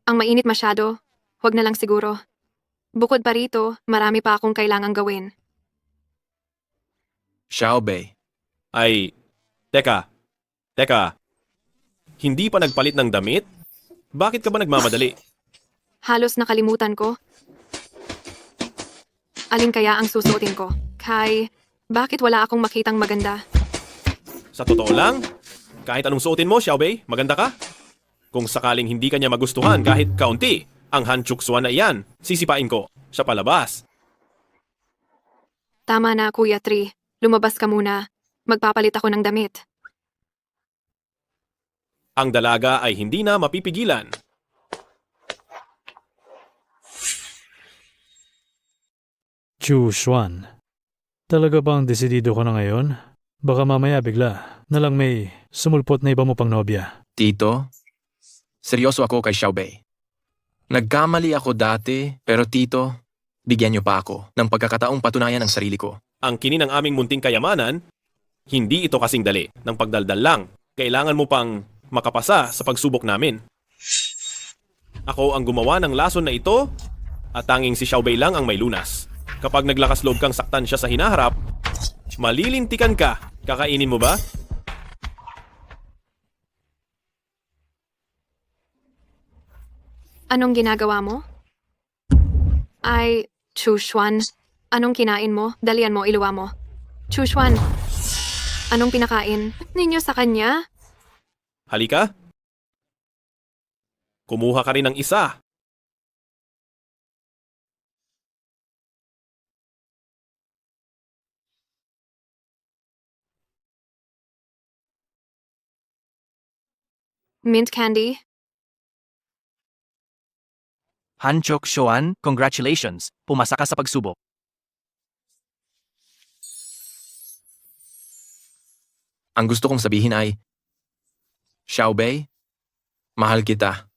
Ang mainit masyado. Huwag na lang siguro. Bukod pa rito, marami pa akong kailangang gawin. Xiaobei. Ay, teka. Hindi pa nagpalit ng damit? Bakit ka ba nagmamadali? Halos nakalimutan ko. Alin kaya ang susuotin ko? Kai, bakit wala akong makitang maganda? Sa totoo lang, kahit anong suotin mo, Xiaobei, maganda ka. Kung sakaling hindi kanya magustuhan kahit kaunti, ang Han Chuxuan na iyan, sisipain ko sa palabas. Tama na, Kuya Tri. Lumabas ka muna. Magpapalit ako ng damit. Ang dalaga ay hindi na mapipigilan. Chushwan. Talaga bang desidido ko na ngayon? Baka mamaya bigla na lang may sumulpot na iba mo pang nobya. Tito, seryoso ako kay Xiaobei. Nagkamali ako dati, pero tito, bigyan niyo pa ako ng pagkakataong patunayan ang sarili ko. Ang kini ng aming munting kayamanan, hindi ito kasing dali ng pagdaldal lang. Kailangan mo pang makapasa sa pagsubok namin. Ako ang gumawa ng lason na ito at tanging si Xiaobei lang ang may lunas. Kapag naglakas loob kang saktan siya sa hinaharap, malilintikan ka. Kakainin mo ba? Anong ginagawa mo? Ay, Chushuan. Anong kinain mo? Dalian mo, iluwa mo. Chushuan, anong pinakain ninyo sa kanya? Halika. Kumuha ka rin ng isa. Mint candy? Hanchok Shoan, congratulations. Pumasa ka sa pagsubok. Ang gusto kong sabihin ay, Xiaobei, mahal kita.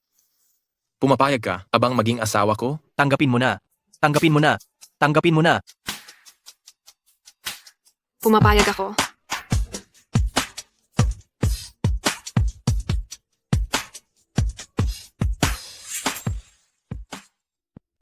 Pumapayag ka abang maging asawa ko? Tanggapin mo na. Tanggapin mo na. Tanggapin mo na. Pumapayag ako.